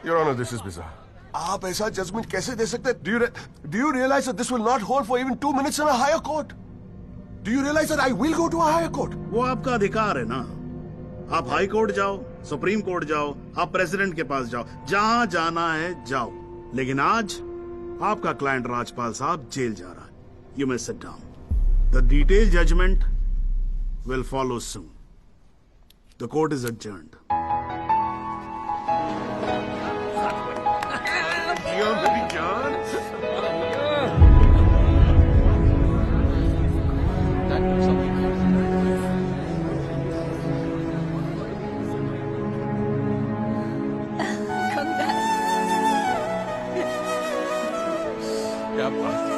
Your Honor, this is bizarre. आप ऐसा judgement कैसे दे सकते हैं? Do you realize that this will not hold for even 2 minutes in a higher court? Do you realize that I will go to a higher court? वो आपका अधिकार है ना। आप हाई कोर्ट जाओ, सुप्रीम कोर्ट जाओ, आप प्रेसिडेंट के पास जाओ, जहां जाना है जाओ। लेकिन आज आपका क्लाइंट राजपाल साहब जेल जा रहा है। You may sit down. The detail judgment will follow soon. The court is adjourned. क्या बात है।